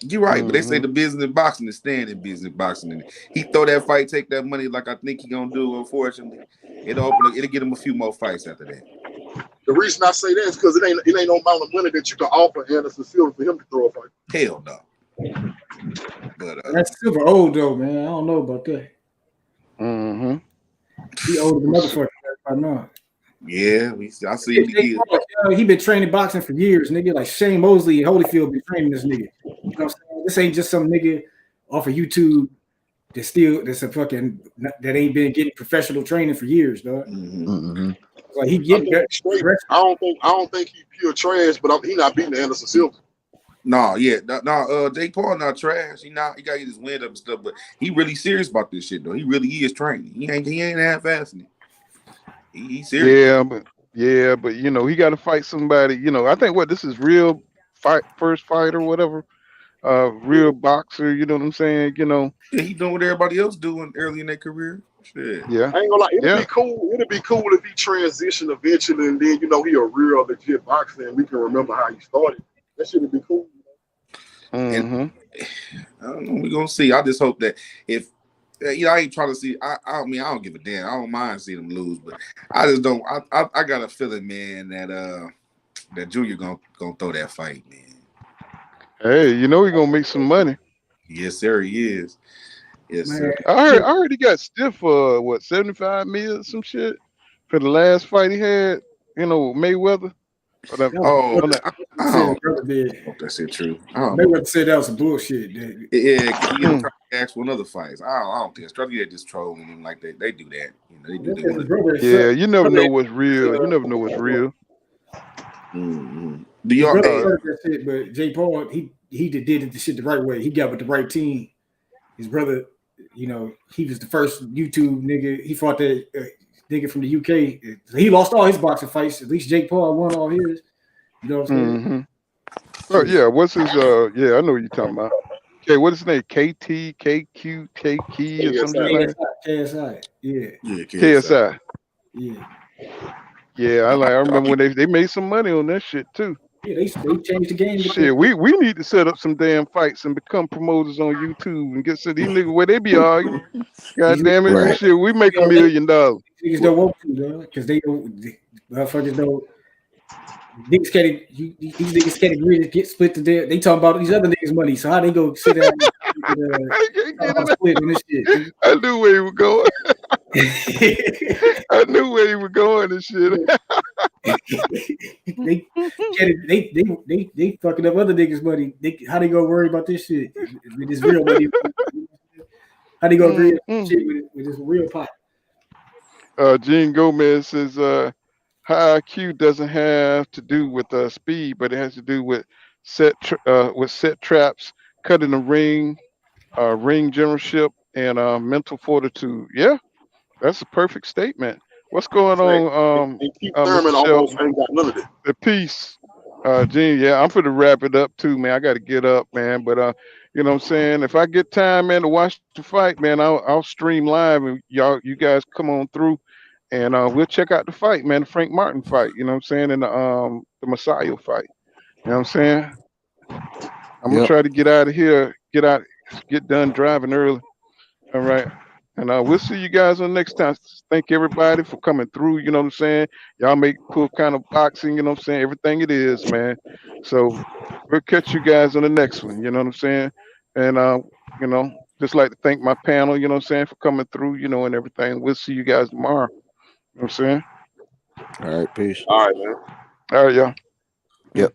You're right, but they say the business in boxing is staying in business boxing. And he throw that fight, take that money like I think he gonna do. Unfortunately, it'll get him a few more fights after that. The reason I say that is because it ain't no amount of money that you can offer Anderson Silva for him to throw a fight. Hell no. But that's Silva old though, man. I don't know about that. He older than motherfucker right now. Yeah, I see him. He been training boxing for years, nigga. Like Shane Mosley and Holyfield been training this nigga. You know what I'm saying? This ain't just some nigga off of YouTube that ain't been getting professional training for years, dog. Like he getting I don't think he pure trash, but he not beating Anderson Silva. No, Jake Paul not trash. He gotta get his wind up and stuff, but he really serious about this shit though. He really is training. He ain't half-assing it. He's serious. Yeah, but he got to fight somebody. I think this is real first fight or whatever. Real boxer. You know what I'm saying? Yeah, he doing what everybody else doing early in their career. Shit. Yeah, I ain't gonna lie. It'd be cool. It'd be cool if he transitioned eventually, and then he a real legit boxer, and we can remember how he started. That shit would be cool. And, I don't know. We're gonna see. I just hope that if. I ain't trying to see. I mean, I don't give a damn. I don't mind seeing them lose, but I just don't. I got a feeling, man, that Junior gonna throw that fight, man. Hey, he gonna make some money. Yes, sir. He is. Yes, sir. I heard he got stiff for 75 million, some shit for the last fight he had. Mayweather. I don't that's it true. Mayweather said that was some bullshit. Yeah, he trying to ask for another fight. I don't think it's probably just trolling him like that. They do that. They do that. Yeah, you never know what's real. You never know what's real. Do y'all that shit, but Jake Paul, he did the shit the right way. He got with the right team. His brother, he was the first YouTube nigga. He fought that nigga from the UK. He lost all his boxing fights. At least Jake Paul won all his. You know what I'm saying? Oh yeah, what's his? Yeah, I know what you're talking about. Okay, what is his name? KT, KQ, KK, or something like that. KSI. Yeah. KSI. Yeah. Yeah, I remember when they made some money on that shit too. Yeah, they changed the game. Shit, we need to set up some damn fights and become promoters on YouTube and get some of these niggas where they be arguing. God damn it, right. Shit, we make $1 million. Niggas don't want to, though, because motherfuckers don't. These niggas can't agree to get split to their. They talking about these other niggas' money, so how they go sit down and split on this shit? I knew where he was going. I knew where he was going and shit. they fucking up other niggas' money. How they gonna worry about this shit? With this real money? How they gonna agree shit with this real pot? Gene Gomez says high IQ doesn't have to do with speed, but it has to do with set traps, cutting the ring generalship, and mental fortitude. Yeah, that's a perfect statement. What's going on? Thurman almost ain't got none of it. The piece, Gene. Yeah, I'm for to wrap it up too, man. I got to get up, man. But you know what I'm saying? If I get time, man, to watch the fight, man, I'll stream live, and you guys come on through. And we'll check out the fight, man, the Frank Martin fight, you know what I'm saying, and the Messiah fight. You know what I'm saying? I'm going to try to get out of here, get done driving early. All right. And we'll see you guys on next time. Thank everybody for coming through, you know what I'm saying? Y'all make cool kind of boxing, you know what I'm saying? Everything it is, man. So we'll catch you guys on the next one, you know what I'm saying? And, just like to thank my panel, you know what I'm saying, for coming through, and everything. We'll see you guys tomorrow. You know what I'm saying? All right, peace. All right, man. All right, y'all. Yep.